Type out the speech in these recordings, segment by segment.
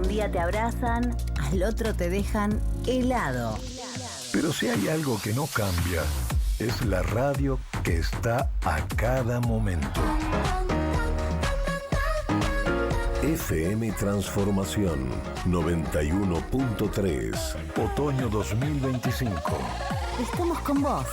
día te abrazan, al otro te dejan helado. Pero si hay algo que no cambia, es la radio que está a cada momento. FM Transformación 91.3, otoño 2025. Estamos con vos.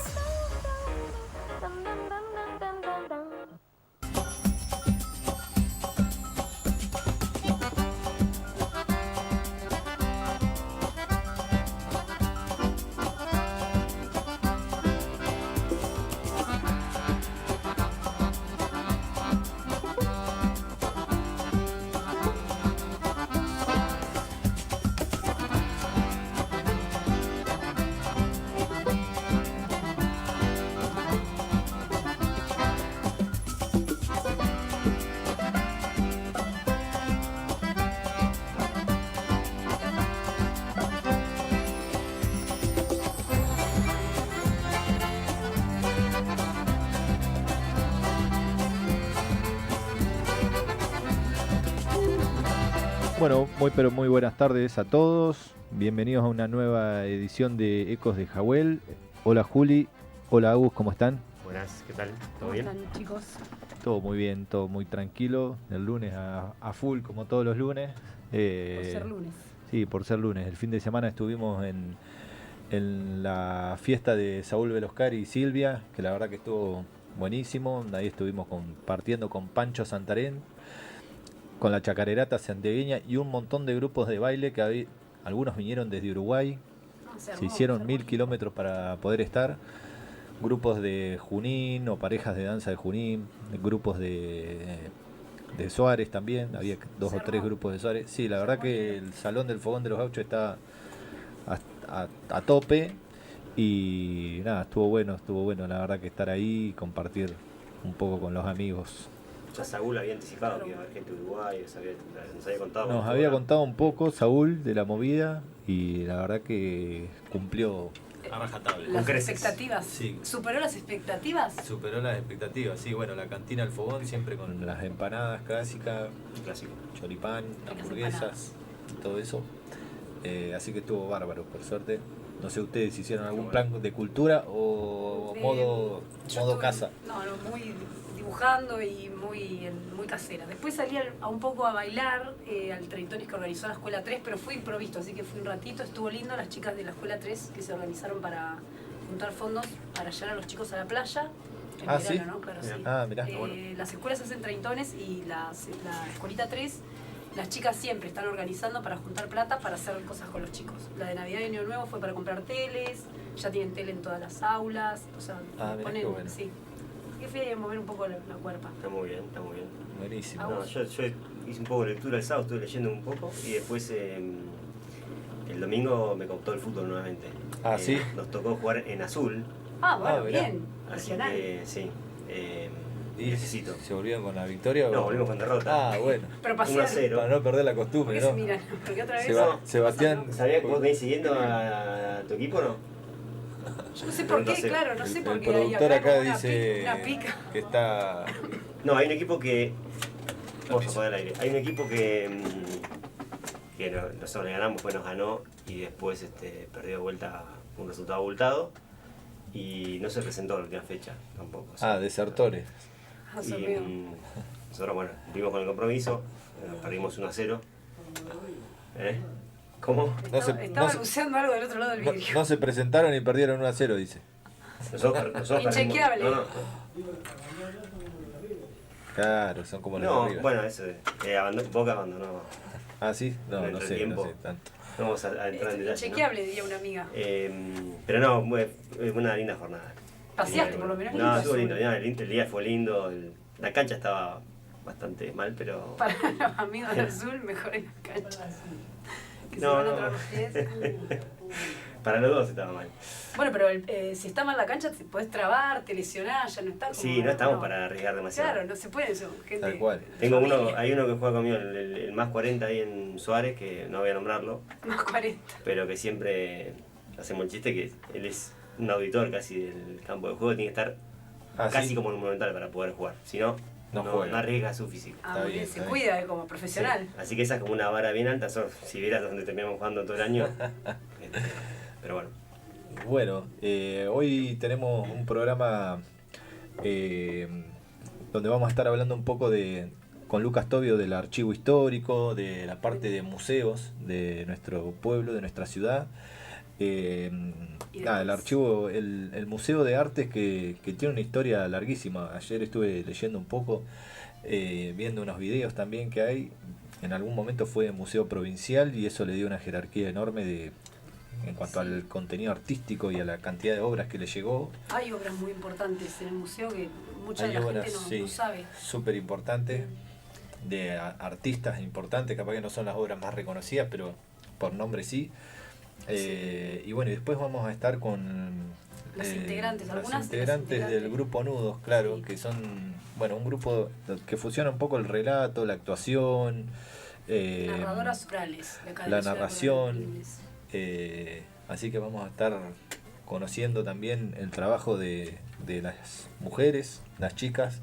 Bueno, muy buenas tardes a todos. Bienvenidos a una nueva edición de Ecos de Jawel. Hola Juli, hola Agus, ¿cómo están? Buenas, ¿qué tal? ¿Todo bien? ¿Cómo están, chicos? Todo muy bien, todo muy tranquilo. El lunes a full, como todos los lunes. Por ser lunes. Sí, por ser lunes. El fin de semana estuvimos en la fiesta de Saúl Veloscari y Silvia, que la verdad que estuvo buenísimo. Ahí estuvimos compartiendo con Pancho Santarén, con la Chacarerata santiagueña y un montón de grupos de baile que algunos vinieron desde Uruguay. Se hicieron 1000 kilómetros para poder estar. Grupos de Junín o parejas de danza de Junín, grupos de Suárez también, había 2 o 3 grupos de Suárez. Sí, la verdad que el Salón del Fogón de los Gauchos está a tope y nada, estuvo bueno la verdad que estar ahí y compartir un poco con los amigos. Ya Saúl había anticipado que iba a haber gente de Uruguay, nos había contado. Nos había contado un poco Saúl de la movida y la verdad que cumplió a rajatabla. Las expectativas. Sí. ¿Superó las expectativas? Superó las expectativas, sí, bueno, la cantina al fogón siempre con las empanadas clásicas, Clásico. choripán, hamburguesas, todo eso. Así que estuvo bárbaro, por suerte. No sé ustedes hicieron algún plan de cultura o modo casa. No, muy dibujando y muy casera. Después salí a un poco a bailar al Treitones que organizó la Escuela 3, pero fue improvisto, así que fui un ratito. Estuvo lindo las chicas de la Escuela 3 que se organizaron para juntar fondos para llevar a los chicos a la playa. En verano, ¿sí? ¿no? Claro, Mirá. sí. Mirá, bueno. Las escuelas hacen Treitones y la Escuelita 3, las chicas siempre están organizando para juntar plata para hacer cosas con los chicos. La de Navidad y Año Nuevo fue para comprar teles, ya tienen tele en todas las aulas, o sea, mirá qué bueno. sí. Que fui a mover un poco la cuerpa. Está muy bien. Buenísimo. No, yo hice un poco de lectura el sábado, estuve leyendo un poco y después el domingo me cooptó el fútbol nuevamente. ¿Sí? Nos tocó jugar en azul. Bueno, bien. Así Nacional. que sí. ¿Y necesito. se volvieron con la victoria? No, volvimos con derrota. Bueno. Pero pasear. 1-0. Para no perder la costumbre, ¿Por qué ¿no? se miran? Porque otra vez. Sebastián. ¿Sabías que vos venís siguiendo a tu equipo o no? Yo no sé por qué, claro, no sé por El qué. productor acá una dice una pica. que está... No, hay un equipo que... Vamos a poner al aire. Hay un equipo que nosotros le ganamos, pues nos ganó y después perdió de vuelta un resultado abultado y no se presentó en la última fecha tampoco. Desertores. Y nosotros, bueno, cumplimos con el compromiso, perdimos 1-0. ¿Cómo? Estaba anunciando algo del otro lado del vidrio. No se presentaron y perdieron 1-0, dice. Nosotros Inchequeable. No. Claro, son como los de No, arriba. bueno, eso Boca abandonó. ¿Sí? No sé tanto. No vamos a entrar en detalle. Inchequeable, diría una amiga. Pero no, fue una linda jornada. ¿Paseaste por lo menos? No, estuvo lindo. El día fue lindo. La cancha estaba bastante mal, pero... Para los amigos del azul, mejor en las canchas. Que No, se van a traer los pies. Para los dos estaba mal. Bueno, pero si está mal la cancha, te podés trabar, te lesionás, ya no está como... Sí, no estamos para arriesgar demasiado. Claro, no se puede eso, gente. Tal cual. Hay uno que juega conmigo, el más 40 ahí en Suárez, que no voy a nombrarlo. Más 40. Pero que siempre hacemos el chiste que él es un auditor casi del campo de juego, tiene que estar casi como en un Monumental para poder jugar. Si no, No no juega. arriesga su físico. Ah, Está muy bien, bien, se está cuida como profesional. Sí, así que esa es como una vara bien alta, si vieras donde terminamos jugando todo el año. Pero bueno. Bueno, hoy tenemos un programa donde vamos a estar hablando un poco con Lucas Tobio del archivo histórico, de la parte de museos de nuestro pueblo, de nuestra ciudad. El archivo, el Museo de Artes que tiene una historia larguísima. Ayer estuve leyendo un poco, viendo unos videos también que hay. En algún momento fue museo provincial y eso le dio una jerarquía enorme en cuanto al contenido artístico y a la cantidad de obras que le llegó. Hay obras muy importantes en el museo que mucha de Hay la obras, gente no sabe. súper importantes, de artistas importantes, capaz que no son las obras más reconocidas, pero por nombre sí. Y bueno, y después vamos a estar con las integrantes, las algunas integrantes del grupo Nudos, claro, sí. que son, bueno, un grupo que fusiona un poco el relato, la actuación, narradoras orales de acá de la ciudad de narración. Corrientes. Así que vamos a estar conociendo también el trabajo de las mujeres, las chicas,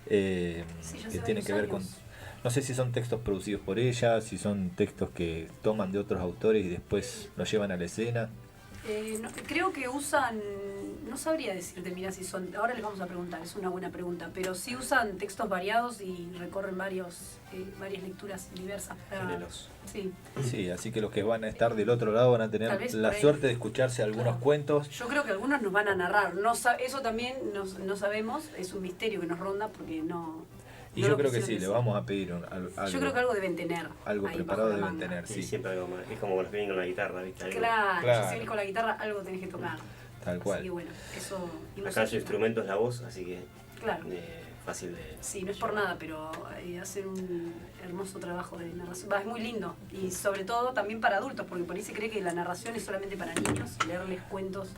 Sí, ya que hace tiene que ver varios con... años. No sé si son textos producidos por ellas, si son textos que toman de otros autores y después los llevan a la escena. Creo que usan, no sabría decirte, mira si son, ahora les vamos a preguntar, es una buena pregunta, pero sí usan textos variados y recorren varias lecturas diversas. Géneros. Sí, Sí, así que los que van a estar del otro lado van a Tal tener vez la por ahí. suerte de escucharse algunos Claro. cuentos. yo creo que algunos nos van a narrar, eso también no sabemos, es un misterio que nos ronda porque no... Y no yo lo creo que quisieron sí, le decir. vamos a pedir algo, Yo creo que algo deben tener. algo ahí preparado bajo la deben manga. tener, Sí, sí, siempre algo más. Es como los que vienen con la guitarra, ¿viste? Algo- Claro, Claro. si vienes con la guitarra algo tenés que tocar. tal Así que cual. bueno, eso... y Acá su música. instrumento es la voz, así que Claro. fácil de... Sí, no es por nada, pero hacen un hermoso trabajo de narración. Es muy lindo. Y sobre todo también para adultos, porque por ahí se cree que la narración es solamente para niños, leerles cuentos.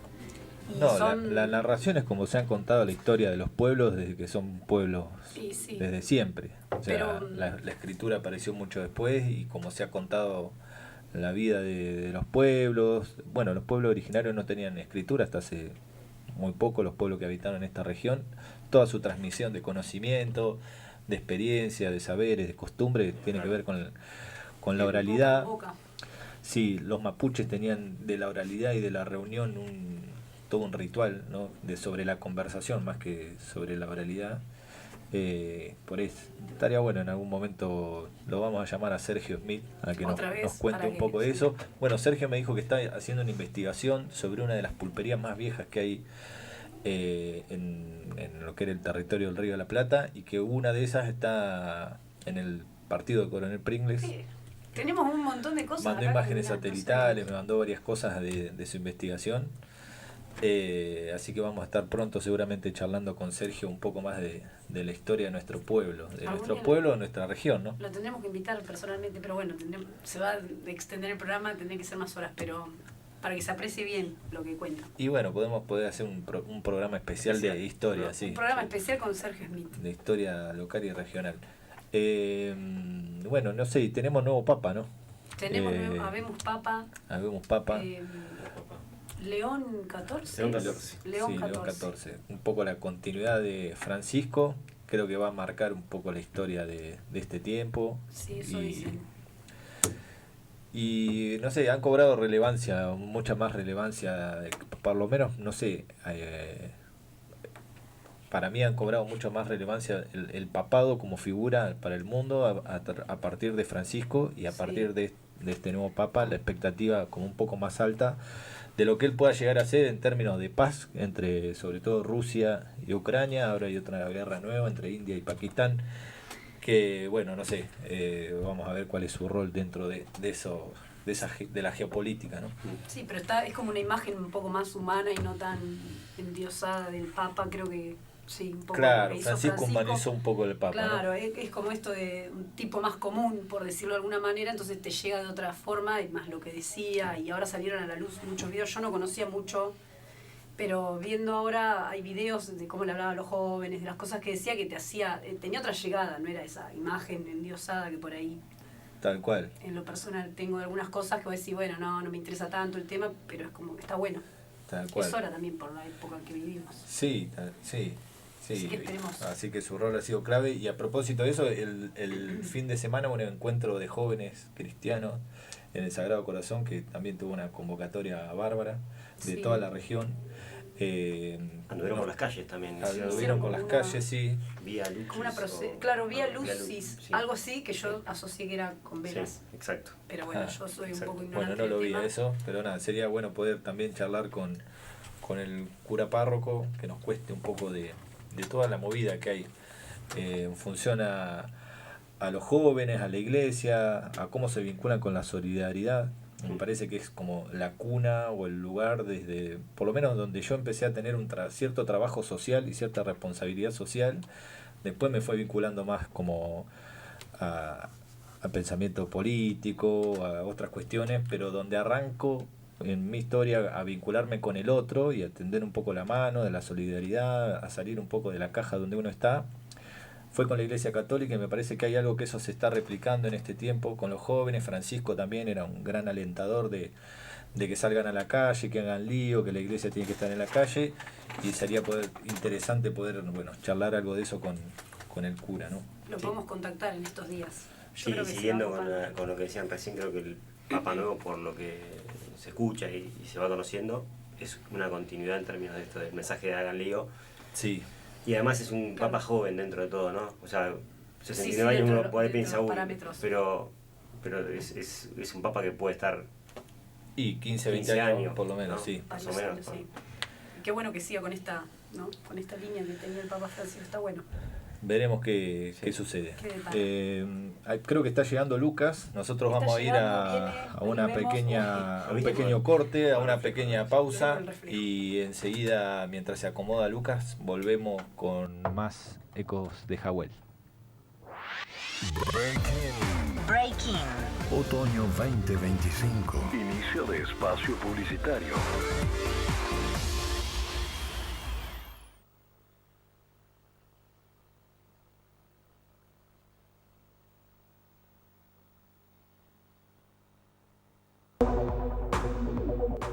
Y No, son... la narración es como se han contado la historia de los pueblos desde que son pueblos, Sí, sí. desde siempre. O sea, Pero- la escritura apareció mucho después y como se ha contado la vida de los pueblos. Bueno, los pueblos originarios no tenían escritura hasta hace muy poco, los pueblos que habitaron esta región. Toda su transmisión de conocimiento, de experiencia, de saberes, de costumbres, tiene que ver con la de boca oralidad. en boca. Sí, los mapuches tenían de la oralidad y de la reunión todo un ritual, ¿no? Sobre la conversación más que sobre la oralidad. Por eso estaría bueno en algún momento, lo vamos a llamar a Sergio Smith a que Otra vez, nos cuente para un que- poco de sí. eso. Bueno, Sergio me dijo que está haciendo una investigación sobre una de las pulperías más viejas que hay en lo que era el territorio del Río de la Plata y que una de esas está en el partido de Coronel Pringles. Sí, tenemos un montón de cosas. Mandó acá que imágenes mirá, no satelitales, me sabemos. mandó varias cosas de su investigación. Así que vamos a estar pronto seguramente charlando con Sergio un poco más de la historia de nuestro pueblo, de nuestra región, ¿no? Lo tendremos que invitar personalmente, pero bueno, se va a extender el programa, tendrá que ser más horas, pero para que se aprecie bien lo que cuenta. Y bueno, podemos poder hacer un programa especial de Especial. historia, sí, Un programa especial con Sergio Smith. de historia local y regional. Bueno, no sé, y tenemos nuevo papa, ¿no? Tenemos Eh, Habemos Papa, Habemos papa. León 14. León 14. León Sí, 14. León 14. Un poco la continuidad de Francisco, creo que va a marcar un poco la historia de este tiempo. Sí, eso dicen. Y no sé, han cobrado relevancia, mucha más relevancia, por lo menos, no sé, para mí han cobrado mucho más relevancia el papado como figura para el mundo a partir de Francisco y a Sí. partir de este nuevo papa, la expectativa como un poco más alta de lo que él pueda llegar a hacer en términos de paz entre sobre todo Rusia y Ucrania. Ahora hay otra guerra nueva entre India y Pakistán que bueno, no sé, vamos a ver cuál es su rol dentro de eso, de la geopolítica, ¿no? Sí, pero es como una imagen un poco más humana y no tan endiosada del Papa, creo que sí, un poco lo Claro, que hizo Francisco humanizó un poco el papa, Claro, es como esto de un tipo más común, por decirlo de alguna manera, entonces te llega de otra forma, y más lo que decía, y ahora salieron a la luz muchos videos, yo no conocía mucho, pero viendo ahora hay videos de cómo le hablaba a los jóvenes, de las cosas que decía que tenía otra llegada, no era esa imagen endiosada que por ahí ¿no? Tal cual. en lo personal tengo algunas cosas que voy a decir, bueno, no me interesa tanto el tema, pero es como que está bueno. Tal cual. Es hora también por la época que vivimos. Sí, sí. Sí, Así que esperemos. así que su rol ha sido clave. Y a propósito de eso, el fin de semana un encuentro de jóvenes cristianos en el Sagrado Corazón, que también tuvo una convocatoria bárbara de Sí. toda la región. Anduvieron por las calles también. Anduvieron por las calles, sí. Vía Lucis. Como una o- claro, vía no, Lucis, sí. algo así que yo asocié que era con Sí, velas. exacto. Pero bueno, Ah, yo soy un exacto. poco ignorante. Bueno, no lo del vi tema. eso, pero nada, sería bueno poder también charlar con el cura párroco, que nos cueste un poco de toda la movida que hay en función a los jóvenes, a la iglesia, a cómo se vinculan con la solidaridad. Me parece que es como la cuna o el lugar desde, por lo menos donde yo empecé a tener un cierto trabajo social y cierta responsabilidad social. Después me fue vinculando más como a pensamiento político, a otras cuestiones, pero donde arranco en mi historia a vincularme con el otro y a tender un poco la mano de la solidaridad, a salir un poco de la caja donde uno está, fue con la Iglesia Católica, y me parece que hay algo que eso se está replicando en este tiempo con los jóvenes. Francisco también era un gran alentador de que salgan a la calle, que hagan lío, que la iglesia tiene que estar en la calle, y sería interesante poder, bueno, charlar algo de eso con el cura, ¿no? Lo podemos contactar en estos días. Yo Sí, creo que se siguiendo va a con, copar. con lo que decían recién, creo que el Papa Nuevo, por lo que se escucha y se va conociendo, es una continuidad en términos de esto del mensaje de hagan lío. Sí, Y además es un Claro. Papa joven dentro de todo, ¿no? O sea, 69 sí, años dentro uno de puede los pensar, uy, parámetros. pero es un Papa que puede estar y 15, 20 15 años, años, por lo menos, ¿no? sí. Más o Varios menos, años, sí. Y qué bueno que siga con esta, ¿no? Con esta línea que tenía el Papa Francisco, está bueno. Veremos qué Sí. sucede. Qué detalle. Creo que está llegando Lucas. Nosotros Está vamos a ir llegando, viene, a una ahí vemos. pequeña, a un Uy. pequeño corte, a una pequeña pausa, Viene el reflejo. y enseguida, mientras se acomoda Lucas, volvemos con más ecos de Jawel. Breaking. Otoño 2025. Inicio de espacio publicitario.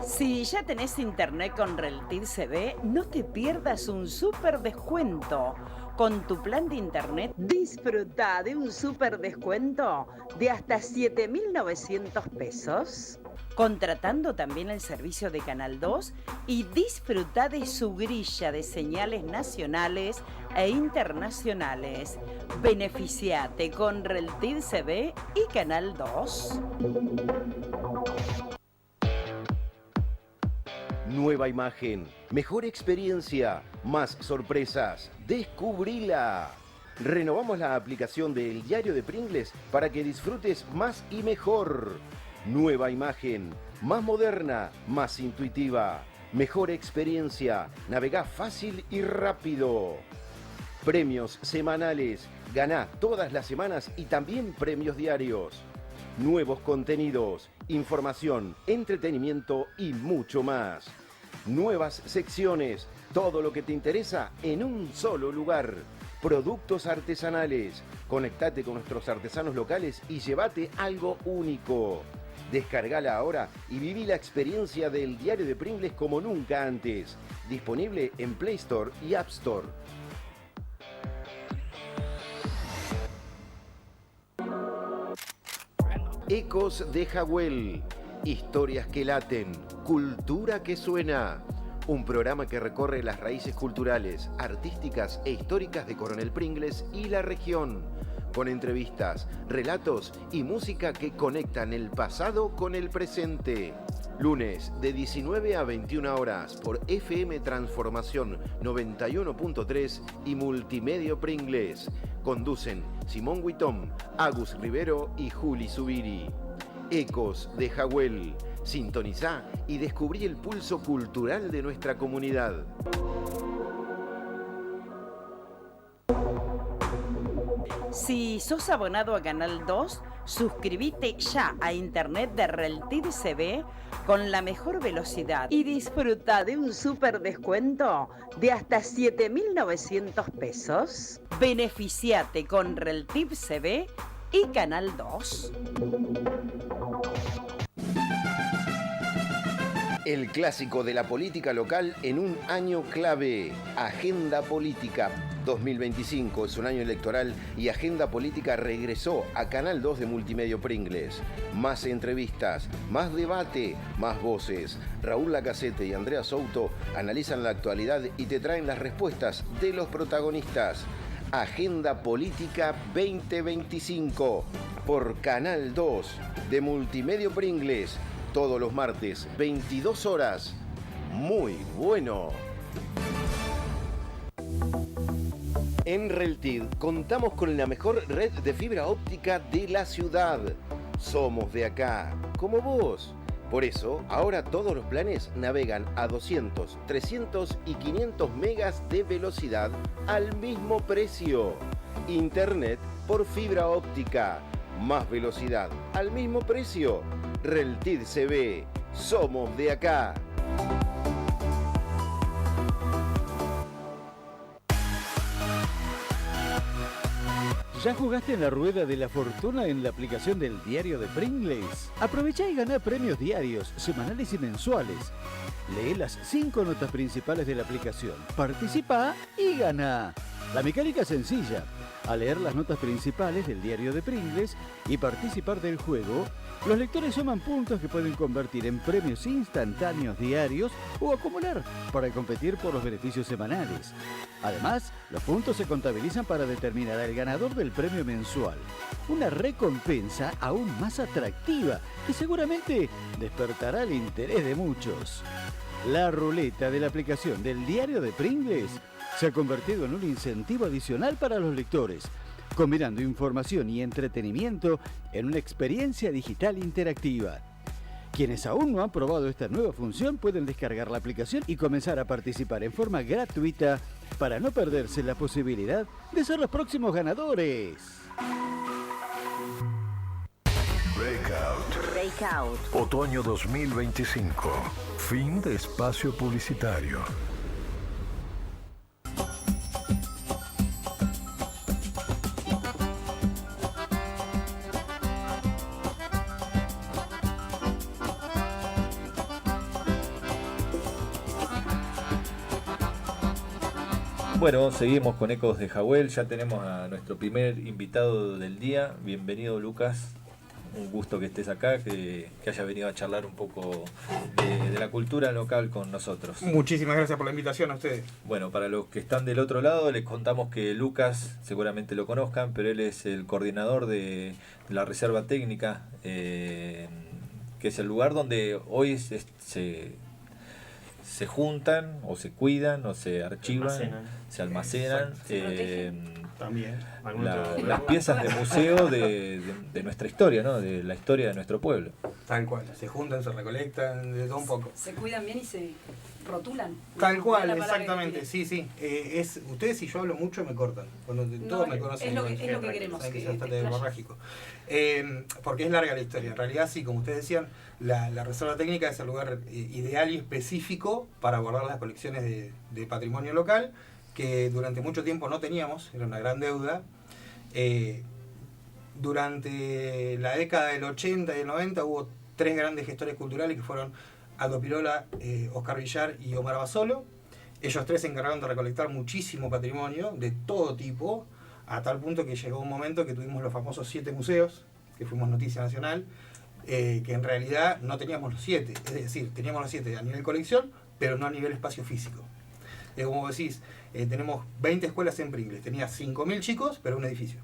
Si ya tenés internet con Reltiv CB, no te pierdas un súper descuento. Con tu plan de internet, disfruta de un súper descuento de hasta 7.900 pesos. Contratando también el servicio de Canal 2 y disfruta de su grilla de señales nacionales e internacionales. Beneficiate con Reltiv CB y Canal 2. Nueva imagen, mejor experiencia, más sorpresas. ¡Descubrila! Renovamos la aplicación del Diario de Pringles para que disfrutes más y mejor. Nueva imagen, más moderna, más intuitiva. Mejor experiencia, navegá fácil y rápido. Premios semanales, ganá todas las semanas y también premios diarios. Nuevos contenidos, información, entretenimiento y mucho más. Nuevas secciones, todo lo que te interesa en un solo lugar. Productos artesanales, conectate con nuestros artesanos locales y llévate algo único. Descargala ahora y viví la experiencia del Diario de Pringles como nunca antes. Disponible en Play Store y App Store. Ecos de Jawel. Historias que laten, cultura que suena. Un programa que recorre las raíces culturales, artísticas e históricas de Coronel Pringles y la región. Con entrevistas, relatos y música que conectan el pasado con el presente. Lunes de 19 a 21 horas por FM Transformación 91.3 y Multimedio Pringles. Conducen Simón Huitón, Agus Rivero y Juli Zubiri. Ecos de Jawel. Sintonizá y descubrí el pulso cultural de nuestra comunidad. Si sos abonado a Canal 2, suscríbete ya a internet de Reltiv CB con la mejor velocidad y disfruta de un súper descuento de hasta 7.900 pesos. Beneficiate con Reltiv CB y Canal 2. El clásico de la política local en un año clave. Agenda Política 2025 es un año electoral y Agenda Política regresó a Canal 2 de Multimedio Pringles. Más entrevistas, más debate, más voces. Raúl Lacacete y Andrea Souto analizan la actualidad y te traen las respuestas de los protagonistas. Agenda Política 2025 por Canal 2 de Multimedio Pringles. Todos los martes, 22 horas. Muy bueno. En Reltid contamos con la mejor red de fibra óptica de la ciudad. Somos de acá, como vos. Por eso, ahora todos los planes navegan a 200, 300 y 500 megas de velocidad al mismo precio. Internet por fibra óptica. Más velocidad al mismo precio. Reltid CB. Somos de acá. ¿Ya jugaste en la rueda de la fortuna en la aplicación del diario de Pringles? Aprovecha y gana premios diarios, semanales y mensuales. Lee las 5 notas principales de la aplicación, participa y gana. La mecánica es sencilla. Al leer las notas principales del diario de Pringles y participar del juego, los lectores suman puntos que pueden convertir en premios instantáneos diarios o acumular para competir por los beneficios semanales. Además, los puntos se contabilizan para determinar al ganador del premio mensual. Una recompensa aún más atractiva que seguramente despertará el interés de muchos. La ruleta de la aplicación del diario de Pringles se ha convertido en un incentivo adicional para los lectores, combinando información y entretenimiento en una experiencia digital interactiva. Quienes aún no han probado esta nueva función pueden descargar la aplicación y comenzar a participar en forma gratuita para no perderse la posibilidad de ser los próximos ganadores. Breakout. Otoño 2025. Fin de espacio publicitario. Bueno, seguimos con Ecos de Jawel, ya tenemos a nuestro primer invitado del día. Bienvenido, Lucas, un gusto que estés acá, que hayas venido a charlar un poco de la cultura local con nosotros. Muchísimas gracias por la invitación a ustedes. Bueno, para los que están del otro lado, les contamos que Lucas, seguramente lo conozcan, pero él es el coordinador de la Reserva Técnica, que es el lugar donde hoy se juntan o se cuidan o se archivan, se almacenan También las piezas de museo de nuestra historia, ¿no? De la historia de nuestro pueblo. Tal cual, se juntan, se recolectan, de todo un poco. Se cuidan bien y se rotulan. Tal cual, La palabra exactamente, que sí. Ustedes, si yo hablo mucho, me cortan. Cuando todos me conocen. Es lo que queremos. Saben que es bastante borrágico. Porque es larga la historia. En realidad, sí, como ustedes decían, la Reserva Técnica es el lugar ideal y específico para guardar las colecciones de patrimonio local, que durante mucho tiempo no teníamos, era una gran deuda. Durante la década del 80 y el 90 hubo 3 grandes gestores culturales que fueron Aldo Pirola, Oscar Villar y Omar Basolo. Ellos 3 se encargaron de recolectar muchísimo patrimonio de todo tipo, a tal punto que llegó un momento que tuvimos los famosos 7 museos, que fuimos noticia nacional, que en realidad no teníamos los 7, es decir, teníamos los 7 a nivel colección, pero no a nivel espacio físico. Como decís, tenemos 20 escuelas en Pringles, tenía 5.000 chicos, pero un edificio.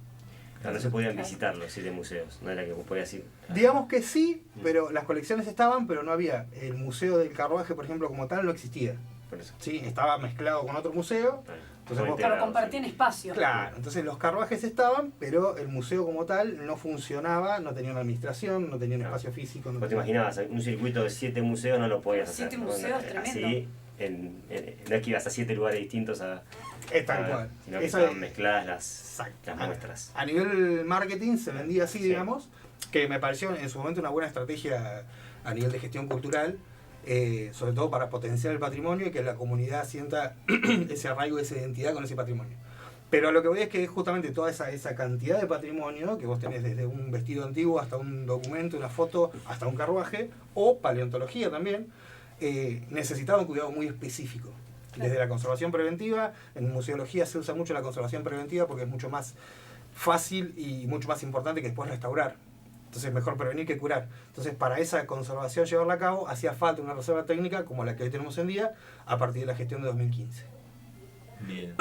No se podían visitar los 7 museos, no era que vos podías ir. Digamos que sí, pero las colecciones estaban, pero no había. El Museo del Carruaje, por ejemplo, como tal, no existía. Por eso. Sí, estaba mezclado con otro museo. Entonces, Claro, compartían espacio. Claro, entonces los carruajes estaban, pero el museo como tal no funcionaba, no tenía una administración, no tenía un espacio físico. Vos te imaginabas, un circuito de 7 museos no lo podías hacer. 7 museos, tremendo. Así, no es que ibas a 7 lugares distintos tal cual. Sino que Eso estaban es- mezcladas las muestras. A nivel marketing se vendía así, Sí. digamos, que me pareció en su momento una buena estrategia a nivel de gestión cultural, sobre todo para potenciar el patrimonio y que la comunidad sienta ese arraigo, esa identidad con ese patrimonio. Pero a lo que voy es que justamente toda esa cantidad de patrimonio que vos tenés desde un vestido antiguo hasta un documento, una foto, hasta un carruaje, o paleontología también, necesitaba un cuidado muy específico. Desde la conservación preventiva, en museología se usa mucho la conservación preventiva porque es mucho más fácil y mucho más importante que después restaurar. Entonces mejor prevenir que curar. Entonces para esa conservación llevarla a cabo hacía falta una reserva técnica como la que hoy tenemos en día a partir de la gestión de 2015. Bien.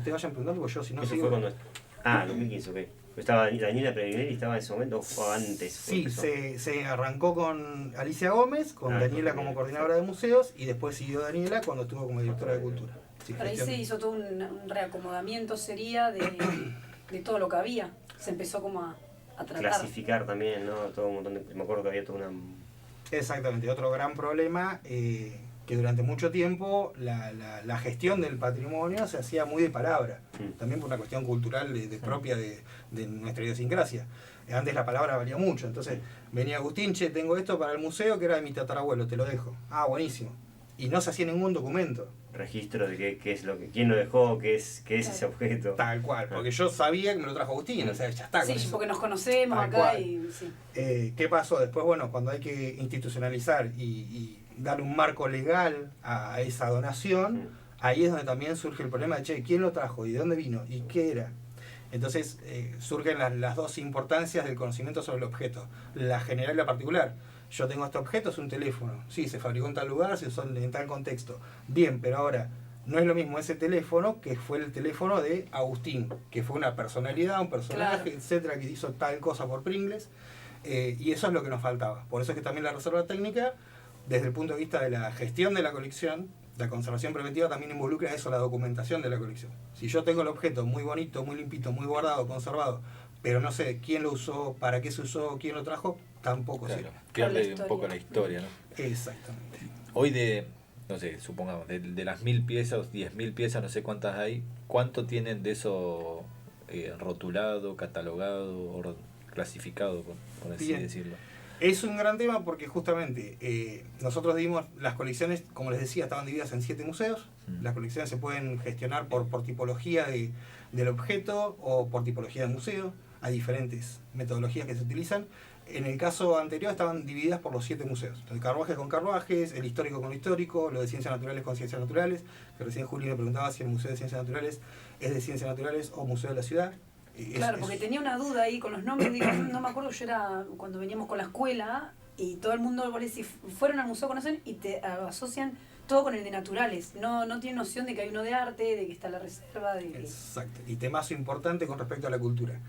Te vayan preguntando porque yo si no Eso sigo... fue cuando... Ah, 2015, ok. Estaba Daniela Pellegrini, ¿estaba en ese momento o antes? Sí, se arrancó con Alicia Gómez, con Daniela como coordinadora de museos y después siguió Daniela cuando estuvo como directora de cultura. Sí, Por ahí se hizo todo un reacomodamiento sería de todo lo que había. Se empezó como a tratar. Clasificar también, ¿no? Todo un montón de... Me acuerdo que había toda una... Exactamente, otro gran problema que durante mucho tiempo la gestión del patrimonio se hacía muy de palabra, también por una cuestión cultural propia de nuestra idiosincrasia. Antes la palabra valía mucho, entonces venía Agustín, che, tengo esto para el museo que era de mi tatarabuelo, te lo dejo. Ah, buenísimo. Y no se hacía ningún documento. Registro de qué es lo que... ¿Quién lo dejó? ¿Qué es ese objeto? Tal cual, porque yo sabía que me lo trajo Agustín, o sea, ya está. Sí, con eso. porque nos conocemos Tal acá cual. y... Sí. ¿Qué pasó? Después, bueno, cuando hay que institucionalizar y dar un marco legal a esa donación, ahí es donde también surge el problema de, che, ¿quién lo trajo? ¿Y de dónde vino? ¿Y qué era? Entonces surgen las dos importancias del conocimiento sobre el objeto, la general y la particular. Yo tengo este objeto, es un teléfono. Sí, se fabricó en tal lugar, se usó en tal contexto. Bien, pero ahora, no es lo mismo ese teléfono que fue el teléfono de Agustín, que fue una personalidad, un personaje, Claro. etcétera, que hizo tal cosa por Pringles. Y eso es lo que nos faltaba. Por eso es que también la reserva técnica, desde el punto de vista de la gestión de la colección, la conservación preventiva también involucra eso, la documentación de la colección. Si yo tengo el objeto muy bonito, muy limpito, muy guardado, conservado, pero no sé quién lo usó, para qué se usó, quién lo trajo, tampoco Claro, sirve. pierde un poco la historia, ¿no? Exactamente. Hoy no sé, supongamos, de las 1000 piezas, 10.000 piezas, no sé cuántas hay, ¿cuánto tienen de eso rotulado, catalogado, clasificado, por así Bien. decirlo? Es un gran tema porque justamente nosotros dimos las colecciones, como les decía, estaban divididas en 7 museos. Las colecciones se pueden gestionar por tipología del objeto o por tipología de museo. Hay diferentes metodologías que se utilizan. En el caso anterior estaban divididas por los 7 museos. El carruajes con carruajes, el histórico con lo histórico, lo de ciencias naturales con ciencias naturales, que recién Juli me preguntaba si el Museo de Ciencias Naturales es de Ciencias Naturales o Museo de la Ciudad. Claro, porque tenía una duda ahí con los nombres, digo, no me acuerdo, yo era cuando veníamos con la escuela y todo el mundo, vos le decís, fueron al museo, conocen y te asocian todo con el de naturales, no tienen noción de que hay uno de arte, de que está la reserva, de que... Exacto, y temazo importante con respecto a la cultura.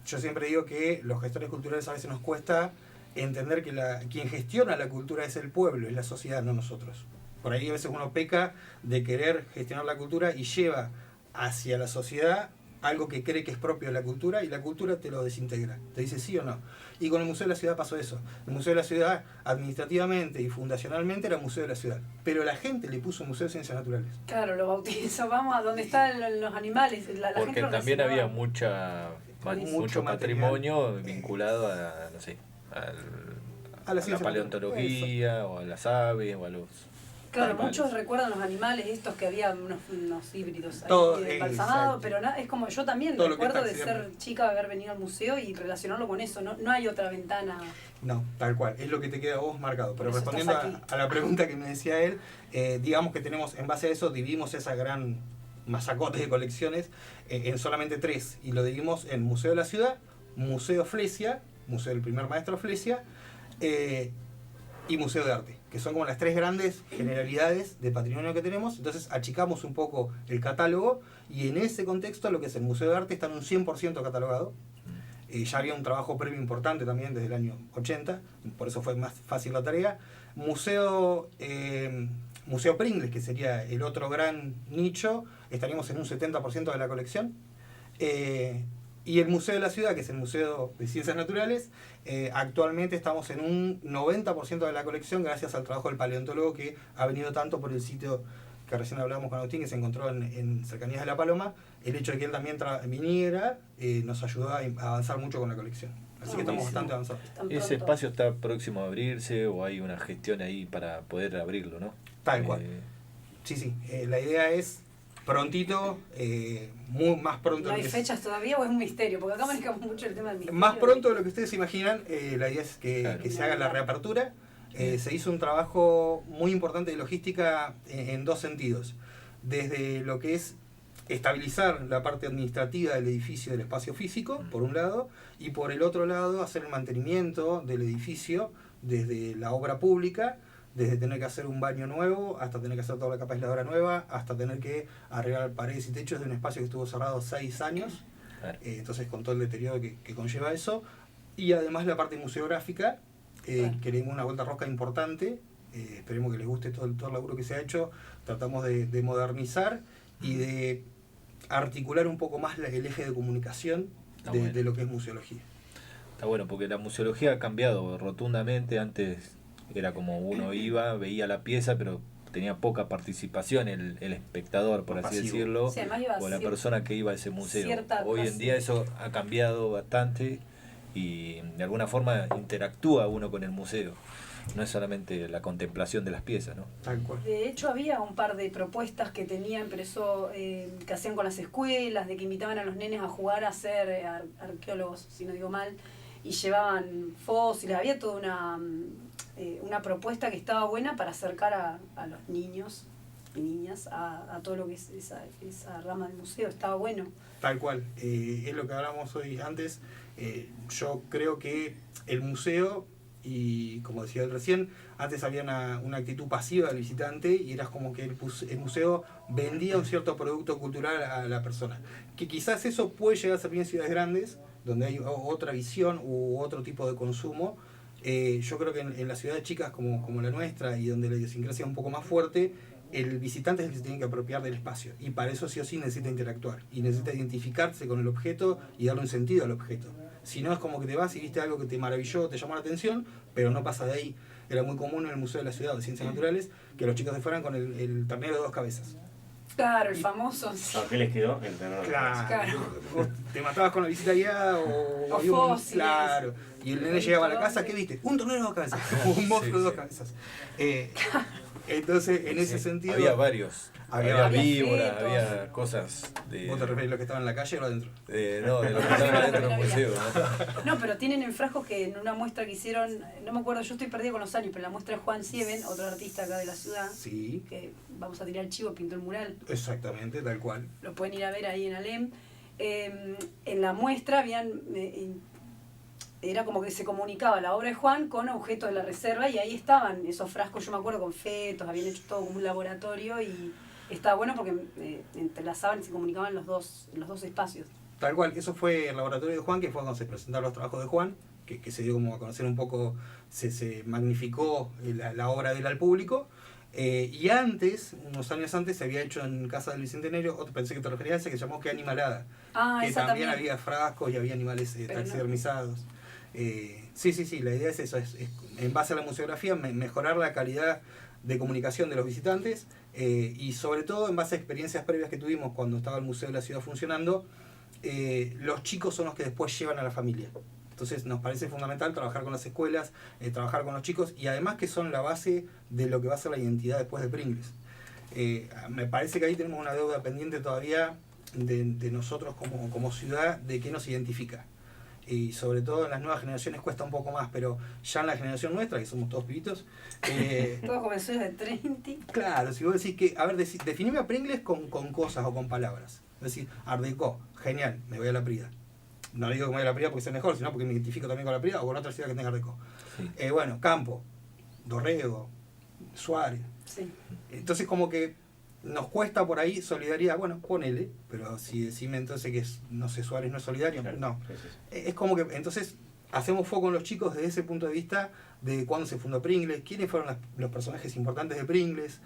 Yo siempre digo que los gestores culturales a veces nos cuesta entender que quien gestiona la cultura es el pueblo, es la sociedad, no nosotros. Por ahí a veces uno peca de querer gestionar la cultura y lleva hacia la sociedad algo que cree que es propio de la cultura y la cultura te lo desintegra, te dice sí o no. Y con el Museo de la Ciudad pasó eso. El Museo de la Ciudad administrativamente y fundacionalmente era Museo de la Ciudad, pero la gente le puso Museo de Ciencias Naturales. Claro, lo bautizó, vamos a donde están los animales. La Porque gente lo también reservaba. había mucho patrimonio vinculado a, no sé, a la ciencia paleontología o a las aves o a los... Claro, animales. muchos recuerdan los animales estos que había unos híbridos ahí, Todo, embalsamados, exacto. pero es como yo también Todo lo que recuerdo de está ser chica, haber venido al museo y relacionarlo con eso, no hay otra ventana. No, tal cual, es lo que te queda a vos marcado. Pero Por eso respondiendo estás aquí. a la pregunta que me decía él, digamos que tenemos, en base a eso, dividimos esa gran masacote de colecciones en solamente 3. Y lo dividimos en Museo de la Ciudad, Museo Flesia, Museo del primer maestro Flesia, y Museo de Arte, que son como las 3 grandes generalidades de patrimonio que tenemos. Entonces achicamos un poco el catálogo y en ese contexto lo que es el Museo de Arte está en un 100% catalogado. Ya había un trabajo previo importante también desde el año 80, por eso fue más fácil la tarea. Museo Pringles, que sería el otro gran nicho, estaríamos en un 70% de la colección. Y el Museo de la Ciudad, que es el Museo de Ciencias Naturales, actualmente estamos en un 90% de la colección gracias al trabajo del paleontólogo que ha venido tanto por el sitio que recién hablábamos con Agustín, que se encontró en cercanías de La Paloma. El hecho de que él también viniera nos ayudó a avanzar mucho con la colección. Así que estamos bastante avanzados. ¿Ese espacio está próximo a abrirse o hay una gestión ahí para poder abrirlo, no? Tal cual. Sí. La idea es prontito, más pronto. ¿No hay fechas todavía o es un misterio? Porque acá manejamos mucho el tema del misterio. Más pronto de lo que ustedes se imaginan, la idea es que Claro. se haga la reapertura. Se hizo un trabajo muy importante de logística en dos sentidos. Desde lo que es estabilizar la parte administrativa del edificio, del espacio físico, por un lado, y por el otro lado hacer el mantenimiento del edificio desde la obra pública, desde tener que hacer un baño nuevo, hasta tener que hacer toda la capa aisladora nueva, hasta tener que arreglar paredes y techos de un espacio que estuvo cerrado 6 años, entonces con todo el deterioro que conlleva eso, y además la parte museográfica, que le dimos una vuelta rosca importante, esperemos que les guste todo el laburo que se ha hecho, tratamos de modernizar y de articular un poco más el eje de comunicación de lo que es museología. Está bueno, porque la museología ha cambiado rotundamente. Antes era como uno iba, veía la pieza, pero tenía poca participación el espectador, por así decirlo, sí, o la persona que iba a ese museo. Hoy en día eso ha cambiado bastante y de alguna forma interactúa uno con el museo. No es solamente la contemplación de las piezas, ¿no? Tal cual. De hecho había un par de propuestas que tenían, pero eso que hacían con las escuelas, de que invitaban a los nenes a jugar a ser arqueólogos, si no digo mal, y llevaban fósiles. Había toda una propuesta que estaba buena para acercar a los niños y niñas a todo lo que es esa rama del museo. Estaba bueno. Tal cual. Es lo que hablamos hoy antes. Yo creo que el museo, y como decía él recién, antes había una actitud pasiva del visitante y era como que el museo vendía un cierto producto cultural a la persona. Que quizás eso puede llegar a ser bien en ciudades grandes, donde hay otra visión u otro tipo de consumo. Yo creo que en las ciudades chicas como la nuestra, y donde la idiosincrasia es un poco más fuerte, el visitante es el que se tiene que apropiar del espacio, y para eso sí o sí necesita interactuar y necesita identificarse con el objeto y darle un sentido al objeto. Si no, es como que te vas y viste algo que te maravilló, te llamó la atención, pero no pasa de ahí. Era muy común en el Museo de la Ciudad de Ciencias Naturales que los chicos se fueran con el ternero de 2 cabezas. Claro, el famoso. ¿Qué les quedó? El ternero. Claro. Vos te matabas con la visita guiada o había fósiles. Claro. Y el nene llegaba a la casa, ¿qué viste? Un ternero de 2 cabezas. Un monstruo de 2 cabezas. Entonces, en ese sentido... Había varios. Había víboras, fetos. había cosas de... ¿Vos te referís a lo que estaba en la calle o adentro? No, de lo que estaban adentro del museo, ¿no? No, pero tienen en frascos que en una muestra que hicieron, no me acuerdo, yo estoy perdido con los años, pero la muestra de Juan Sieven, otro artista acá de la ciudad, Sí, que vamos a tirar el chivo, pintó el mural, exactamente, tal cual. lo pueden ir a ver ahí en Alem. En la muestra habían... era como que se comunicaba la obra de Juan con objetos de la reserva, y ahí estaban esos frascos, yo me acuerdo, con fetos, habían hecho todo como un laboratorio, y estaba bueno porque entrelazaban y se comunicaban los dos espacios. Tal cual, eso fue el laboratorio de Juan, que fue cuando se presentaron los trabajos de Juan, que se dio como a conocer un poco, se magnificó la obra de él al público. Y antes, unos años antes, se había hecho en Casa del Bicentenario, pensé que te referías a ese que se llamó Que Animalada, que también había frascos y había animales taxidermizados. Sí, la idea es eso, es en base a la museografía mejorar la calidad de comunicación de los visitantes, y sobre todo en base a experiencias previas que tuvimos cuando estaba el Museo de la Ciudad funcionando. Los chicos son los que después llevan a la familia. Entonces nos parece fundamental trabajar con las escuelas, trabajar con los chicos, y además que son la base de lo que va a ser la identidad después de Pringles. Me parece que ahí tenemos una deuda pendiente todavía de nosotros como ciudad, de qué nos identifica. Y sobre todo en las nuevas generaciones cuesta un poco más, pero ya en la generación nuestra, que somos todos pibitos... Todos jovenzuelos de 30. Claro, si vos decís que, a ver, definime a Pringles con cosas o con palabras. Es decir, Art Deco, genial, me voy a la Prida. No digo que me voy a la Prida porque sea mejor, sino porque me identifico también con la Prida o con otra ciudad que tenga Art Deco. Sí. Bueno, Campo, Dorrego, Suárez. Sí. Entonces como que nos cuesta por ahí solidaridad, bueno, ponele, pero si decime entonces que no sé, Suárez no es solidario, no. Es como que entonces hacemos foco en los chicos desde ese punto de vista de cuándo se fundó Pringles, quiénes fueron los personajes importantes de Pringles,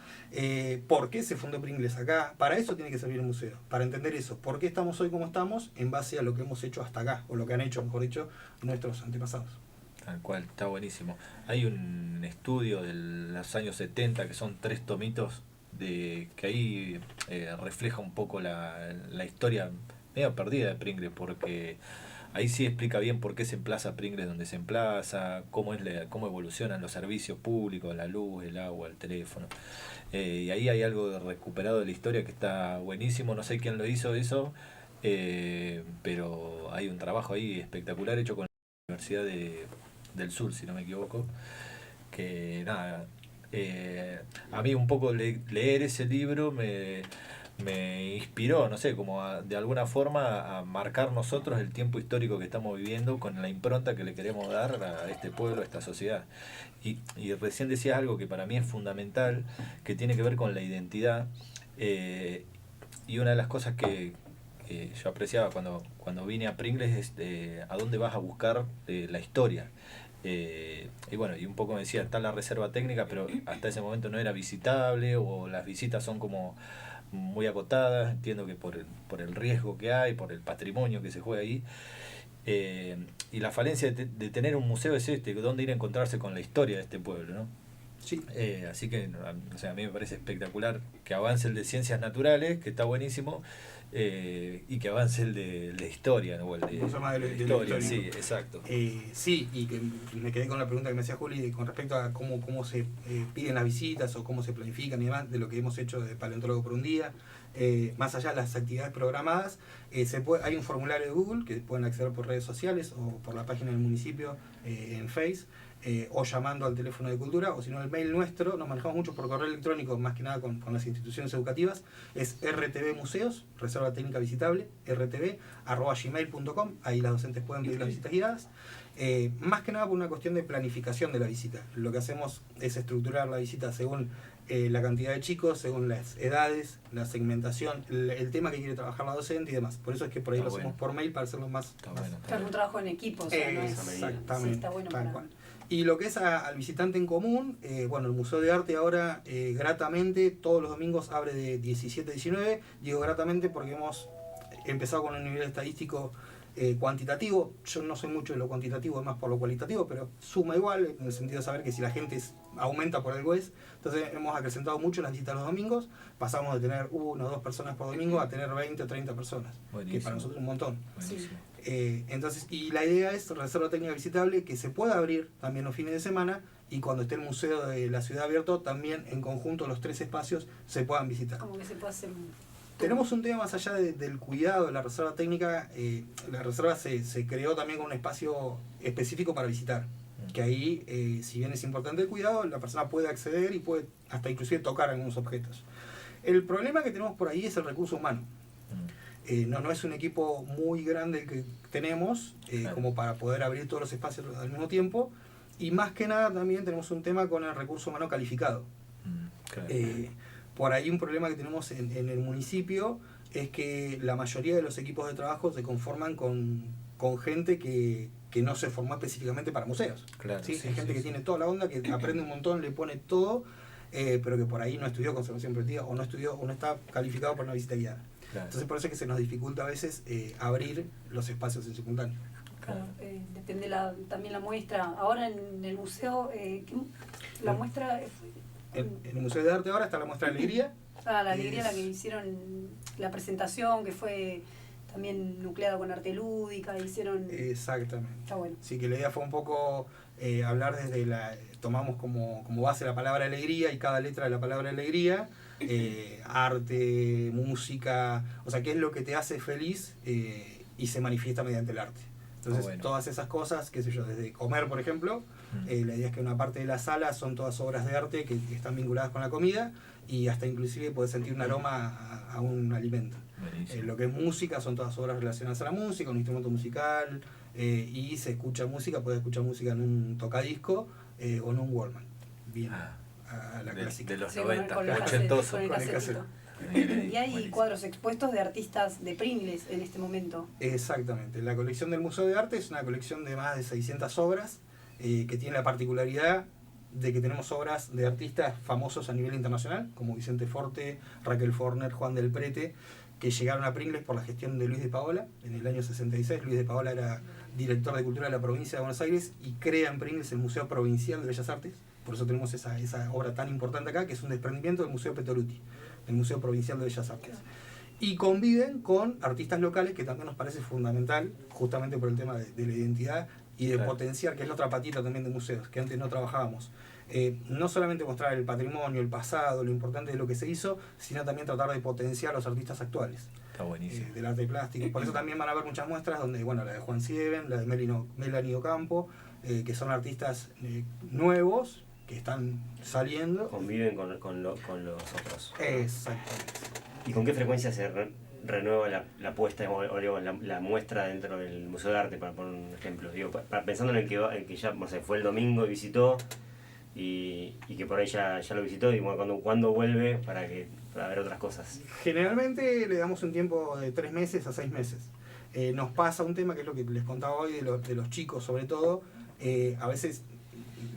por qué se fundó Pringles acá. Para eso tiene que servir el museo, para entender eso, por qué estamos hoy como estamos en base a lo que hemos hecho hasta acá, o lo que han hecho, mejor dicho, nuestros antepasados. Tal cual, está buenísimo. Hay un estudio de los años 70 que son 3 tomitos que ahí refleja un poco la historia medio perdida de Pringles, porque ahí sí explica bien por qué se emplaza Pringles donde se emplaza, cómo evolucionan los servicios públicos, la luz, el agua, el teléfono. Y ahí hay algo recuperado de la historia que está buenísimo. No sé quién lo hizo eso, pero hay un trabajo ahí espectacular hecho con la Universidad del Sur, si no me equivoco. que nada, a mí un poco leer ese libro me inspiró, no sé, como de alguna forma a marcar nosotros el tiempo histórico que estamos viviendo con la impronta que le queremos dar a este pueblo, a esta sociedad. Y recién decías algo que para mí es fundamental, que tiene que ver con la identidad. Y una de las cosas que yo apreciaba cuando vine a Pringles es a dónde vas a buscar la historia. Y bueno, y un poco me decía, está la reserva técnica, pero hasta ese momento no era visitable, o las visitas son como muy acotadas, entiendo que por el riesgo que hay, por el patrimonio que se juega ahí. Y la falencia de tener un museo es dónde ir a encontrarse con la historia de este pueblo, ¿no? Sí. Así que o sea, a mí me parece espectacular que avance el de ciencias naturales, que está buenísimo, y que avance el de la historia, ¿no? O el de la historia, sí, exacto. Sí, y que me quedé con la pregunta que me hacía Juli con respecto a cómo se piden las visitas o cómo se planifican y demás, de lo que hemos hecho de Paleontólogo por un día. Más allá de las actividades programadas, hay un formulario de Google que pueden acceder por redes sociales o por la página del municipio en Face, o llamando al teléfono de Cultura, o si no el mail nuestro. Nos manejamos mucho por correo electrónico, más que nada con las instituciones educativas. Es rtvmuseos, Reserva Técnica Visitable, rtv@gmail.com. Ahí las docentes pueden pedir las visitas guiadas. Más que nada por una cuestión de planificación de la visita. Lo que hacemos es estructurar la visita según la cantidad de chicos, según las edades, la segmentación, el tema que quiere trabajar la docente y demás. Por eso es que por ahí lo hacemos por mail para hacerlo más... Claro, un trabajo en equipo, o sea, no es... Exactamente. Sí, está bueno tal para... cual. Y lo que es al visitante en común, bueno, el Museo de Arte ahora gratamente todos los domingos abre de 17 a 19. Digo gratamente porque hemos empezado con un nivel estadístico cuantitativo. Yo no soy mucho de lo cuantitativo, es más por lo cualitativo, pero suma igual, en el sentido de saber que si la gente aumenta por algo es. Entonces hemos acrecentado mucho las visitas los domingos. Pasamos de tener 1 o 2 personas por domingo a tener 20 o 30 personas. Buenísimo. Que para nosotros es un montón. Buenísimo. Entonces, y la idea es Reserva Técnica Visitable, que se pueda abrir también los fines de semana, y cuando esté el Museo de la Ciudad abierto, también en conjunto los 3 espacios se puedan visitar. Como que se puede hacer Tenemos un tema más allá del cuidado de la Reserva Técnica. La Reserva se creó también con un espacio específico para visitar, que ahí, si bien es importante el cuidado, la persona puede acceder y puede hasta inclusive tocar algunos objetos. El problema que tenemos por ahí es el recurso humano. No es un equipo muy grande el que tenemos como para poder abrir todos los espacios al mismo tiempo, y más que nada también tenemos un tema con el recurso humano calificado. Claro. Por ahí un problema que tenemos en el municipio es que la mayoría de los equipos de trabajo se conforman con gente que no se formó específicamente para museos. Claro, ¿sí? sí, Hay gente sí, que tiene toda la onda, que aprende un montón, le pone todo, pero que por ahí no estudió conservación preventiva o no estudió o no está calificado para una visita guiada. Claro. Entonces por eso es que se nos dificulta a veces abrir los espacios en simultáneo. Claro, depende también la muestra. Ahora en el museo, la muestra... En el Museo de Arte ahora está la muestra de Alegría. La Alegría, la que hicieron la presentación, que fue también nucleada con arte lúdica, hicieron... Exactamente. Está bueno. Sí, que la idea fue un poco hablar desde tomamos como base la palabra alegría y cada letra de la palabra alegría, arte, música, o sea, qué es lo que te hace feliz y se manifiesta mediante el arte. Entonces, todas esas cosas, qué sé yo, desde comer, por ejemplo, la idea es que una parte de la sala son todas obras de arte que están vinculadas con la comida, y hasta inclusive puedes sentir un aroma a un alimento. Lo que es música son todas obras relacionadas a la música, un instrumento musical, y se escucha música, puedes escuchar música en un tocadisco o en un Walkman. Bien, a la clásica. De los Sí, 90, con el ochentoso. con el casetito. Y hay cuadros expuestos de artistas de Pringles en este momento. Exactamente. La colección del Museo de Arte es una colección de más de 600 obras que tiene la particularidad de que tenemos obras de artistas famosos a nivel internacional, como Vicente Forte, Raquel Forner, Juan del Prete, que llegaron a Pringles por la gestión de Luis de Paola en el año 66. Luis de Paola era director de Cultura de la provincia de Buenos Aires y crea en Pringles el Museo Provincial de Bellas Artes. Por eso tenemos esa obra tan importante acá, que es un desprendimiento del Museo Pettoruti, el Museo Provincial de Bellas Artes. Y conviven con artistas locales, que también nos parece fundamental, justamente por el tema de la identidad y de potenciar, que es la otra patita también de museos, que antes no trabajábamos. No solamente mostrar el patrimonio, el pasado, lo importante de lo que se hizo, sino también tratar de potenciar a los artistas actuales. Está buenísimo. Del arte plástico. Por eso también van a haber muchas muestras donde, bueno, la de Juan Sieven, la de Melanie Ocampo, que son artistas nuevos, que están saliendo. Conviven con los otros. Exactamente. ¿Y con qué frecuencia se renueva la puesta o digo, la muestra dentro del Museo de Arte, para poner un ejemplo? Digo, pensando en el que ya, no sé, fue el domingo y visitó, y que por ahí ya lo visitó, y bueno, ¿cuándo vuelve para ver otras cosas? Generalmente le damos un tiempo de 3 meses a 6 meses. Nos pasa un tema que es lo que les contaba hoy de los chicos, sobre todo. A veces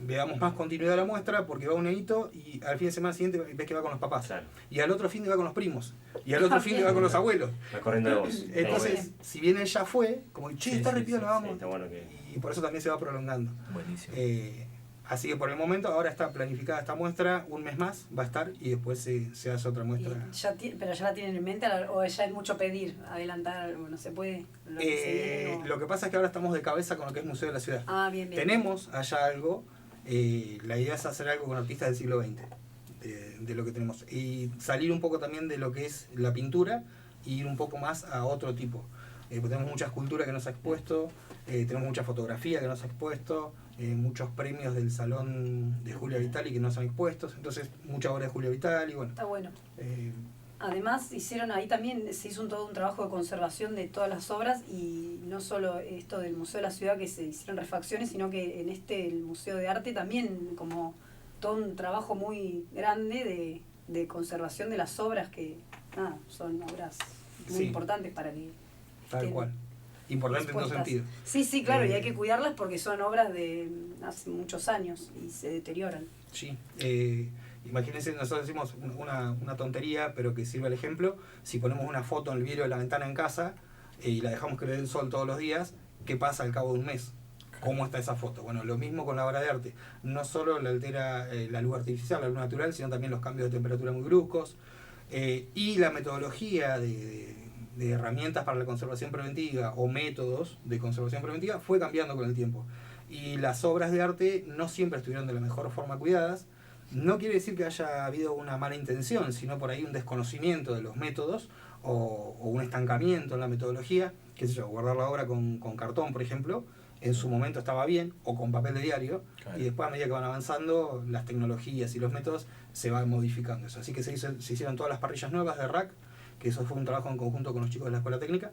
le damos más continuidad a la muestra porque va un nenito y al fin de semana siguiente ves que va con los papás. Claro. Y al otro fin de va con los primos. Y al otro fin de va con los abuelos. Va corriendo de vos. Entonces, si bien él ya fue, como, che, está repitido, lo vamos. Sí, está bueno que... Y por eso también se va prolongando. Buenísimo. Así que por el momento ahora está planificada esta muestra, un mes más va a estar y después se hace otra muestra. ¿Pero ya la tienen en mente o ya es mucho pedir, adelantar algo? ¿No se puede? Lo que pasa es que ahora estamos de cabeza con lo que es Museo de la Ciudad. Ah, bien. Tenemos allá algo, la idea es hacer algo con artistas del siglo XX, de lo que tenemos. Y salir un poco también de lo que es la pintura e ir un poco más a otro tipo. Pues tenemos mucha escultura que nos ha expuesto, tenemos mucha fotografía que nos ha expuesto, muchos premios del Salón de Julia Vitali que nos han expuesto, entonces mucha obra de Julia Vitali, bueno. Está bueno. Además ahí también se hizo todo un trabajo de conservación de todas las obras, y no solo esto del Museo de la Ciudad que se hicieron refacciones, sino que en el Museo de Arte también como todo un trabajo muy grande de conservación de las obras que son obras muy importantes para que tal cual. Importante en todo sentido. Sí, claro, y hay que cuidarlas porque son obras de hace muchos años y se deterioran. Sí, imagínense, nosotros decimos una tontería, pero que sirve el ejemplo. Si ponemos una foto en el vidrio de la ventana en casa y la dejamos que le dé el sol todos los días, ¿qué pasa al cabo de un mes? ¿Cómo está esa foto? Bueno, lo mismo con la obra de arte. No solo le altera la luz artificial, la luz natural, sino también los cambios de temperatura muy bruscos. Y la metodología de herramientas para la conservación preventiva o métodos de conservación preventiva fue cambiando con el tiempo. Y las obras de arte no siempre estuvieron de la mejor forma cuidadas. No quiere decir que haya habido una mala intención, sino por ahí un desconocimiento de los métodos o un estancamiento en la metodología. Qué sé yo, guardar la obra con cartón, por ejemplo, en su momento estaba bien, o con papel de diario, claro. Y después a medida que van avanzando las tecnologías y los métodos se van modificando eso. Así que se hicieron todas las parrillas nuevas de rack, que eso fue un trabajo en conjunto con los chicos de la Escuela Técnica.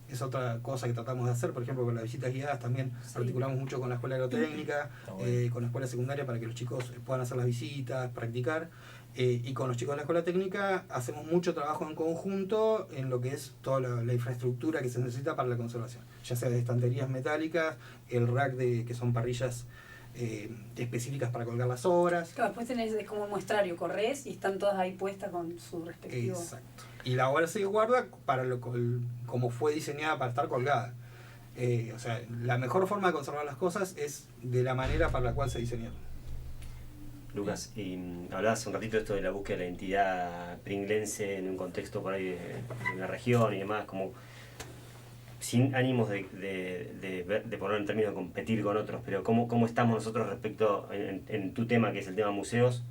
Es otra cosa que tratamos de hacer, por ejemplo, con las visitas guiadas también articulamos mucho con la Escuela Agrotécnica, con la Escuela Secundaria para que los chicos puedan hacer las visitas, practicar. Y con los chicos de la Escuela Técnica hacemos mucho trabajo en conjunto en lo que es toda la infraestructura que se necesita para la conservación, ya sea de estanterías metálicas, el rack que son parrillas específicas para colgar las obras. Claro, después tenés como un muestrario, corres y están todas ahí puestas con su respectivo. Exacto. Y la obra se guarda para como fue diseñada para estar colgada. O sea, la mejor forma de conservar las cosas es de la manera para la cual se diseñaron. Lucas, y hablabas un ratito de esto de la búsqueda de la identidad pringlense en un contexto por ahí de la región y demás, como sin ánimos de poner en términos de competir con otros, pero ¿cómo estamos nosotros respecto en tu tema, que es el tema museos,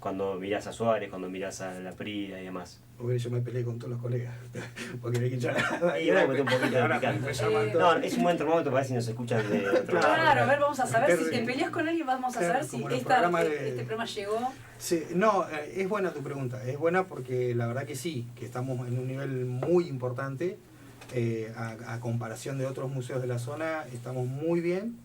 cuando mirás a Suárez, cuando mirás a la Prida y demás? Porque yo me peleé con todos los colegas, porque hay que echar y voy a meter un poquito de picante. No, es un buen termómetro para ver si nos escuchan de otro lado. Claro, a ver, vamos a saber si te peleas con alguien, vamos a saber si este programa llegó. Sí, no, es buena tu pregunta, es buena porque la verdad que sí, que estamos en un nivel muy importante, a comparación de otros museos de la zona, estamos muy bien.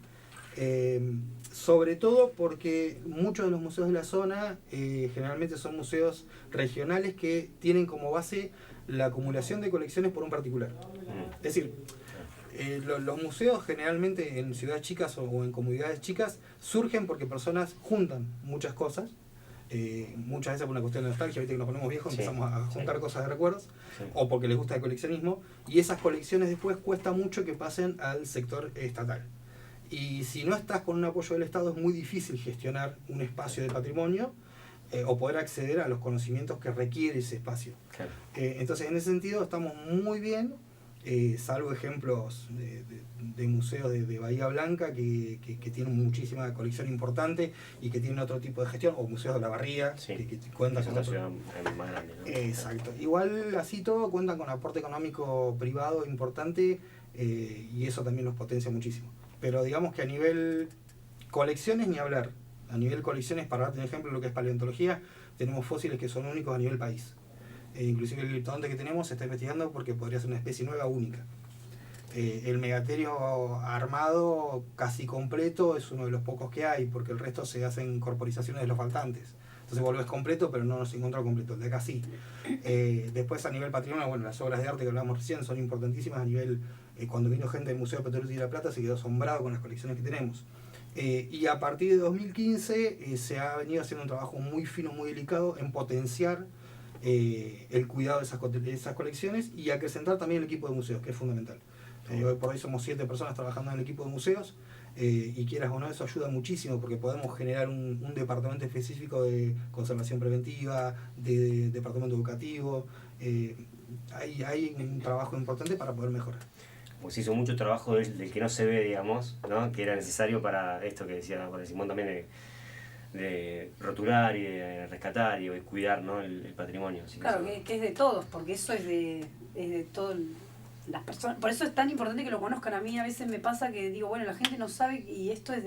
Sobre todo porque muchos de los museos de la zona generalmente son museos regionales que tienen como base la acumulación de colecciones por un particular. Es decir, los museos generalmente en ciudades chicas o en comunidades chicas surgen porque personas juntan muchas cosas, muchas veces por una cuestión de nostalgia, viste que nos ponemos viejos, empezamos a juntar cosas de recuerdos, o porque les gusta el coleccionismo, y esas colecciones después cuesta mucho que pasen al sector estatal. Y si no estás con un apoyo del Estado es muy difícil gestionar un espacio de patrimonio o poder acceder a los conocimientos que requiere ese espacio. Claro. Entonces en ese sentido estamos muy bien, salvo ejemplos de museos de Bahía Blanca que tienen muchísima colección importante y que tienen otro tipo de gestión, o museos de La Barría, que cuentan con ciudad más grande, ¿no? Exacto. Igual así todo cuentan con aporte económico privado importante y eso también los potencia muchísimo. Pero digamos que a nivel colecciones ni hablar. A nivel colecciones, para darte un ejemplo de lo que es paleontología, tenemos fósiles que son únicos a nivel país. Inclusive el gliptodonte que tenemos se está investigando porque podría ser una especie nueva única. El megaterio armado casi completo es uno de los pocos que hay, porque el resto se hacen corporizaciones de los faltantes. Entonces volvés completo, pero no se encontró completo, el de acá sí. Después a nivel patrimonio, bueno, las obras de arte que hablábamos recién son importantísimas a nivel, cuando vino gente del Museo de Petróleo y de la Plata se quedó asombrado con las colecciones que tenemos. Y a partir de 2015 se ha venido haciendo un trabajo muy fino, muy delicado en potenciar el cuidado de esas colecciones y acrecentar también el equipo de museos, que es fundamental. Hoy por hoy somos 7 personas trabajando en el equipo de museos y quieras o no, eso ayuda muchísimo porque podemos generar un departamento específico de conservación preventiva, de departamento educativo. Hay un trabajo importante para poder mejorar. Pues se hizo mucho trabajo del que no se ve, digamos, ¿no? Que era necesario para esto que decía Simón también, de rotular y de rescatar y de cuidar, ¿no? el patrimonio. Así Claro, que que es de todos, porque eso es de todo las personas. Por eso es tan importante que lo conozcan. A mí a veces me pasa que digo, bueno, la gente no sabe y esto es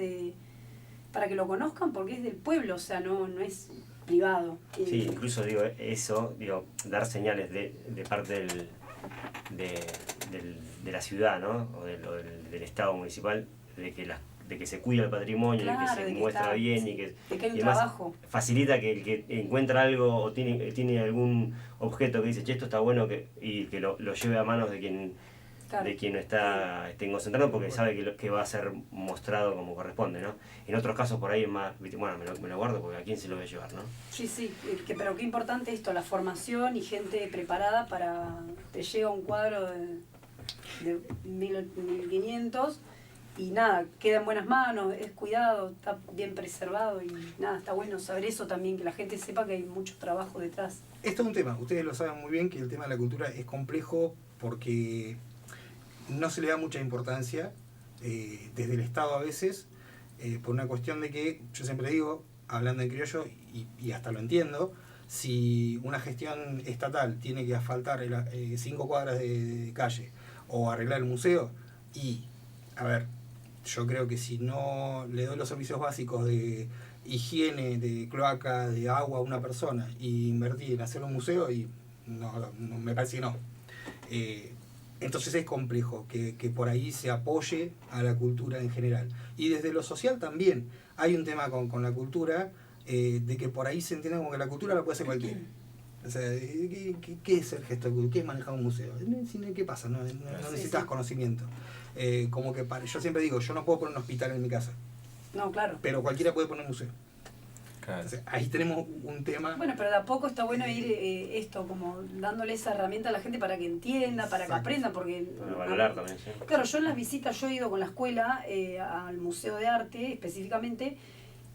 para que lo conozcan porque es del pueblo, o sea, no es privado. Sí, incluso digo eso, dar señales de parte de la ciudad, ¿no? O del Estado municipal, de que se cuida el patrimonio, Claro, de que se de que muestra está, bien sí, y que de que hay un y además trabajo. facilita que el que encuentra algo o tiene algún objeto que dice, che, esto está bueno, y que lo lleve a manos de quien Claro. de quien esté concentrado porque sabe que va a ser mostrado como corresponde, ¿no? En otros casos por ahí es más, bueno, me lo guardo porque a quién se lo voy a llevar, ¿no? Sí, pero qué importante esto, la formación y gente preparada para... Te llega un cuadro de 1500 y nada, queda en buenas manos, es cuidado, está bien preservado y nada, está bueno saber eso también, que la gente sepa que hay mucho trabajo detrás. Esto es un tema, ustedes lo saben muy bien que el tema de la cultura es complejo porque no se le da mucha importancia desde el Estado a veces, por una cuestión de que, yo siempre digo, hablando en criollo, y hasta lo entiendo, si una gestión estatal tiene que asfaltar 5 cuadras de calle o arreglar el museo, y, a ver, yo creo que si no le doy los servicios básicos de higiene, de cloaca, de agua a una persona y invertir en hacer un museo, y no me parece que no. Entonces es complejo que por ahí se apoye a la cultura en general. Y desde lo social también hay un tema con la cultura, de que por ahí se entiende como que la cultura la puede hacer cualquiera. O sea, ¿qué es el gesto de cultura? ¿Qué es manejar un museo? ¿Qué pasa? No necesitas conocimiento. Como que yo siempre digo, yo no puedo poner un hospital en mi casa. No, claro. Pero cualquiera puede poner un museo. Claro. Entonces, ahí tenemos un tema. Bueno, pero de a poco está bueno ir esto, como dándole esa herramienta a la gente para que entienda, para que aprenda, porque... Para valorar también, sí. Claro, yo en las visitas, yo he ido con la escuela al Museo de Arte específicamente,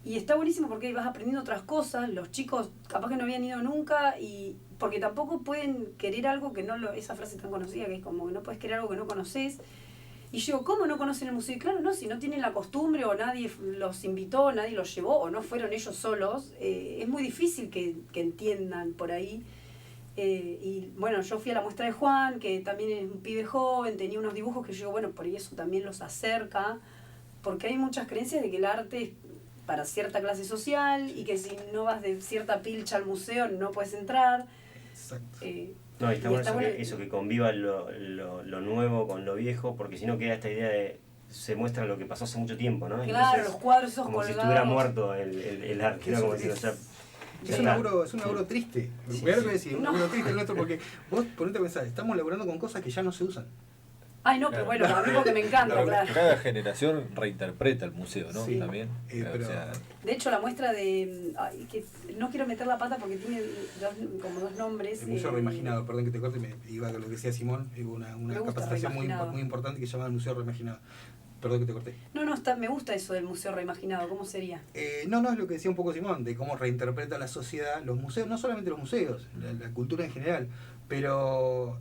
y está buenísimo porque vas aprendiendo otras cosas, los chicos capaz que no habían ido nunca, y porque tampoco pueden querer algo que no esa frase tan conocida que es como que no puedes querer algo que no conoces. Y yo digo, ¿cómo no conocen el museo? Y claro, no, si no tienen la costumbre o nadie los invitó, nadie los llevó o no fueron ellos solos, es muy difícil que entiendan por ahí. Y bueno, yo fui a la muestra de Juan, que también es un pibe joven, tenía unos dibujos que yo digo, bueno, por eso también los acerca, porque hay muchas creencias de que el arte es para cierta clase social y que si no vas de cierta pilcha al museo no puedes entrar. Exacto. No, y está bueno eso que conviva lo nuevo con lo viejo, porque si no queda esta idea de se muestra lo que pasó hace mucho tiempo, ¿no? Claro, entonces, los cuadros esos como colgados. si estuviera muerto el arte, ¿no? Como decir, o sea, Es un laburo triste. Sí, Voy a sí. decir, un laburo triste el nuestro, porque vos ponete a pensar, estamos laburando con cosas que ya no se usan. Ay, no, pero bueno, a mí porque me encanta, claro. Cada generación reinterpreta el museo, ¿no? Sí. También. Pero- O sea, De hecho, la muestra de... Ay, que no quiero meter la pata porque tiene como dos nombres. El Museo Reimaginado, perdón que te corte, me iba con lo que decía Simón, hubo una Me gusta capacitación muy Reimaginado. importante que se llama el Museo Reimaginado. Perdón que te corté. No, me gusta eso del museo reimaginado, ¿cómo sería? No, es lo que decía un poco Simón, de cómo reinterpreta la sociedad los museos, no solamente los museos, la cultura en general, pero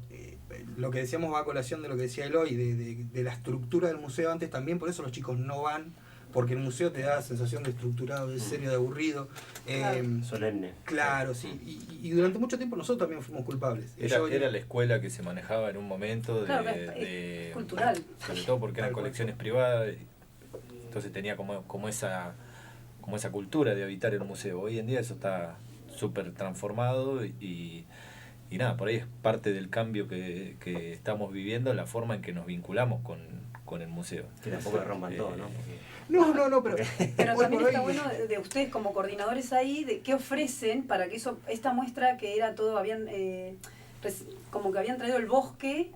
lo que decíamos va a colación de lo que decía Eloy, de la estructura del museo antes también, por eso los chicos no van, porque el museo te da sensación de estructurado, de serio, de aburrido. solemne. Claro, sí, y durante mucho tiempo nosotros también fuimos culpables. era la escuela que se manejaba en un momento Claro, es cultural. sobre todo porque eran Tal cual. colecciones privadas, entonces tenía como esa como esa cultura de habitar el museo. Hoy en día eso está súper transformado y nada, por ahí es parte del cambio que estamos viviendo, la forma en que nos vinculamos con el museo. Que tampoco la rompan todo, ¿no? No, pero También por está ahí- bueno de ustedes como coordinadores ahí, de qué ofrecen para que esta muestra que era todo, habían como que habían traído el bosque,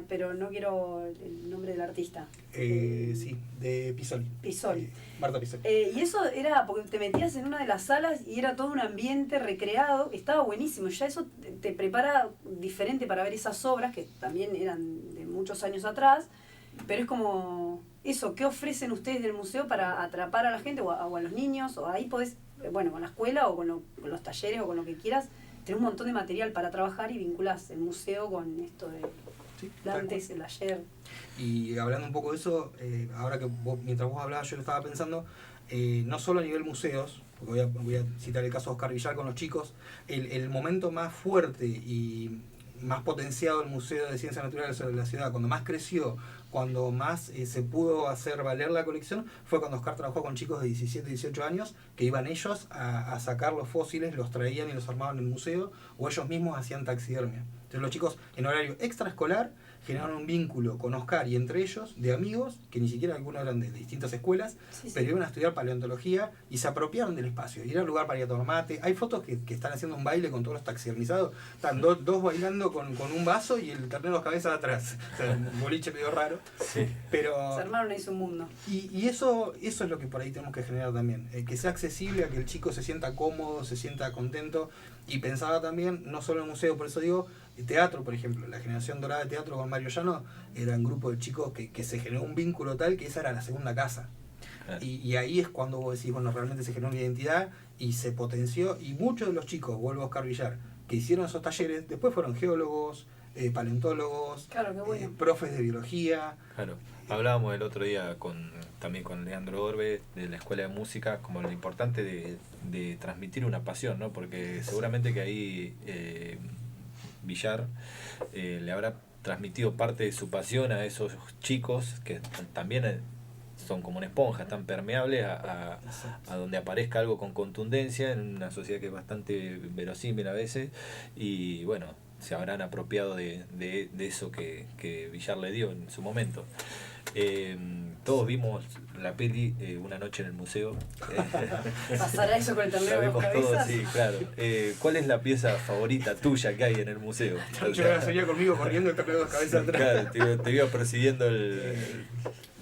pero no quiero el nombre del artista. Sí, de Pisoli. Pisoli. Marta Pisoli. Y eso era porque te metías en una de las salas y era todo un ambiente recreado, estaba buenísimo, ya eso te prepara diferente para ver esas obras que también eran de muchos años atrás, pero es como eso, ¿qué ofrecen ustedes del museo para atrapar a la gente o a los niños? O ahí podés, bueno, con la escuela o con los talleres o con lo que quieras, tenés un montón de material para trabajar y vinculás el museo con esto de Sí, antes, el ayer. Y hablando un poco de eso, ahora que mientras vos hablabas yo lo estaba pensando, no solo a nivel museos, porque voy a citar el caso de Oscar Villar con los chicos, el momento más fuerte y más potenciado del Museo de Ciencias Naturales de la ciudad, cuando más creció, cuando más se pudo hacer valer la colección, fue cuando Oscar trabajó con chicos de 17, 18 años, que iban ellos a sacar los fósiles, los traían y los armaban en el museo, o ellos mismos hacían taxidermia. Entonces los chicos en horario extraescolar generaron un vínculo con Oscar y entre ellos de amigos, que ni siquiera algunos eran de distintas escuelas, Sí, sí. pero iban a estudiar paleontología y se apropiaron del espacio. Y era un lugar para ir a tomar mate. Hay fotos que están haciendo un baile con todos los taxidermizados. Están dos bailando con un vaso y el ternero cabeza atrás. O sea, un boliche medio raro. Sí. Pero Se armaron ahí su mundo. y eso es lo que por ahí tenemos que generar también, que sea accesible, a que el chico se sienta cómodo, se sienta contento. Y pensaba también, no solo en el museo, por eso digo, el teatro, por ejemplo, la generación dorada de teatro con Mario Llano, era un grupo de chicos que se generó un vínculo tal que esa era la segunda casa. Claro. Y ahí es cuando vos decís, bueno, realmente se generó una identidad y se potenció. Y muchos de los chicos, vuelvo a Oscar Villar, que hicieron esos talleres, después fueron geólogos, paleontólogos, Claro, qué bueno. profes de biología. Claro. Hablábamos el otro día también con Leandro Orbe de la Escuela de Música, como lo importante de transmitir una pasión, ¿no? Porque seguramente que ahí Villar le habrá transmitido parte de su pasión a esos chicos que también son como una esponja, están permeables a donde aparezca algo con contundencia en una sociedad que es bastante verosímil a veces, y bueno, se habrán apropiado de eso que Villar le dio en su momento. Todos vimos la peli Una noche en el museo. ¿Pasará eso con el La ternero de dos vimos todos, cabezas? sí, claro. ¿Cuál es la pieza favorita tuya que hay en el museo? Yo la sería conmigo corriendo el ternero de dos cabezas atrás. Claro, te iba persiguiendo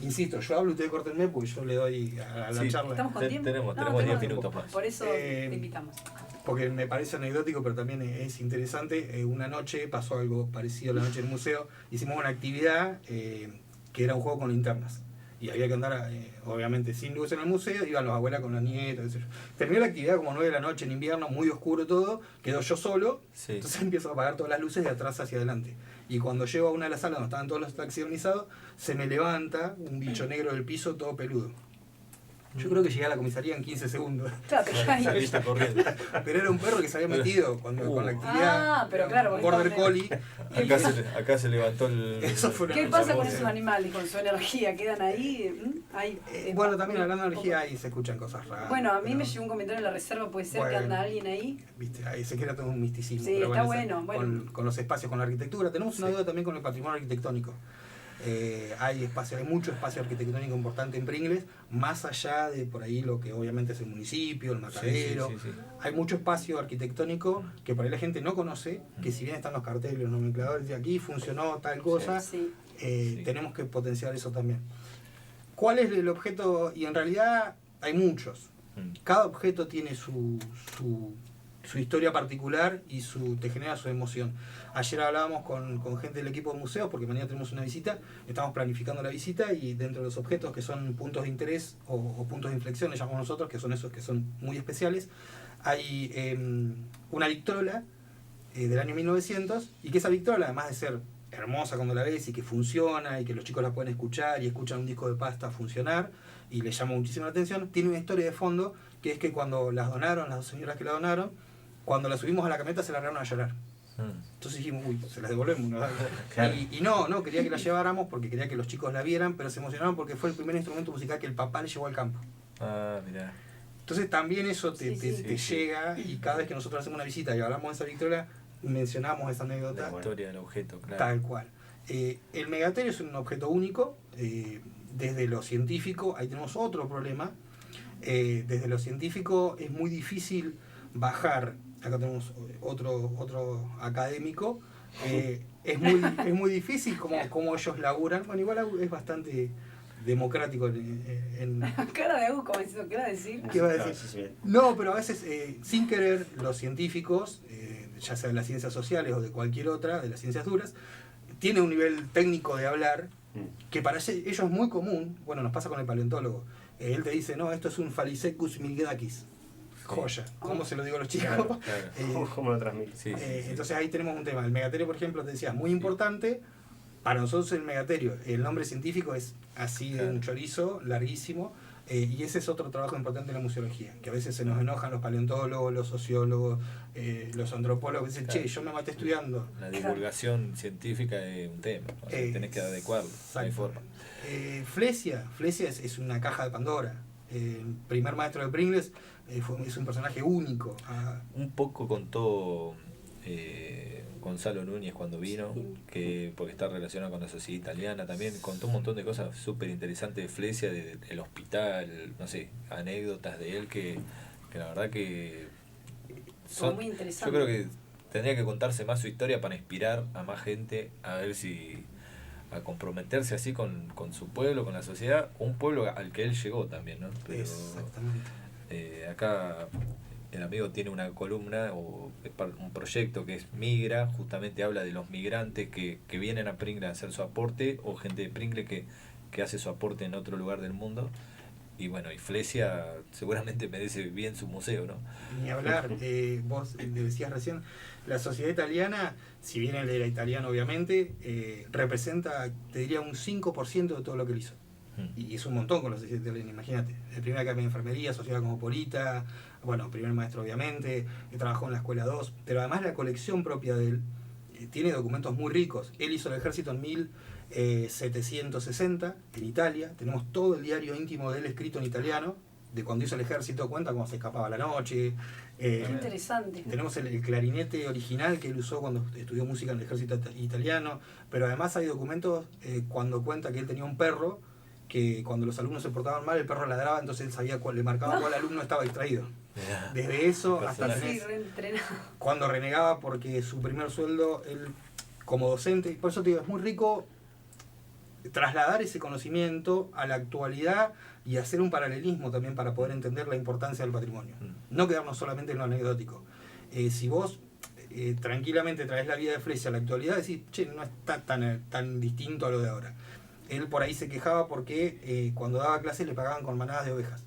Insisto, yo hablo y ustedes córtenme porque yo le doy a la Sí. charla. ¿Estamos con tiempo? Tenemos No, 10 minutos más. Por eso Eh, te invitamos. Porque me parece anecdótico, pero también es interesante. Una noche pasó algo parecido a la noche del museo. Hicimos una actividad que era un juego con linternas. Y había que andar, obviamente, sin luz en el museo. Iban los abuelas con los nietos, qué sé yo. Terminó la actividad como 9 de la noche en invierno, muy oscuro todo. Quedo yo solo. Sí. Entonces empiezo a apagar todas las luces de atrás hacia adelante. Y cuando llego a una de las salas donde estaban todos los taxidermizados, se me levanta un bicho negro del piso todo peludo. Yo creo que llegué a la comisaría en 15 segundos. Claro, te cae. Saliste corriendo. Pero era un perro que se había metido con la actividad. Ah, pero claro, Un porque border estaban- collie. Acá se levantó el... Eso fue una ¿Qué cosa pasa con muy- esos animales, con su energía? ¿Quedan ahí? Ahí Bueno, también hablando de energía ahí se escuchan cosas raras. Bueno, a mí pero, me llegó un comentario en la reserva, puede ser que Bueno. anda alguien ahí. Viste, ahí se crea todo un misticismo. Sí, pero está esa- bueno. Con los espacios, con la arquitectura. Tenemos una duda también con el patrimonio arquitectónico. Hay mucho espacio arquitectónico importante en Pringles, más allá de por ahí lo que obviamente es el municipio, el matadero. Sí. Hay mucho espacio arquitectónico que por ahí la gente no conoce, que si bien están los carteles, los nomencladores de aquí funcionó tal cosa, Sí. tenemos que potenciar eso también. ¿Cuál es el objeto? Y en realidad hay muchos. Cada objeto tiene su historia particular y te genera su emoción. Ayer hablábamos con gente del equipo de museos, porque mañana tenemos una visita, estamos planificando la visita y dentro de los objetos que son puntos de interés o puntos de inflexión, le llamamos nosotros, que son esos que son muy especiales, hay una Victrola del año 1900 y que esa Victrola, además de ser hermosa cuando la ves y que funciona y que los chicos la pueden escuchar y escuchan un disco de pasta funcionar y les llama muchísimo la atención, tiene una historia de fondo que es que cuando las donaron, las dos señoras que la donaron, cuando la subimos a la camioneta se largaron a llorar. Entonces dijimos, uy, se las devolvemos, ¿no? Claro. Y no, quería que la lleváramos porque quería que los chicos la vieran, pero se emocionaron porque fue el primer instrumento musical que el papá le llevó al campo. Ah, mirá. Entonces también eso te Sí. llega, y cada vez que nosotros hacemos una visita y hablamos de esa victoria, mencionamos esa anécdota. La historia del objeto, claro. Tal cual. El megaterio es un objeto único. Desde lo científico, ahí tenemos otro problema. Desde lo científico es muy difícil bajar. Acá tenemos otro académico. Es muy difícil como ellos laburan. Bueno, igual es bastante democrático en Cara de Agus como diciendo, ¿qué va a decir? ¿Qué va a Claro, decir? sí, sí. No, pero a veces, sin querer, los científicos, ya sea de las ciencias sociales o de cualquier otra, de las ciencias duras, tienen un nivel técnico de hablar que para ellos es muy común. Bueno, nos pasa con el paleontólogo. Él te dice, no, esto es un Phallicecus milgedakis. Joya. ¿Cómo se lo digo a los chicos? Claro, claro. ¿Cómo lo transmite? Sí, sí, sí. Entonces ahí tenemos un tema. El megaterio, por ejemplo, te decía, muy importante. Para nosotros el megaterio, el nombre científico es así de un chorizo, larguísimo. Y ese es otro trabajo importante en la museología, que a veces se nos enojan los paleontólogos, los sociólogos, los antropólogos, que dicen, Claro. che, yo me maté estudiando. La divulgación científica es un tema, o sea, tenés que adecuarlo, no hay forma. Flesia es una caja de Pandora. El primer maestro de Pringles es un personaje único. Un poco contó Gonzalo Núñez cuando vino, porque está relacionado con la sociedad italiana también, contó un montón de cosas súper interesantes de Flesia, del hospital, no sé, anécdotas de él que la verdad que Son muy interesantes. yo creo que tendría que contarse más su historia para inspirar a más gente a ver si a comprometerse así con su pueblo, con la sociedad, un pueblo al que él llegó también, ¿no? Pero Exactamente. acá el amigo tiene una columna o un proyecto que es Migra, justamente habla de los migrantes que vienen a Pringle a hacer su aporte, o gente de Pringle que hace su aporte en otro lugar del mundo. Y bueno, y Flesia seguramente merece bien su museo, ¿no? Ni hablar, vos decías recién, la sociedad italiana, si bien él era italiano obviamente, representa, te diría, un 5% de todo lo que él hizo. Y es un montón con la sociedad italiana, imagínate. El primer academia de enfermería, sociedad cosmopolita, bueno, primer maestro obviamente, trabajó en la escuela 2, pero además la colección propia de él tiene documentos muy ricos. Él hizo el ejército en 1760 en Italia. Tenemos todo el diario íntimo de él escrito en italiano, de cuando hizo el ejército, cuenta cómo se escapaba a la noche. Qué interesante. Tenemos el clarinete original que él usó cuando estudió música en el ejército italiano, pero además hay documentos cuando cuenta que él tenía un perro que cuando los alumnos se portaban mal el perro ladraba, entonces él sabía le marcaba cuál alumno estaba distraído. Desde eso hasta Sí, reentrenado. cuando renegaba porque su primer sueldo, él como docente, por eso te digo, es muy rico trasladar ese conocimiento a la actualidad y hacer un paralelismo también para poder entender la importancia del patrimonio. No quedarnos solamente en lo anecdótico. Si vos tranquilamente traes la vida de Flesia a la actualidad, decís, che, no está tan distinto a lo de ahora. Él por ahí se quejaba porque cuando daba clases le pagaban con manadas de ovejas.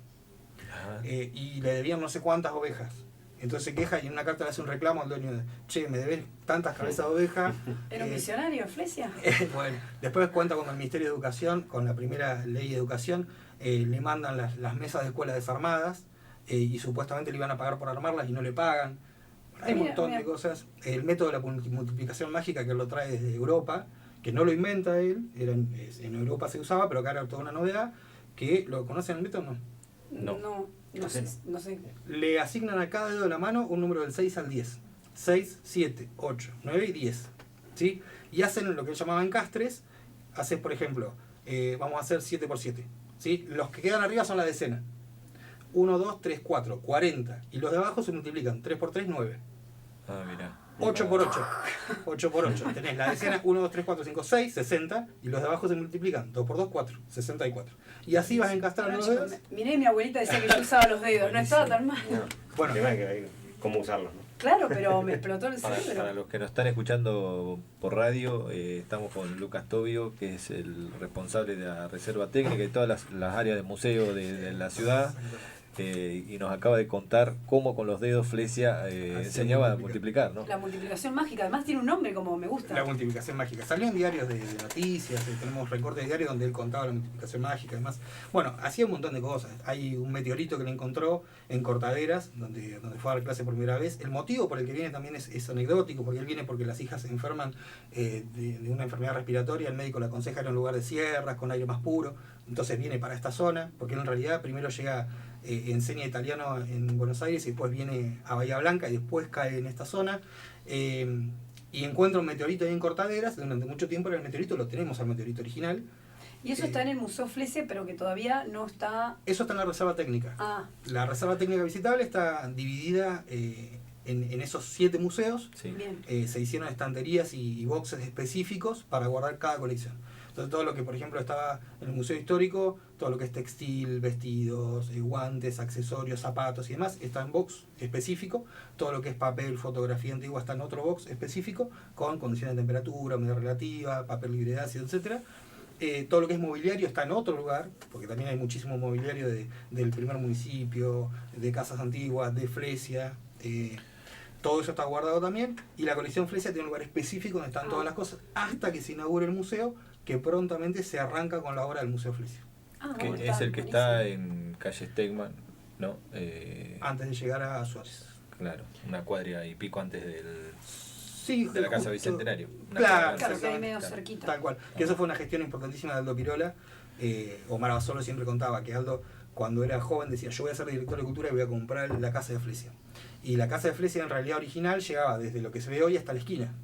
Y le debían no sé cuántas ovejas. Entonces se queja y en una carta le hace un reclamo al dueño de, che, me debes tantas cabezas de oveja. ¿Era un misionario, Flesia? Bueno, después cuenta con el Ministerio de Educación, con la primera ley de educación, le mandan las mesas de escuelas desarmadas y supuestamente le iban a pagar por armarlas y no le pagan. Hay un montón de cosas. El método de la multiplicación mágica que él lo trae desde Europa, que no lo inventa él, en Europa se usaba, pero acá era toda una novedad, que ¿lo conocen el método o no? No sé. Le asignan a cada dedo de la mano un número del 6 al 10. 6, 7, 8, 9 y 10. ¿Sí? Y hacen lo que llamaban encastres. Haces, por ejemplo, vamos a hacer 7 por 7. ¿Sí? Los que quedan arriba son la decena. 1, 2, 3, 4, 40. Y los de abajo se multiplican. 3 por 3, 9. Ah, mirá. 8 por 8. 8 por 8. Tenés la decena 1, 2, 3, 4, 5, 6, 60. Y los de abajo se multiplican. 2 por 2, 4. 64. Y así vas encastrando los dedos. Miré, mi abuelita decía que yo usaba los dedos. No estaba tan mal. Bueno, cómo usarlos, ¿no? Claro, pero me explotó el Para cerebro. los que nos están escuchando por radio, estamos con Lucas Tobio, que es el responsable de la reserva técnica y todas las áreas de museo de la ciudad, y nos acaba de contar cómo con los dedos Flesia enseñaba a multiplicar, ¿no? La multiplicación mágica, además tiene un nombre como me gusta. La multiplicación mágica. Salió en diarios de noticias, tenemos recortes de diarios donde él contaba la multiplicación mágica y demás. Bueno, hacía un montón de cosas. Hay un meteorito que le encontró en Cortaderas, donde fue a dar clase por primera vez. El motivo por el que viene también es anecdótico, porque él viene porque las hijas se enferman de una enfermedad respiratoria, el médico le aconseja ir a un lugar de sierras, con aire más puro. entonces viene para esta zona, porque en realidad primero llega, enseña italiano en Buenos Aires y después viene a Bahía Blanca y después cae en esta zona. Y encuentra un meteorito ahí en Cortaderas. Durante mucho tiempo era el meteorito, lo tenemos al meteorito original. Y eso está en el Museo Flesia, pero que todavía no está... Eso está en la Reserva Técnica. La Reserva Técnica Visitable está dividida en esos 7 museos. Sí. Se hicieron estanterías y boxes específicos para guardar cada colección. Entonces todo lo que, por ejemplo, estaba en el Museo Histórico, todo lo que es textil, vestidos, guantes, accesorios, zapatos y demás, está en box específico. Todo lo que es papel, fotografía antigua está en otro box específico, con condiciones de temperatura, humedad relativa, papel libre de ácido, etc. Todo lo que es mobiliario está en otro lugar, porque también hay muchísimo mobiliario del primer municipio, de casas antiguas, de Flesia. Todo eso está guardado también. Y la colección Flesia tiene un lugar específico donde están todas las cosas, hasta que se inaugure el museo, que prontamente se arranca con la obra del Museo Flesia. Que es el que está en calle Stegman, ¿no? Antes de llegar a Suárez. Claro, una cuadra y pico antes de la Casa justo, Bicentenario. Claro, que hay medio cerquita. Tal cual. Que eso fue una gestión importantísima de Aldo Pirola. Omar Basolo siempre contaba que Aldo, cuando era joven, decía: yo voy a ser director de cultura y voy a comprar la Casa de Flesia. Y la Casa de Flesia, en realidad original, llegaba desde lo que se ve hoy hasta la esquina.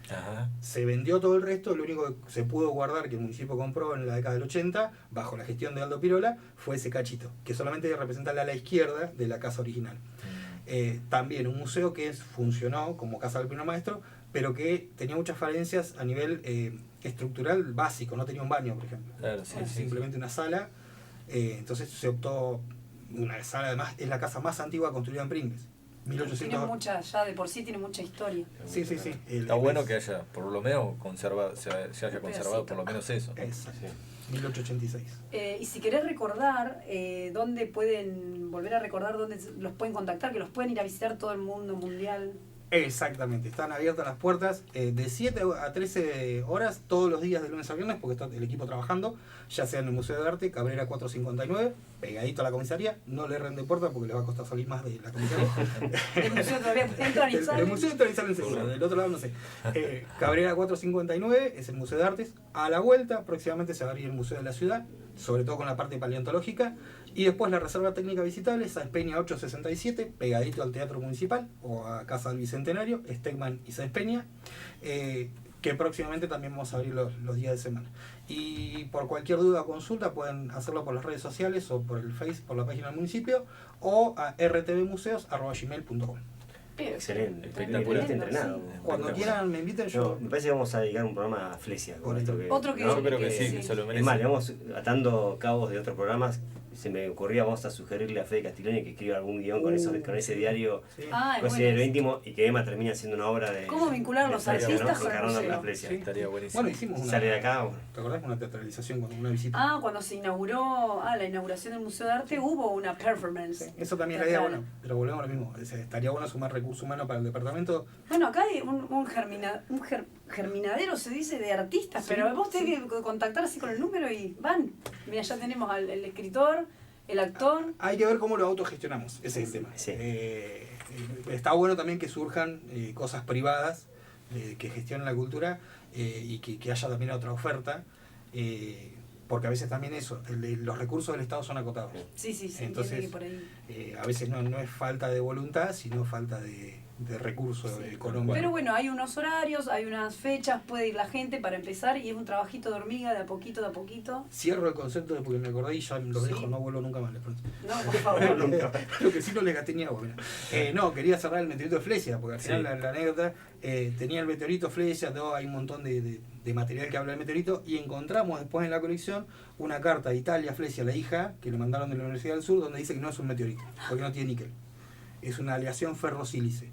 Ajá. Se vendió todo el resto. Lo único que se pudo guardar, que el municipio compró en la década del 80, bajo la gestión de Aldo Pirola, fue ese cachito, que solamente representa el ala izquierda de la casa original. También un museo que funcionó como casa del primer maestro, pero que tenía muchas falencias a nivel estructural básico. No tenía un baño, por ejemplo. Claro, sí, Simplemente una sala. Entonces se optó, una sala, además es la casa más antigua construida en Pringles. 1800. Tiene mucha, ya de por sí tiene mucha historia. Sí. Está bueno que haya, por lo menos, se haya conservado por lo menos eso. Exacto. 1886. Y si querés recordar, ¿dónde pueden volver a recordar, dónde los pueden contactar, que los pueden ir a visitar todo el mundo mundial? Exactamente, están abiertas las puertas de 7 a 13 horas todos los días de lunes a viernes, porque está el equipo trabajando, ya sea en el Museo de Arte, Cabrera 459, pegadito a la comisaría. No le erren de puerta porque le va a costar salir más de la comisaría. El museo todavía entra y sale. El museo entra y sale enseguida, del otro lado no sé. Cabrera 459 es el Museo de Artes. A la vuelta próximamente se va a abrir el Museo de la Ciudad, sobre todo con la parte paleontológica. Y después la Reserva Técnica Visitable, Sáenz Peña 867, pegadito al Teatro Municipal o a Casa del Bicentenario, Stegman y Sáenz Peña, que próximamente también vamos a abrir los días de semana. Y por cualquier duda o consulta pueden hacerlo por las redes sociales o por el Face, por la página del municipio, o a rtvmuseos@gmail.com. Excelente, espectacular. Entrenado. Sí. Cuando quieran me inviten yo. Me parece que vamos a dedicar un programa a Flesia con esto que. Otro que, yo creo que sí, que se lo merece. Es más, le vamos atando cabos de otros programas. Se me ocurría, vamos a sugerirle a Fede Castiglione que escriba algún guión con ese diario, con ese diario íntimo, y que Emma termine haciendo una obra de. ¿Cómo vincular los artistas con el museo? La Flesia. Sí, estaría buenísimo. Bueno, hicimos una. Sale de acá. ¿Te acordás? Una teatralización con una visita. Cuando se inauguró la inauguración del Museo de Arte hubo una performance. Sí, eso también es la idea, bueno, pero volvemos a lo mismo. Estaría bueno sumar recursos humanos para el departamento. Bueno, acá hay un germinadero, se dice, de artistas, Sí, pero vos tenés que contactar así con el número y van. Mira, ya tenemos al escritor, el actor. Hay que ver cómo lo autogestionamos, ese es el tema. Sí. Está bueno también que surjan cosas privadas que gestionen la cultura y que haya también otra oferta, porque a veces también los recursos del Estado son acotados. Sí, entonces que por ahí. a veces no es falta de voluntad, sino falta de recursos económicos. Pero bueno, hay unos horarios, hay unas fechas, puede ir la gente para empezar y es un trabajito de hormiga de a poquito, de a poquito. Cierro el concepto porque me acordé y ya los dejo, no vuelvo nunca más. No, por favor. Lo que sí no les gasté ni agua. No, quería cerrar el meteorito de Flesia, porque al final la anécdota, tenía el meteorito Flesia, hay un montón de material que habla del meteorito, y encontramos después en la colección una carta de Italia Flesia, la hija, que le mandaron de la Universidad del Sur, donde dice que no es un meteorito, porque no tiene níquel. Es una aleación ferro-sílice.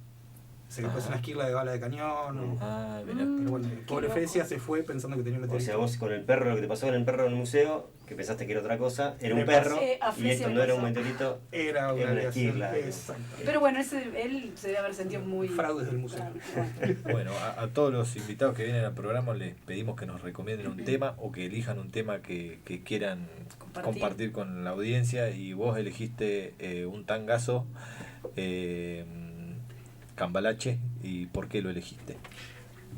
Se le puede una esquirla de bala de cañón. Mira. Pero bueno, el pobre Flesia se fue pensando que tenía un meteorito. O sea, vos con el perro, lo que te pasó con el perro en el museo, que pensaste que era otra cosa, era un perro, y esto no era un meteorito, era una esquirla. Pero bueno, él se debe haber sentido muy... fraudes del museo. Bueno, a todos los invitados que vienen al programa les pedimos que nos recomienden un tema o que elijan un tema que quieran compartir con la audiencia, y vos elegiste un tangazo, Cambalache. ¿Y por qué lo elegiste?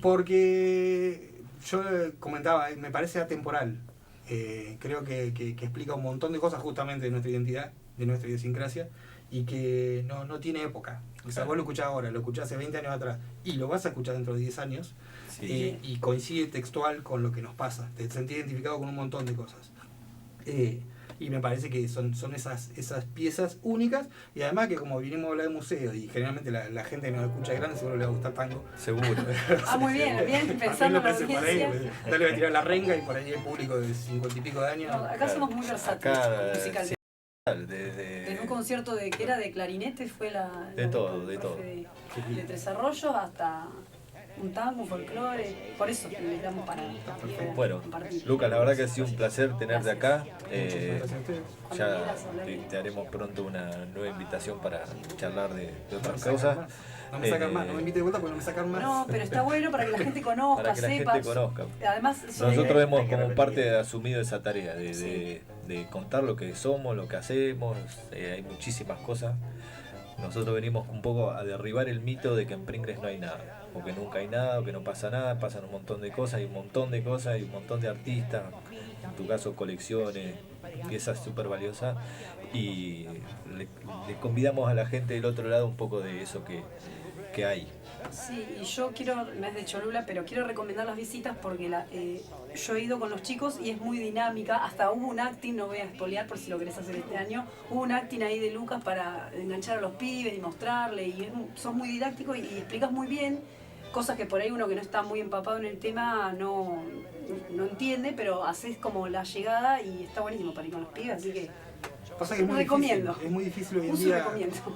Porque yo comentaba, me parece atemporal. Creo que explica un montón de cosas justamente de nuestra identidad, de nuestra idiosincrasia, y que no tiene época. O sea, vos lo escuchás ahora, lo escuchás hace 20 años atrás, y lo vas a escuchar dentro de 10 años, y coincide textual con lo que nos pasa. Te sentís identificado con un montón de cosas. Y me parece que son esas piezas únicas, y además que como vinimos a hablar de museo, y generalmente la gente que nos escucha grande seguro le va a gustar tango. Seguro. Muy bien, pensando en la audiencia. Dale, voy a tirar la renga y por ahí hay público de 50 y pico de años. No, acá somos muy versátiles musicalmente. En un concierto que era de clarinete fue de todo. De Tres Arroyos hasta un tango, un folclore, por eso le damos para bueno, compartir. Lucas, la verdad que ha sido un placer tenerte acá. Ya quieras, te haremos pronto una nueva invitación para charlar de otras cosas. No me sacan más, no me invite de vuelta porque no me sacan más. No, pero está bueno para que la gente conozca, para que sepa. La gente conozca. Además, nosotros hemos como parte asumido esa tarea de contar lo que somos, lo que hacemos. Hay muchísimas cosas. Nosotros venimos un poco a derribar el mito de que en Pringles no hay nada, o que nunca hay nada, o que no pasa nada. Pasan un montón de cosas, y un montón de cosas, y un montón de artistas, en tu caso colecciones, piezas súper valiosas, y le convidamos a la gente del otro lado un poco de eso que hay. Sí, y yo quiero, me es de Cholula, pero quiero recomendar las visitas porque yo he ido con los chicos y es muy dinámica. Hasta hubo un acting, no voy a spoilear por si lo querés hacer este año, hubo un acting ahí de Lucas para enganchar a los pibes y mostrarle, y sos muy didáctico y explicas muy bien cosas que por ahí uno que no está muy empapado en el tema no entiende, pero haces como la llegada y está buenísimo para ir con los pibes, así que pasa que es muy recomiendo. Difícil, es muy difícil hoy en día,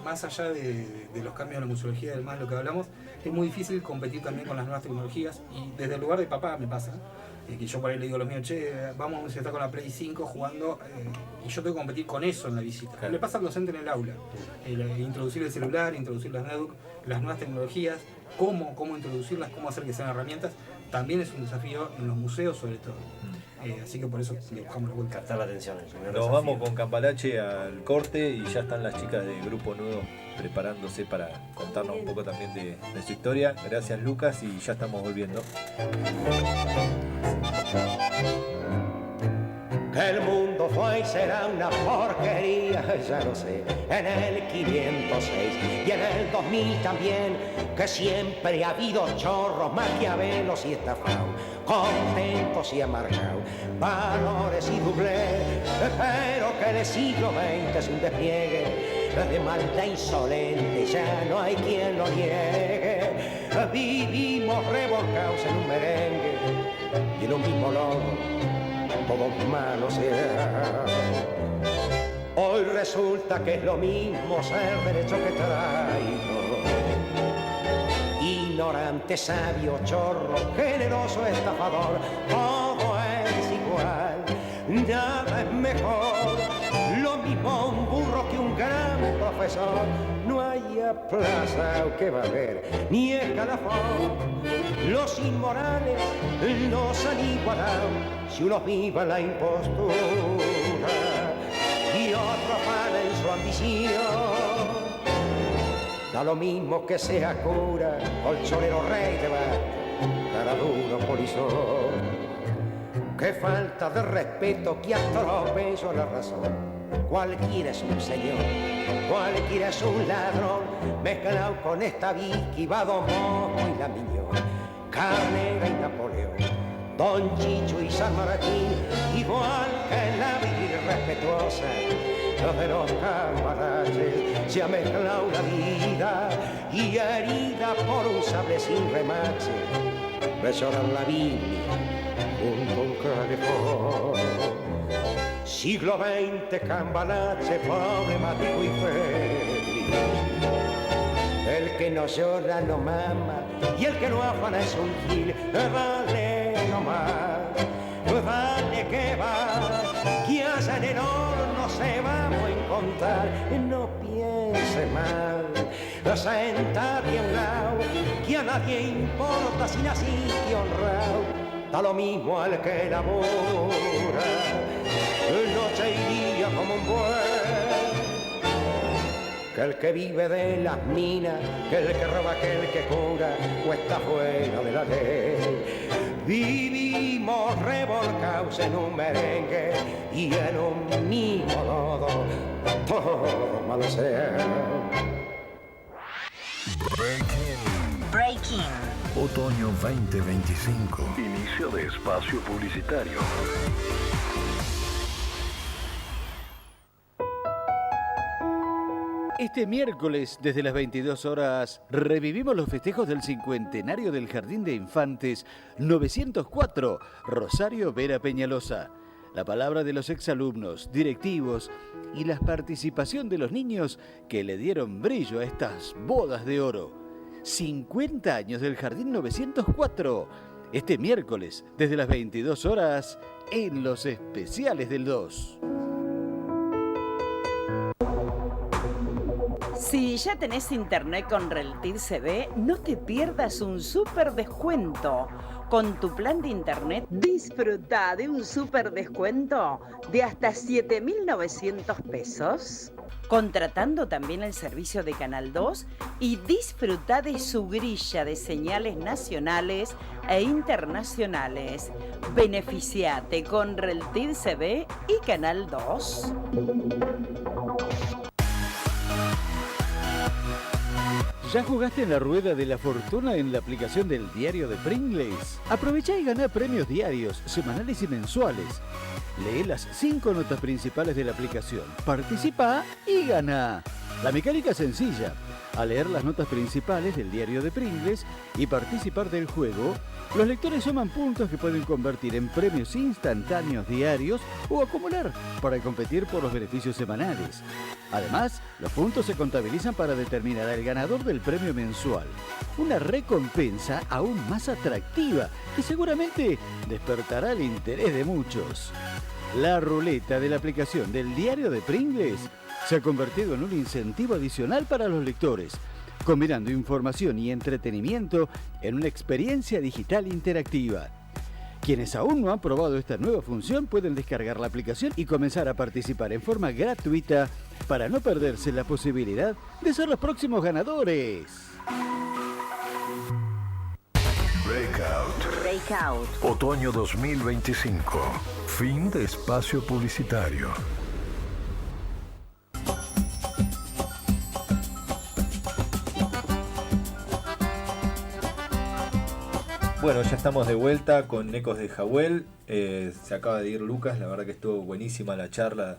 más allá de los cambios en la museología y demás, lo que hablamos, es muy difícil competir también con las nuevas tecnologías, y desde el lugar de papá me pasa, que yo por ahí le digo a los míos, che, vamos a estar con la Play 5 jugando, y yo tengo que competir con eso en la visita. Claro. Le pasa al docente en el aula, introducir el celular, introducir las nuevas tecnologías, cómo introducirlas, cómo hacer que sean herramientas, también es un desafío en los museos sobre todo. Así que por eso le buscamos la vuelta. Captar la atención. Nos vamos con Cambalache al corte y ya están las chicas de Grupo Nudo preparándose para contarnos un poco también de su historia. Gracias, Lucas, y ya estamos volviendo. Que el mundo fue y será una porquería, ya lo sé, en el 506 y en el 2000 también, que siempre ha habido chorros, maquiavelos y estafados, contentos y amargados, valores y doblez, pero que el siglo XX es un despliegue de maldad insolente, ya no hay quien lo niegue. Vivimos revolcados en un merengue y en un mismo logo, todos malos sea. Hoy resulta que es lo mismo ser derecho que traigo, ignorante, sabio, chorro, generoso, estafador, todo es igual, nada es mejor, lo mismo un burro que un gran profesor, no hay aplazado que va a haber, ni escalafón, los inmorales los han igualado, si uno viva la impostura y otro para en su ambición. Da lo mismo que sea cura, colchonero, rey de bate, cara duro, polizón. Qué falta de respeto, que atropello a la razón. Cualquiera es un señor, cualquiera es un ladrón, mezclado con esta Vicky, Badomo y la Miñón, Carnera y Napoleón, Don Chicho y San Martín, igual que la vida irrespetuosa de los Cambalaches, se ha mezclado la vida y herida por un sable sin remache, me lloran la Biblia junto a un calefón. Siglo XX, Cambalache, problemático y feliz. El que no llora no mama y el que no afana es un gil. Dale nomás, dale que va, que allá en el horno se vamos a encontrar. No piense mal, sentate a un lado, que a nadie importa si naciste honrado. Da lo mismo al que labora, noche y día como un buey, que el que vive de las minas, que el que roba, que el que cura, o está fuera de la ley. Vivimos revolcados en un merengue y en un mismo lodo, todo mal ser. Breaking. Otoño 2025. Inicio de espacio publicitario. Este miércoles, desde las 22 horas, revivimos los festejos del cincuentenario del Jardín de Infantes 904, Rosario Vera Peñalosa. La palabra de los exalumnos, directivos y la participación de los niños que le dieron brillo a estas bodas de oro. 50 años del Jardín 904. Este miércoles, desde las 22 horas, en los especiales del 2. Si ya tenés internet con Reltiv CB, no te pierdas un súper descuento. Con tu plan de internet, disfruta de un súper descuento de hasta 7.900 pesos. Contratando también el servicio de Canal 2 y disfruta de su grilla de señales nacionales e internacionales. Beneficiate con Reltiv CB y Canal 2. ¿Ya jugaste en la rueda de la fortuna en la aplicación del diario de Pringles? Aprovecha y gana premios diarios, semanales y mensuales. Lee las 5 notas principales de la aplicación, participa y gana. La mecánica es sencilla. Al leer las notas principales del diario de Pringles y participar del juego, los lectores suman puntos que pueden convertir en premios instantáneos diarios o acumular para competir por los beneficios semanales. Además, los puntos se contabilizan para determinar al ganador del premio mensual. Una recompensa aún más atractiva que seguramente despertará el interés de muchos. La ruleta de la aplicación del diario de Pringles se ha convertido en un incentivo adicional para los lectores, combinando información y entretenimiento en una experiencia digital interactiva. Quienes aún no han probado esta nueva función pueden descargar la aplicación y comenzar a participar en forma gratuita para no perderse la posibilidad de ser los próximos ganadores. Breakout. Otoño 2025. Fin de espacio publicitario. Bueno, ya estamos de vuelta con Ecos de Jahuel. Se acaba de ir Lucas, la verdad que estuvo buenísima la charla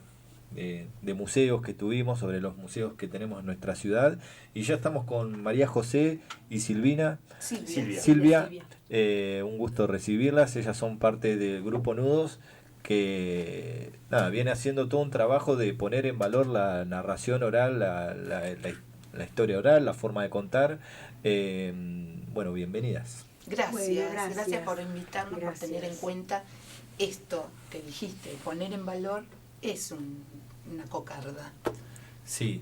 de museos que tuvimos, sobre los museos que tenemos en nuestra ciudad. Y ya estamos con María José y Silvina. Silvia. Un gusto recibirlas. Ellas son parte del grupo Nudos, que viene haciendo todo un trabajo de poner en valor la narración oral, la historia oral, la forma de contar. Bueno, bienvenidas. Gracias por invitarnos, por tener en cuenta esto que dijiste, poner en valor es una cocarda. Sí,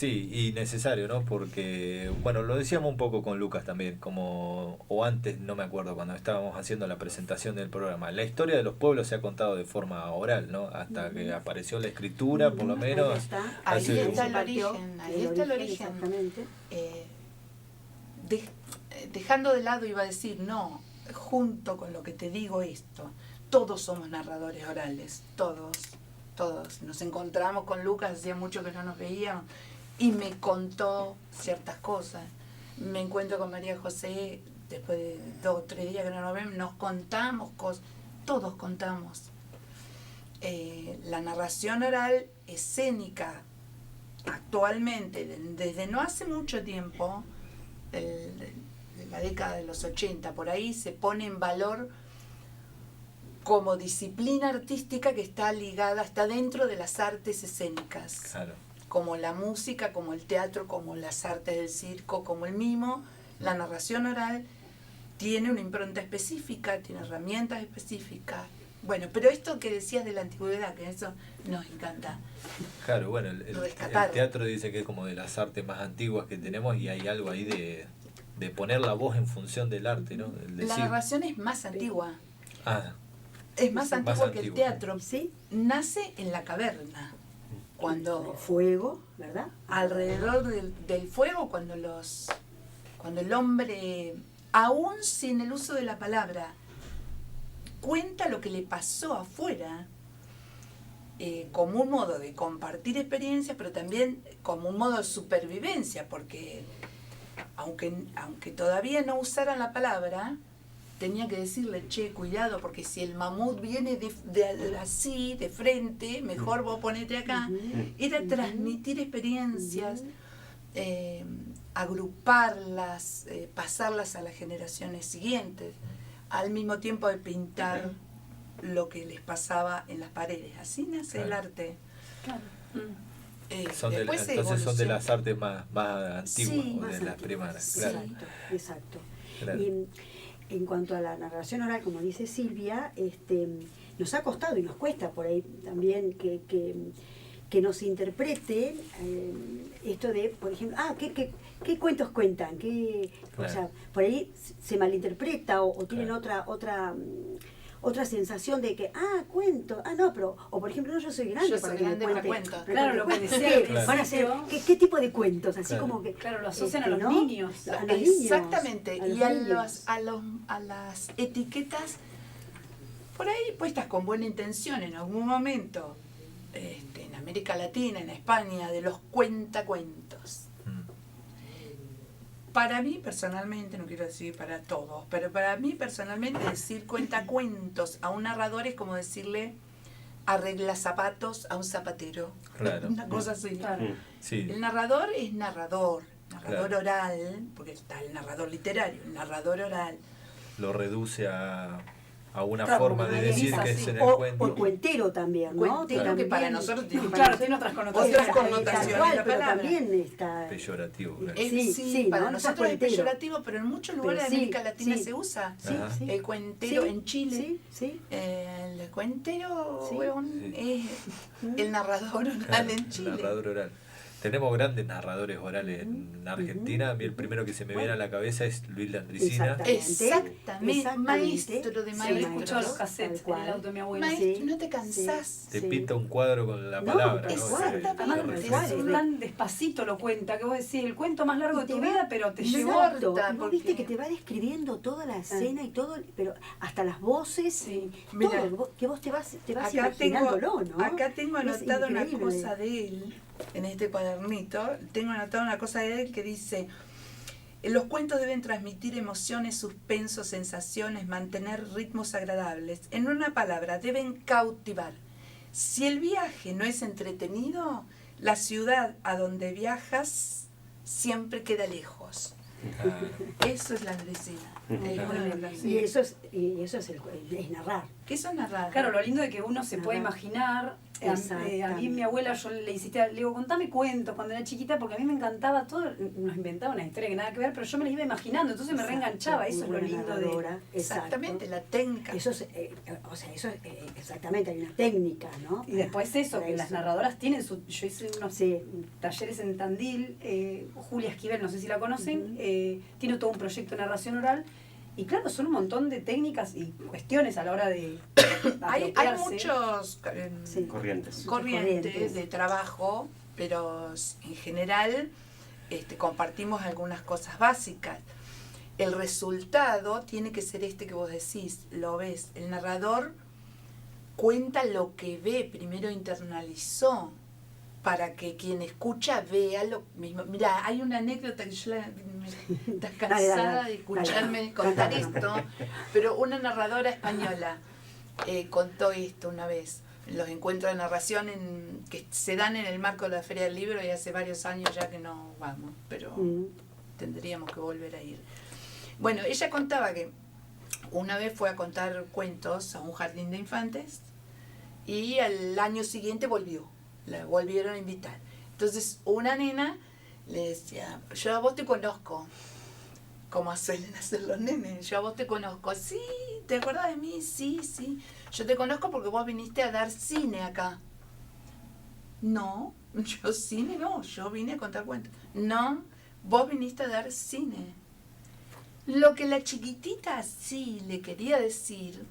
y necesario, ¿no? Porque, bueno, lo decíamos un poco con Lucas también, o antes, no me acuerdo, cuando estábamos haciendo la presentación del programa. La historia de los pueblos se ha contado de forma oral, ¿no? Hasta que apareció la escritura, por lo menos. Ahí está el origen. Exactamente. Dejando de lado, iba a decir, no, junto con lo que te digo esto, todos somos narradores orales, todos. Nos encontramos con Lucas, hacía mucho que no nos veíamos, y me contó ciertas cosas. Me encuentro con María José, después de 2 o 3 días que no nos vemos, nos contamos cosas, todos contamos. La narración oral escénica, actualmente, desde no hace mucho tiempo, de la década de los 80, por ahí se pone en valor como disciplina artística que está ligada, está dentro de las artes escénicas. Claro. Como la música, como el teatro, como las artes del circo, como el mimo. La narración oral tiene una impronta específica, tiene herramientas específicas. Bueno, pero esto que decías de la antigüedad, que eso nos encanta. Claro, bueno, el teatro dice que es como de las artes más antiguas que tenemos, y hay algo ahí de poner la voz en función del arte, ¿no? La narración es más antigua. Ah. Es más antigua que el teatro. ¿Sí? Nace en la caverna. Cuando el fuego, ¿verdad? Alrededor del fuego, cuando el hombre, aún sin el uso de la palabra, cuenta lo que le pasó afuera, como un modo de compartir experiencias, pero también como un modo de supervivencia, porque aunque todavía no usaran la palabra, tenía que decirle, che, cuidado, porque si el mamut viene así, de frente, mejor vos ponete acá. Era transmitir experiencias, agruparlas, pasarlas a las generaciones siguientes, al mismo tiempo de pintar lo que les pasaba en las paredes. Así nace el arte. Claro. Entonces son de las artes más antiguas, Sí, o de las primeras. Claro. Exacto. Claro. Y en cuanto a la narración oral, como dice Silvia, nos ha costado y nos cuesta por ahí también que nos interpreten esto de, por ejemplo, ¿qué cuentos cuentan? O sea, por ahí se malinterpreta o tienen otra sensación de que, cuento, no, pero, o por ejemplo, no, yo soy grande, Yo soy grande para cuente. cuentos. Claro, lo que decía ¿Qué? al principio. Van a ser, ¿qué tipo de cuentos? Así Claro. como que... Claro, lo asocian a los ¿no? niños. A los niños. Exactamente, A los y niños. a las etiquetas por ahí puestas con buena intención en algún momento, en América Latina, en España, de los cuentacuentos. Para mí personalmente, no quiero decir para todos, pero para mí personalmente decir cuentacuentos a un narrador es como decirle arregla zapatos a un zapatero. Claro. Una cosa así. Claro. Sí. El narrador es narrador oral, porque está el narrador literario, el narrador oral. Lo reduce a una Claro, forma de como decir dice que así. es en el O cuento. cuentero también, ¿no? Cuentero, que También- para nosotros tiene Claro, tiene otras connotaciones. otras connotaciones Tal cual, la pero palabra. también está... Peyorativo. Claro. Sí, para ¿no? nosotros es Cuentero. peyorativo, pero en muchos lugares Pero de sí, América Latina sí. se usa. Sí, Ajá. sí. El cuentero Sí, en Chile. Sí. El cuentero Sí. es el narrador oral Claro, en el Chile. narrador oral. Tenemos grandes narradores orales en Argentina. A mí el primero que se me viene a la cabeza es Luis Landricina. Exactamente, maestro de Sí, maestros. he escuchado los cassettes en el auto de mi abuela. Maestro, no te cansás. Te pinta un cuadro con la palabra. ¿no? exactamente. Además, tan despacito lo cuenta, que vos decís, el cuento más largo de tu vida, pero te llevó... Exacto. corta, ¿No porque- viste que te va describiendo toda la escena y todo, pero hasta las voces, Mira, todo, que vos te vas acá tengo imaginándolo, ¿no? Acá tengo Es anotado una increíble. cosa de él, en este cuadernito, tengo anotado una cosa de él que dice, los cuentos deben transmitir emociones, suspensos, sensaciones, mantener ritmos agradables. En una palabra, deben cautivar. Si el viaje no es entretenido, la ciudad a donde viajas siempre queda lejos. Eso es la Andresina. Y eso es es narrar. ¿Qué es narrar? Claro, lo lindo de que uno se puede Narrar. imaginar. A mí, mi abuela, yo le insistía, le digo, contame cuentos cuando era chiquita, porque a mí me encantaba todo. Nos inventaba una historia que nada que ver, pero yo me la iba imaginando, entonces me reenganchaba. Eso es lo lindo de. Exactamente, la técnica. Eso es, exactamente, hay una técnica, ¿no? Y después eso, que las narradoras tienen su... Yo hice unos Sí. talleres en Tandil, Julia Esquivel, no sé si la conocen, tiene todo un proyecto de narración oral, y claro, son un montón de técnicas y cuestiones a la hora de Hay apropiarse. muchos corrientes de trabajo, pero en general compartimos algunas cosas básicas. El resultado tiene que ser este que vos decís, lo ves. El narrador cuenta lo que ve, primero internalizó, para que quien escucha vea lo mismo. Mira, hay una anécdota que yo estás cansada Dale, de escucharme contar esto, pero una narradora española contó esto una vez. Los encuentros de narración que se dan en el marco de la Feria del Libro, y hace varios años ya que no vamos, pero tendríamos que volver a ir. Bueno, ella contaba que una vez fue a contar cuentos a un jardín de infantes y al año siguiente la volvieron a invitar. Entonces una nena le decía, yo a vos te conozco, como suelen hacer los nenes, yo a vos te conozco. Sí, ¿te acordás de mí? Sí, sí. Yo te conozco porque vos viniste a dar cine acá. No, yo cine no, yo vine a contar cuentos. No, vos viniste a dar cine. Lo que la chiquitita sí le quería decir,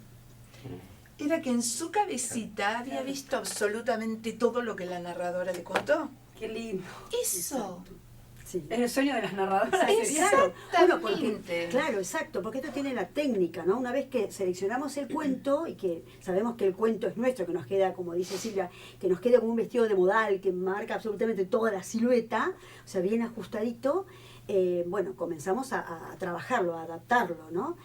era que en su cabecita había visto absolutamente todo lo que la narradora le contó. Qué lindo. Eso. Sí. Es el sueño de las narradoras. Exacto. Bueno, porque, Exactamente. claro, exacto, porque esto tiene la técnica, ¿no? Una vez que seleccionamos el cuento y que sabemos que el cuento es nuestro, que nos queda, como dice Silvia, que nos queda como un vestido de modal que marca absolutamente toda la silueta, o sea, bien ajustadito, bueno, comenzamos a trabajarlo, a adaptarlo, ¿no?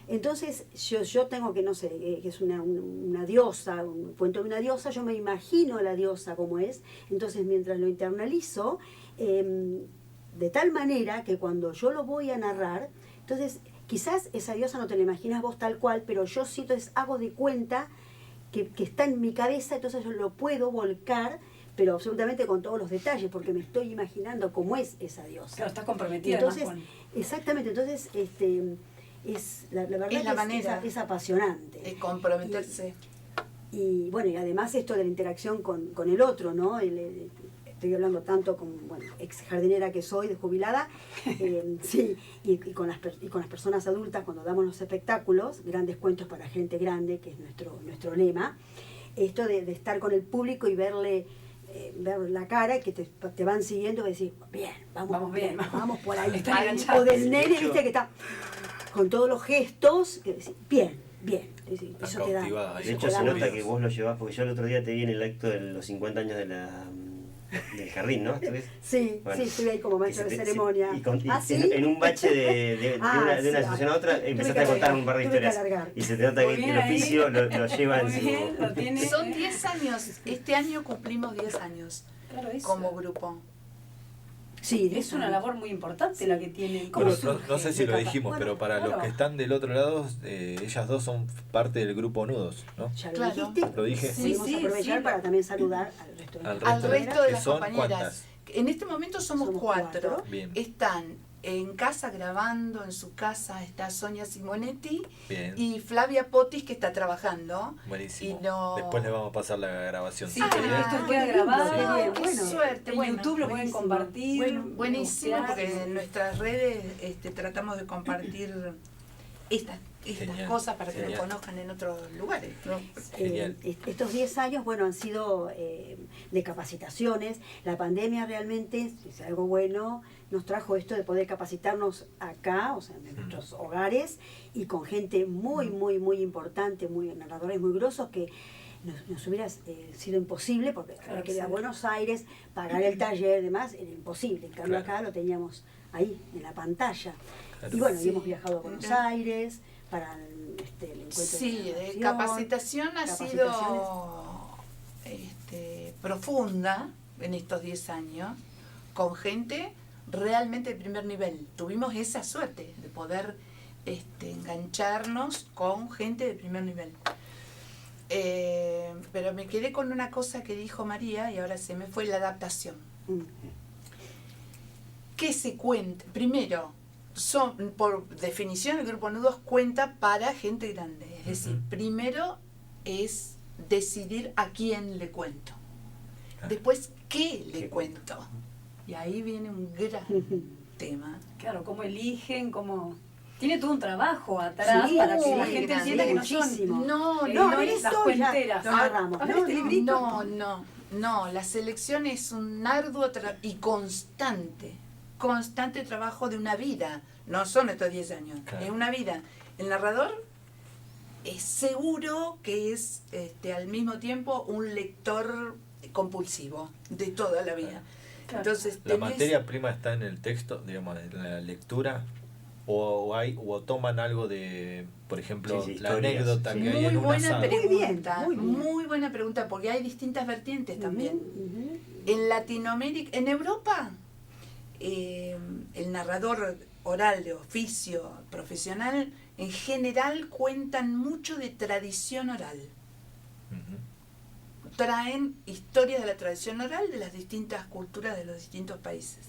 Entonces, yo tengo que, no sé, que es una diosa, un cuento de una diosa, yo me imagino la diosa como es, entonces mientras lo internalizo, de tal manera que cuando yo lo voy a narrar, entonces quizás esa diosa no te la imaginas vos tal cual, pero yo sí, entonces hago de cuenta que está en mi cabeza, entonces yo lo puedo volcar, pero absolutamente con todos los detalles, porque me estoy imaginando cómo es esa diosa. Claro, estás comprometida. Entonces, además, exactamente, entonces la verdad Es la que manera. es apasionante. De comprometerse. Y bueno, y además esto de la interacción con el otro, ¿no? Estoy hablando tanto como, bueno, ex jardinera que soy, de jubilada, sí, y con las personas adultas cuando damos los espectáculos, grandes cuentos para gente grande, que es nuestro lema, esto de estar con el público y ver la cara, que te van siguiendo y decir, bien, vamos bien, vamos por ahí. Están enganchados. O del nene, viste, que está con todos los gestos, que decís, bien. Eso te da. De hecho, se nota que vos lo llevás, porque yo el otro día te vi en el acto de los 50 años del jardín, ¿no? Sí, Bueno, sí, estuve ahí como maestra de ceremonia. ¿Sí? En un bache de una situación a otra, empezaste a contar un par de historias. Y se te nota que el oficio lo lleva en su... Son 10 años. Este año cumplimos 10 años como grupo. Sí, es una labor muy importante la que tienen. Bueno, no sé si lo dijimos, pero para los que están del otro lado, ellas dos son parte del grupo Nudos, ¿no? Ya lo dijiste. ¿Lo dije? Podemos aprovechar para también saludar al resto de las son compañeras. ¿cuántas? En este momento somos cuatro. Bien. Están en casa grabando, en su casa está Sonia Simonetti. Bien. Y Flavia Potis, que está trabajando. Buenísimo. Y no... Después le vamos a pasar la grabación. Sí, esto queda grabado. Ay, qué suerte. En YouTube lo pueden compartir. Bueno, buenísimo, postear. porque en nuestras redes tratamos de compartir estas cosas para que lo conozcan en otros lugares, ¿no? Estos 10 años, bueno, han sido de capacitaciones. La pandemia realmente, es algo bueno, nos trajo esto de poder capacitarnos acá, o sea, en nuestros hogares, y con gente muy importante, narradores muy grosos, que nos hubiera sido imposible, porque había que ir a Buenos Aires, pagar el taller y demás, era imposible. En cambio acá lo teníamos ahí, en la pantalla. Y bueno, y hemos viajado a Buenos Aires para el encuentro de capacitación ha sido profunda en estos 10 años, con gente realmente de primer nivel. Tuvimos esa suerte de poder engancharnos con gente de primer nivel. Pero me quedé con una cosa que dijo María y ahora se me fue: la adaptación. ¿Qué se cuenta? Primero, por definición el Grupo Nudos cuenta para gente grande. Es decir, primero es decidir a quién le cuento. Después, ¿qué le cuento? Y ahí viene un gran tema. Claro, cómo eligen, cómo... Tiene todo un trabajo atrás para que la gente entienda que no son... No, es las cuenteras. No, la selección es un arduo y constante trabajo de una vida. No son estos 10 años, es una vida. El narrador es seguro que es al mismo tiempo un lector compulsivo de toda la vida. Entonces, ¿la materia prima está en el texto, digamos, en la lectura? ¿O toman algo de, por ejemplo, la anécdota que hay en un asado? Muy buena pregunta, porque hay distintas vertientes también. En Latinoamérica, en Europa, el narrador oral de oficio profesional en general cuentan mucho de tradición oral. Traen historias de la tradición oral de las distintas culturas de los distintos países.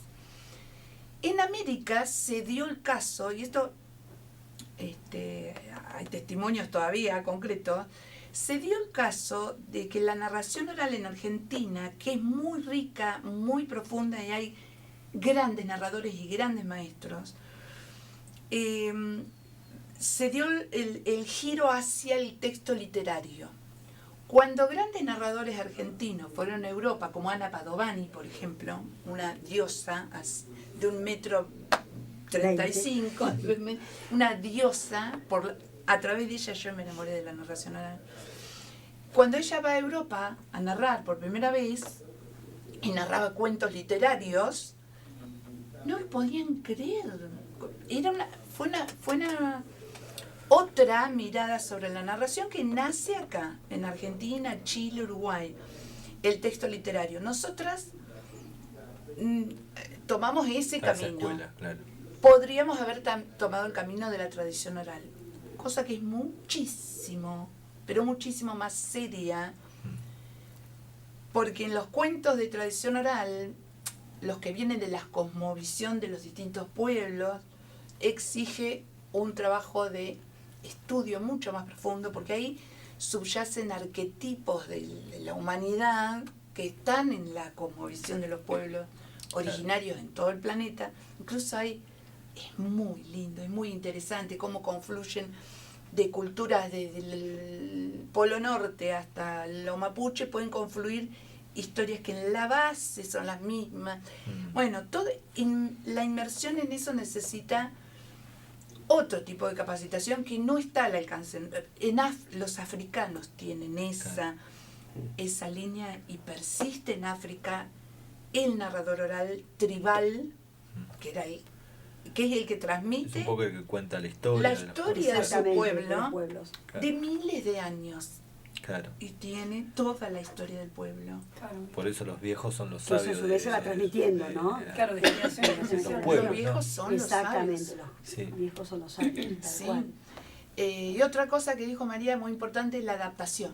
En América se dio el caso, y esto hay testimonios todavía concretos, se dio el caso de que la narración oral en Argentina, que es muy rica, muy profunda, y hay grandes narradores y grandes maestros, se dio el giro hacia el texto literario. Cuando grandes narradores argentinos fueron a Europa, como Ana Padovani, por ejemplo, una diosa de 1,35 m, una diosa, a través de ella yo me enamoré de la narración oral. Cuando ella va a Europa a narrar por primera vez, y narraba cuentos literarios, no lo podían creer. Fue una otra mirada sobre la narración que nace acá, en Argentina, Chile, Uruguay, el texto literario. Nosotras tomamos ese camino. Escuela, claro. Podríamos haber tomado el camino de la tradición oral, cosa que es muchísimo, pero muchísimo más seria, porque en los cuentos de tradición oral, los que vienen de la cosmovisión de los distintos pueblos, exige un trabajo de estudio mucho más profundo, porque ahí subyacen arquetipos de la humanidad que están en la cosmovisión de los pueblos originarios en todo el planeta. Incluso ahí es muy lindo, es muy interesante cómo confluyen de culturas desde el Polo Norte hasta lo mapuche, pueden confluir historias que en la base son las mismas. Bueno, la inmersión en eso necesita otro tipo de capacitación que no está al alcance. Los africanos tienen esa línea y persiste en África el narrador oral tribal, que es el que transmite Es un poco el que cuenta la historia de su pueblo Claro. de miles de años. Claro. Y tiene toda la historia del pueblo. Por eso los viejos son los Que eso sabios. a su vez se va transmitiendo, ¿no? Claro, de generación en generación. Los pueblos, Los viejos ¿no? son los Exactamente, sabios. los viejos son los sabios, tal Sí. cual. Y otra cosa que dijo María muy importante es la adaptación.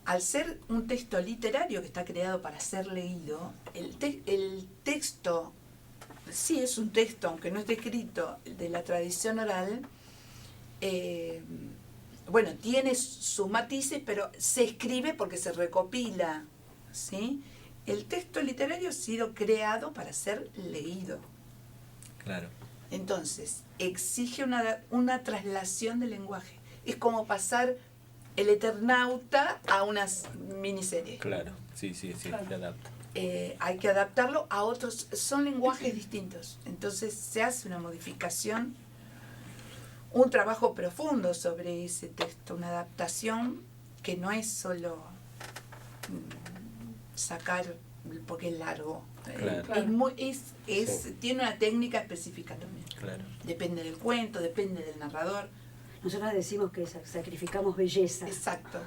Al ser un texto literario que está creado para ser leído, el texto, sí es un texto, aunque no esté escrito, de la tradición oral, bueno, tiene sus matices, pero se escribe porque se recopila, ¿sí? El texto literario ha sido creado para ser leído. Claro. Entonces, exige una traslación del lenguaje. Es como pasar El Eternauta a una miniserie. Claro, sí, se adapta. Hay que adaptarlo a otros, son lenguajes distintos. Entonces se hace una modificación, un trabajo profundo sobre ese texto, una adaptación que no es solo sacar porque es largo. Claro. Tiene una técnica específica también. Claro. Depende del cuento, depende del narrador. Nosotros decimos que sacrificamos belleza. Exacto.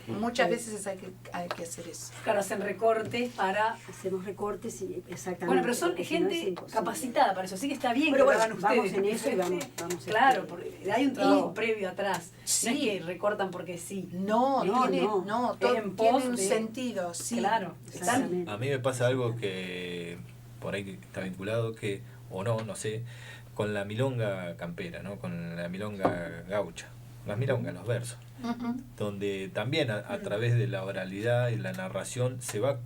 Muchas veces hay que hacer eso. Claro, hacen recortes para... Hacemos recortes y exactamente. Bueno, pero son porque gente si no es imposible. capacitada para eso, así que está bien Pero que bueno, lo hagan ustedes. vamos en eso y vamos Claro, porque hay un trabajo Y- previo atrás. Sí. No es que recortan porque sí. No, todo Es en tiene pos un de- sentido, sí. Claro, Exactamente. A mí me pasa algo que por ahí está vinculado que, o no sé, con la milonga campera, ¿no? Con la milonga gaucha. Las milongas, los versos. Ujú. Donde también a través de la oralidad y la narración se va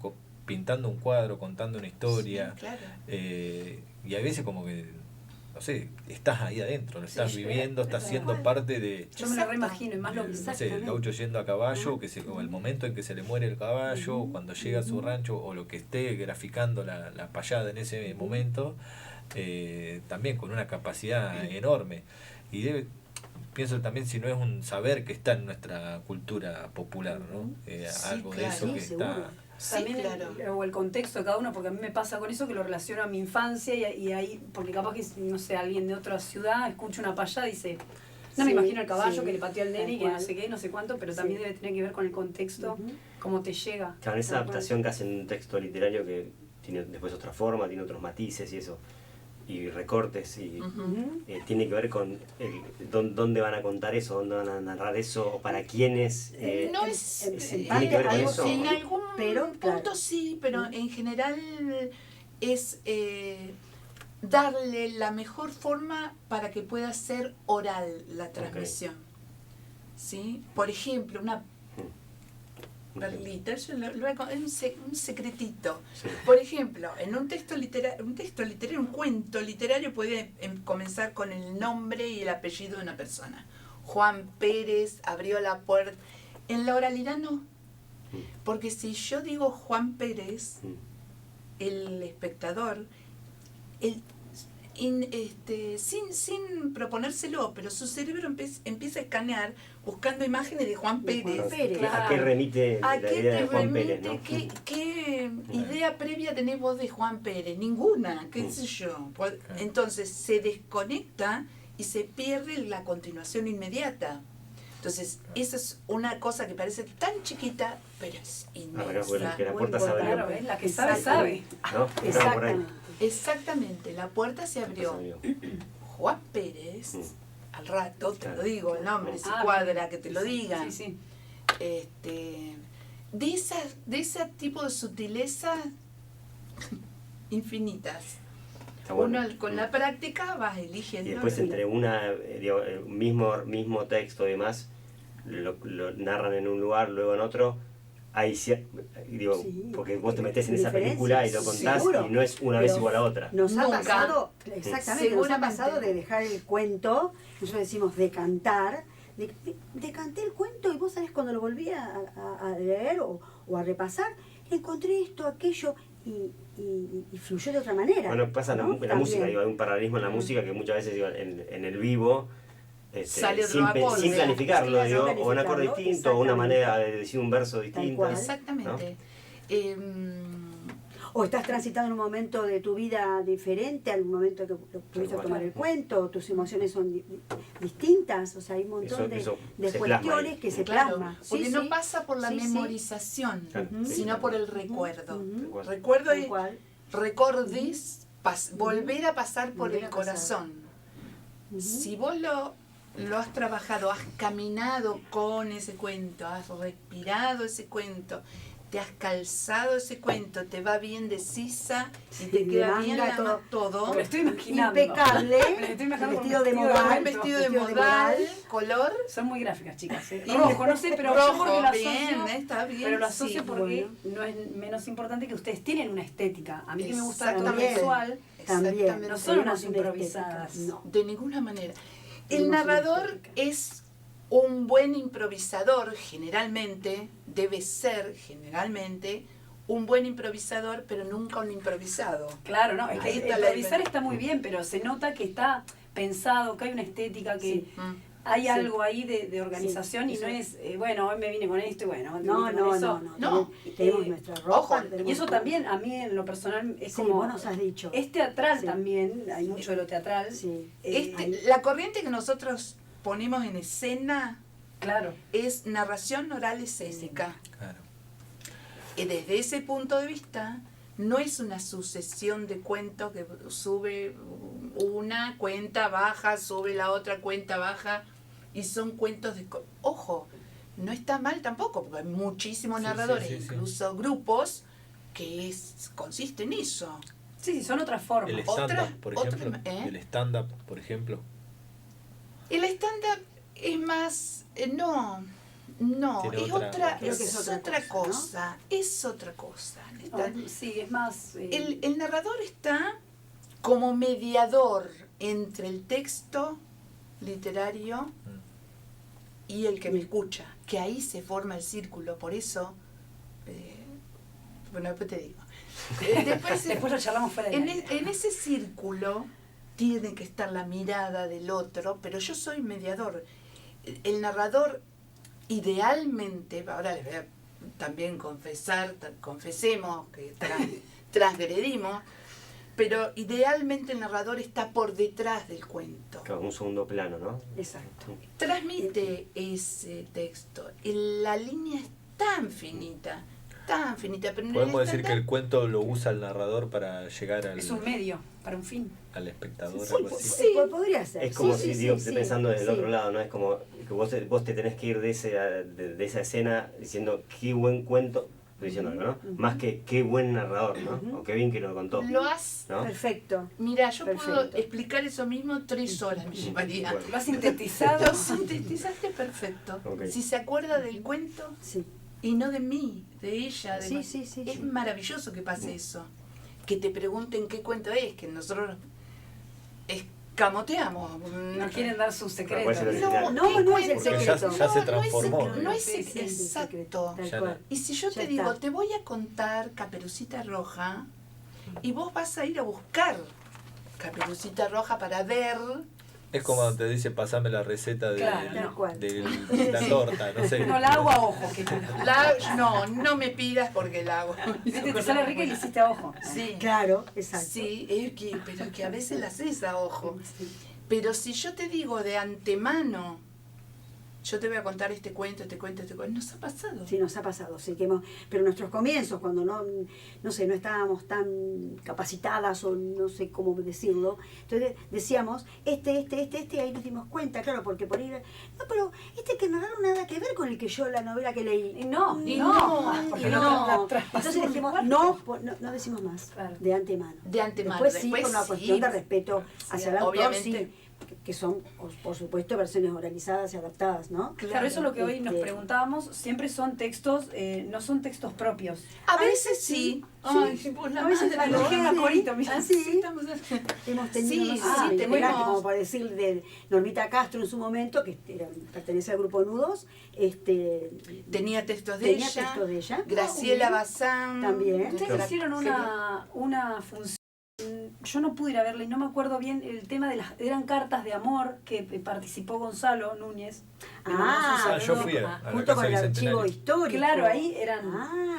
pintando un cuadro, contando una historia. Sí, claro. Y a veces como que, no sé, estás ahí adentro, lo estás Sí, viviendo, estás tal siendo cual. parte de... Yo me lo reimagino, y más lo No sé, el Exactamente. gaucho yendo a caballo, o el momento en que se le muere el caballo, cuando llega a su rancho, o lo que esté graficando la payada en ese momento, también con una capacidad enorme. Y pienso también si no es un saber que está en nuestra cultura popular, ¿no? Sí, Algo de claro. eso Sí, que seguro. está... Sí, También claro. o el contexto de cada uno, porque a mí me pasa con eso que lo relaciono a mi infancia y ahí, porque capaz que, no sé, alguien de otra ciudad escucha una payada y dice, no me Sí, imagino el caballo sí, que le pateó al nene tal y que no cual. sé qué, no sé cuánto, pero Sí. también debe tener que ver con el contexto, Ujú. cómo te llega. Claro, esa Tal cual. adaptación que hacen un texto literario que tiene después otra forma, tiene otros matices y eso, y recortes, y Ujú. tiene que ver con dónde van a contar eso, dónde van a narrar eso, o para quiénes. No es en parte que ver con eso. en algún Pero, punto claro. sí, pero en general es darle la mejor forma para que pueda ser oral la transmisión. ¿Sí? Por ejemplo, perlita, yo es un secretito. Sí. Por ejemplo, en un texto literario, un cuento literario puede comenzar con el nombre y el apellido de una persona. Juan Pérez abrió la puerta. En la oralidad no. Porque si yo digo Juan Pérez, el espectador, sin proponérselo, pero su cerebro empieza a escanear buscando imágenes de Juan Pérez. ¿A qué remite la idea de Juan Pérez? ¿No? ¿Qué idea previa tenés vos de Juan Pérez? Ninguna, qué sé yo. Entonces se desconecta y se pierde la continuación inmediata. Entonces, esa es una cosa que parece tan chiquita, pero es inmensa. Que la puerta se abrió. Claro, la que sabe, sabe. ¿No? Exactamente, la puerta se abrió. Juan Pérez, al rato, te lo digo, el nombre, si cuadra, que te lo digan. Sí. De ese tipo de sutileza infinitas. Uno con la práctica vas eligiendo. Y después entre el mismo texto y demás, lo narran en un lugar, luego en otro, ahí porque vos te metés en esa película y lo contás y no es una vez igual a otra. Nos ha pasado, exactamente, nos ha pasado de dejar el cuento, nosotros decimos decantar, decanté el cuento y vos sabés cuando lo volví a leer o a repasar, encontré esto, aquello y fluyó de otra manera. Bueno, pasa ¿no? en la música, hay un paralelismo en la música que muchas veces en el vivo, sin planificarlo, o un acorde distinto, o una manera de decir un verso distinto. Exactamente. ¿No? O estás transitando en un momento de tu vida diferente al momento que tuviste que tomar el cuento, tus emociones son distintas, o sea, hay un montón de cuestiones que se plasman. Porque no pasa por la memorización, sino por el recuerdo. Recuerdo es recordis, volver a pasar por el corazón. Si vos lo has trabajado, has caminado con ese cuento, has respirado ese cuento, te has calzado ese cuento, te va bien de sisa y te queda bien todo. Me lo estoy imaginando. Impecable. Vestido de modal. Vestido de modal, color. Son muy gráficas, chicas. Rojo, no sé, pero rojo, yo porque lo asocio, bien, está bien. Pero lo asocio porque no es menos importante que ustedes tienen una estética. A mí que me gusta todo visual, también. no son unas improvisadas. No, de ninguna manera. El narrador es un buen improvisador, generalmente, debe ser generalmente un buen improvisador, pero nunca un improvisado. Claro, no, es que improvisar está muy bien, pero se nota que está pensado, que hay una estética, que hay algo ahí de organización y no es, bueno, hoy me vine con esto y bueno, no. Tenemos nuestra ropa. Y eso también, a mí en lo personal, es como... vos nos has dicho. Es teatral también, hay mucho de lo teatral. La corriente que nosotros ponemos en escena, claro, es narración oral escénica. Claro. Y desde ese punto de vista, no es una sucesión de cuentos que sube una cuenta baja, sube la otra cuenta baja, y son cuentos de... Ojo, no está mal tampoco, porque hay muchísimos narradores, incluso grupos, que consiste en eso. Sí, son otras formas. El stand-up, por ejemplo. El stand-up, por ejemplo. El stand-up es más... no, es otra cosa. Es otra cosa. Sí, es más... El narrador está como mediador entre el texto literario y el que me escucha, que ahí se forma el círculo. Por eso, bueno, después te digo. Después lo charlamos fuera de en ese círculo tiene que estar la mirada del otro, pero yo soy mediador. El narrador, idealmente, ahora les voy a también confesemos que transgredimos, pero idealmente el narrador está por detrás del cuento. Claro, un segundo plano, ¿no? Exacto. Transmite ese texto. La línea es tan finita, pero podemos decir que el cuento lo usa el narrador para llegar al... Es un medio, para un fin. Al espectador, sí, algo así. Sí, podría ser. Es como estoy pensando desde el otro lado, ¿no? Es como que vos te tenés que ir de esa escena diciendo qué buen cuento, estoy diciendo algo, ¿no? Más que qué buen narrador, ¿no? O qué bien que lo contó. Lo has... ¿no? Perfecto. Mira, yo puedo explicar eso mismo 3 horas me llevaría. Lo has sintetizado. Lo sintetizaste perfecto. Okay. Si se acuerda del cuento, y no de mí, de ella. Sí, sí, sí, es sí. maravilloso que pase eso. Que te pregunten qué cuento es, que nosotros escamoteamos. Nos quieren dar sus secretos. No es el Porque secreto. ya se transformó. No es Sí, sí, exacto. tal Ya cual. Y si yo Ya te digo, está. te voy a contar Caperucita Roja, y vos vas a ir a buscar Caperucita Roja para ver. Es como cuando te dice pasame la receta Claro, tal cual. de la torta, no sé. No la hago a ojo. Que No me pidas porque la hago. Viste, te sale rica y le hiciste a ojo. Sí, Claro, exacto. sí, pero que a veces la haces a ojo. Sí. Pero si yo te digo de antemano, yo te voy a contar este cuento, nos ha pasado. Sí, nos ha pasado, sí, pero nuestros comienzos, cuando no sé, no estábamos tan capacitadas o no sé cómo decirlo, entonces decíamos, y ahí nos dimos cuenta, claro, porque por ahí, no, pero que no era nada que ver con el que yo, la novela que leí. No, porque no. Entonces decimos, no decimos más, Claro. de antemano. De antemano. Después sí, por una sí. cuestión de respeto hacia el autor, obviamente. sí, que son, por supuesto, versiones oralizadas y adaptadas, ¿no? Claro, eso es lo que hoy nos preguntábamos. Siempre son textos, no son textos propios. A veces sí. Ay, vos la A veces madre, la ¿no? elegí a Corito, mira. Ah, sí, estamos Hemos tenido, Sí, no sé, sí, tenemos. como por decir, de Normita Castro en su momento, que pertenece al grupo Nudos, tenía textos de tenía ella. textos de ella. Graciela Bazán. También. Ustedes hicieron una función, yo no pude ir a verla y no me acuerdo bien el tema de eran cartas de amor que participó Gonzalo Núñez. yo fui a la junto Casa con el archivo Bicentenario. histórico. Claro, ahí eran.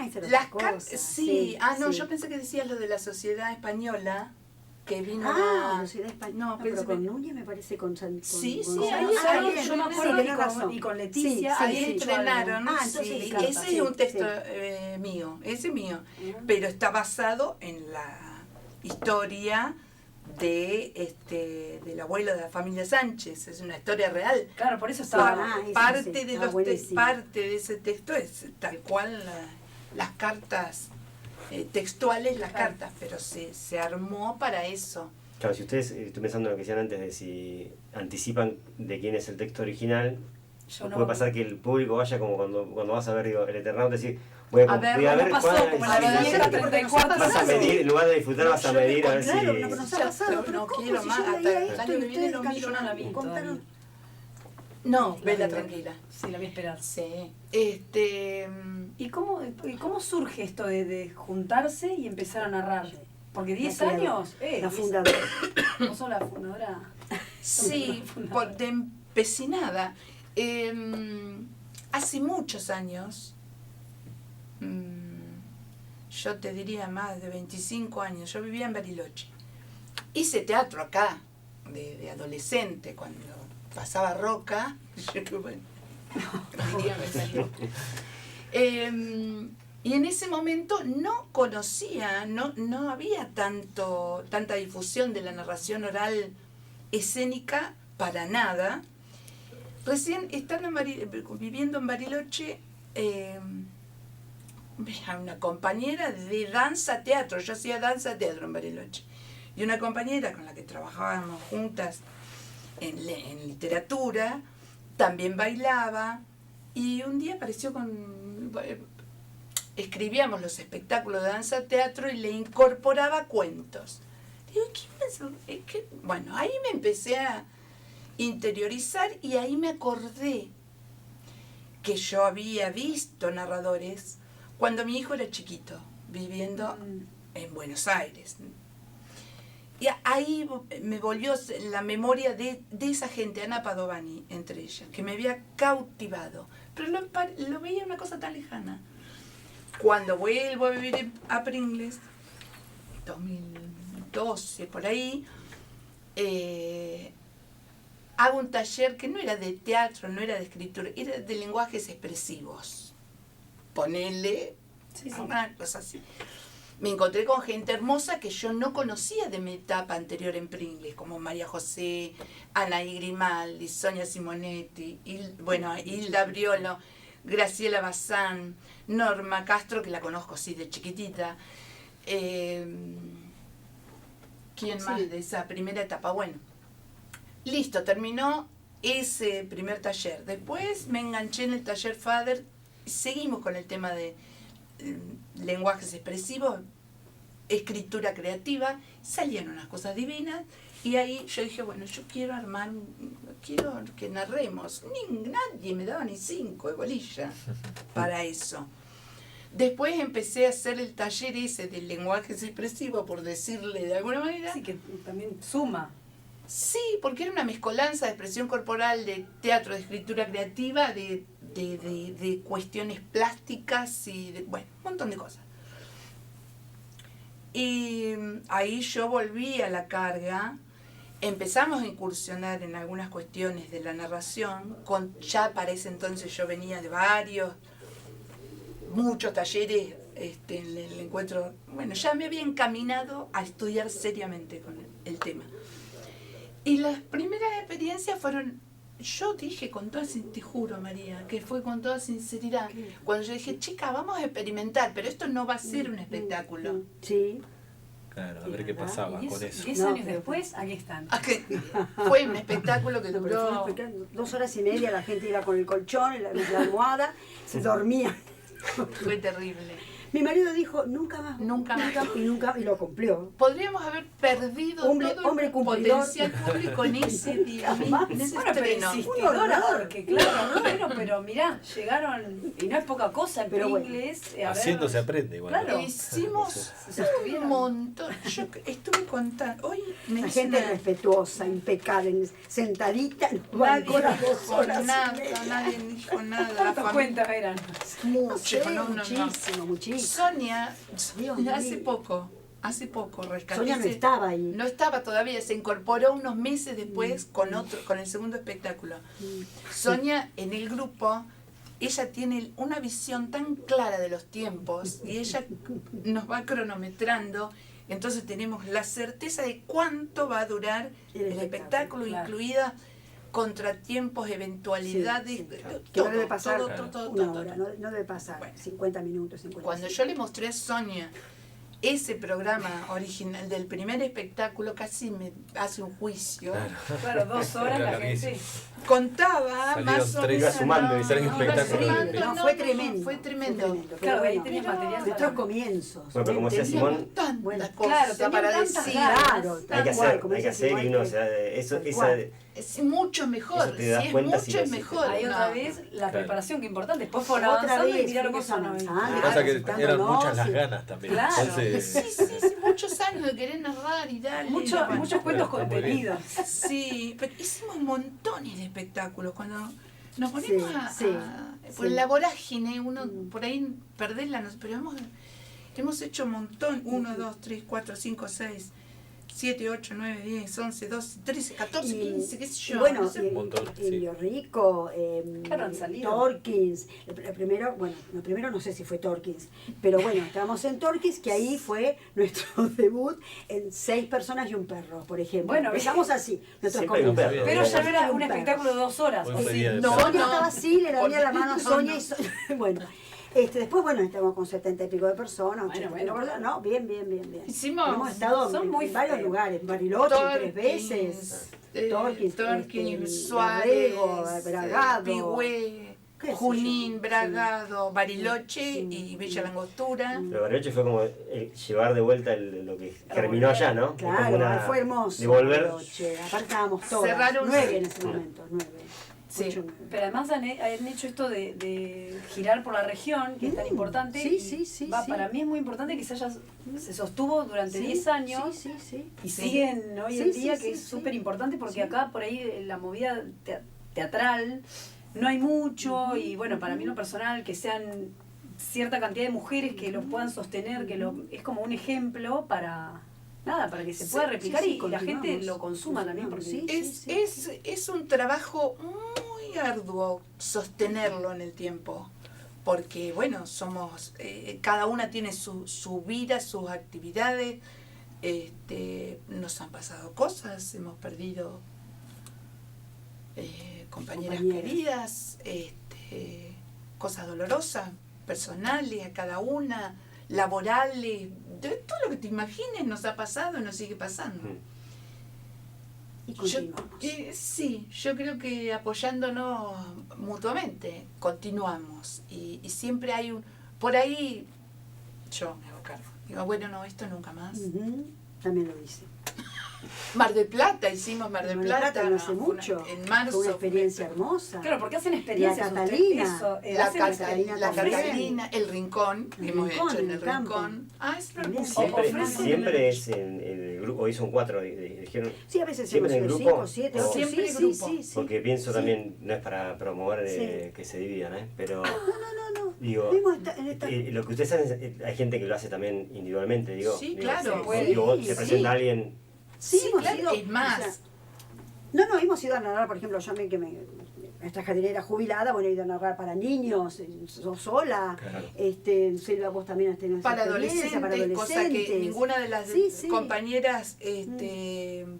Esa era Las otra cartas, cosa. sí. Yo pensé que decías lo de la Sociedad Española, que vino la Sociedad Española. No, pero pensé con que- Núñez me parece con Sí, Gonzalo. ahí Gonzalo, yo me acuerdo, tenés razón. y con Leticia, Sí, ahí sí, sí. entrenaron. Entonces Sí, cartas, ese sí, es un texto sí. mío, pero está basado en la historia del abuelo de la familia Sánchez, es una historia real. Claro, por eso estaba. Parte sí. de Buenísimo. parte de ese texto es tal cual las cartas textuales, las Claro. cartas, pero se armó para eso. Claro, si ustedes, estoy pensando en lo que decían antes de si anticipan de quién es el texto original, Yo no- puede pasar que el público vaya como cuando vas a ver El Eternauta, decir, voy a ver no pasó, cuál como es la el Viñeta siguiente. 34. Vas a medir, en lugar de disfrutar, vas a yo medir a ver si... Claro, no nos ha pasado, pero no ¿cómo? quiero Si más, yo hasta leía el esto año y que viene ustedes lo miro, no la vi contaron. todavía. No, La vela vi. tranquila. Sí, la voy a esperar. Sí. ¿Y cómo surge esto de juntarse y empezar a narrar? Porque 10 La años, La fundadora. ¿Vos sos la fundadora? Sí, de empecinada. Hace muchos años, yo te diría más de 25 años, yo vivía en Bariloche. Hice teatro acá, de adolescente, cuando pasaba Roca. Bueno, diría, me salió. Y en ese momento no conocía, no había tanta difusión de la narración oral escénica para nada. Recién estando viviendo en Bariloche, una compañera de danza teatro, yo hacía danza teatro en Bariloche, y una compañera con la que trabajábamos juntas en literatura, también bailaba, y un día apareció escribíamos los espectáculos de danza teatro y le incorporaba cuentos. Digo, bueno, ahí me empecé a interiorizar y ahí me acordé que yo había visto narradores cuando mi hijo era chiquito, viviendo en Buenos Aires. Y ahí me volvió la memoria de esa gente, Ana Padovani, entre ellas, que me había cautivado. Pero lo veía una cosa tan lejana. Cuando vuelvo a vivir a Pringles, 2012, por ahí, hago un taller que no era de teatro, no era de escritura, era de lenguajes expresivos. Ponele una cosa así. Me encontré con gente hermosa que yo no conocía de mi etapa anterior en Pringles, como María José, Anaí Grimaldi, Sonia Simonetti, Hilda Briolo, Graciela Bazán, Norma Castro, que la conozco así de chiquitita. ¿Quién más de esa primera etapa? Bueno, listo, terminó ese primer taller. Después me enganché en el taller Fader seguimos con el tema de lenguajes expresivos, escritura creativa, salían unas cosas divinas, y ahí yo dije, bueno, yo quiero quiero que narremos. Nadie me daba ni 5 de bolilla para eso. Después empecé a hacer el taller ese del lenguaje expresivo, por decirle de alguna manera. Sí, que también suma. Sí, porque era una mezcolanza de expresión corporal, de teatro, de escritura creativa, de cuestiones plásticas y bueno, un montón de cosas. Y ahí yo volví a la carga, empezamos a incursionar en algunas cuestiones de la narración, ya para ese entonces yo venía de muchos talleres en el encuentro, bueno, ya me había encaminado a estudiar seriamente con el tema. Y las primeras experiencias fueron, yo dije con toda sinceridad, te juro María, que fue con toda sinceridad, cuando yo dije, chica, vamos a experimentar, pero esto no va a ser un espectáculo. Sí. Claro, a ver qué pasaba con eso. 10 años después, aquí están. Fue un espectáculo que duró 2 horas y media, la gente iba con el colchón, la almohada, se dormía. Fue terrible. Mi marido dijo, nunca más. Y lo cumplió. Podríamos haber perdido todo el potencial público en ese día. En ese estreno. Porque claro, pero mirá, llegaron, y no es poca cosa en inglés. Haciendo se aprende igual. Claro, hicimos un montón. Yo estuve contando. Hoy la gente respetuosa, impecable, sentadita. Nadie dijo nada. ¿Cuántas cuentas eran? Muchísimo. Sonia, hace poco rescaté. Sonia no estaba ahí. No estaba todavía, se incorporó unos meses después con el segundo espectáculo. Sonia en el grupo, ella tiene una visión tan clara de los tiempos y ella nos va cronometrando, entonces tenemos la certeza de cuánto va a durar el espectáculo, claro. Incluida contratiempos, eventualidades, que no debe pasar una hora, no debe pasar 50 minutos. Cuando yo le mostré a Sonia ese programa original del primer espectáculo, casi me hace un juicio. Claro, 2 horas la gente contaba más o menos. Sumando y salen espectáculos. Fue tremendo. Fue tremendo. Claro, ahí tenías material. Nuestros comienzos. Bueno, pero como decía Simón, Claro, para decir. Hay que hacer y uno, es mucho mejor. Si es mucho es mejor. Ahí otra vez la preparación, que importante. Después fueron avanzando y mirá lo que son hoy. Pasa que eran muchas las ganas también. Claro. Sí, muchos años de querer narrar y darle. Muchos cuentos contenidos. Sí, pero hicimos montones de espectáculos. Cuando nos ponemos por la vorágine, uno por ahí perderla, pero hemos hecho un montón. 1, 2, 3, 4, 5, 6, 7, 8, 9, 10, 11, 12, 13, 14, 15, qué sé yo. Bueno, montón, Elio Rico, Torkins. Primero no sé si fue Torkins, pero bueno, estábamos en Torkins, que ahí fue nuestro debut en 6 personas y un perro, por ejemplo. Bueno, empezamos así, nuestros comienzos. Pero ya no era un espectáculo de 2 horas. Sonia estaba así, le daría la mano a Sonia y bueno. Después, estamos con 70 y pico de personas, 80, no, bien. Hemos estado en varios lugares, Bariloche 3 veces, Torkins, Suárez, Bragado, Pigüé, Junín, Bragado, Bariloche y Bella Langostura. Pero Bariloche fue como llevar de vuelta lo que germinó allá, ¿no? Claro, fue hermoso. De volver. Bariloche, aparte estábamos todas, Cerraron 9 en ese momento, 9. Sí, pero además han hecho esto de girar por la región, que es tan importante. Para mí es muy importante que se sostuvo durante 10 años y siguen hoy en día, que es súper importante porque acá por ahí la movida teatral no hay mucho y bueno, para mí en lo personal que sean cierta cantidad de mujeres que lo puedan sostener, es como un ejemplo para que se pueda replicar y la gente lo consuma también. Porque es un trabajo muy arduo sostenerlo en el tiempo, porque bueno, somos, cada una tiene su vida, sus actividades, nos han pasado cosas, hemos perdido compañeras queridas, cosas dolorosas, personales a cada una, laborales, de todo lo que te imagines nos ha pasado y nos sigue pasando. y continuamos. Sí, yo creo que apoyándonos mutuamente continuamos y siempre hay un... Por ahí yo me hago cargo. Digo, bueno, no, esto nunca más. También lo dice. Mar del Plata, hicimos Mar del Plata no hace mucho. En marzo. Fue una experiencia hermosa. Claro, porque hacen experiencias. La Catalina. La Catalina, el Rincón, que hemos hecho en el Rincón. Es siempre es en el grupo, hoy son 4, dijeron. Sí, a veces siempre en grupo. 5, 7, siempre en grupo. Sí. Porque pienso también, no es para promover que se dividan, pero... No. Digo, lo que ustedes hacen, hay gente que lo hace también individualmente, digo. Sí, digo, claro. Vos te presenta a alguien... Sí, claro, es más. O sea, no, hemos ido a narrar, por ejemplo, yo nuestra jardinera jubilada, bueno, he ido a narrar para niños, sola. Claro. Silvia, vos también has tenido esa para experiencia, adolescentes, cosa que ninguna de las compañeras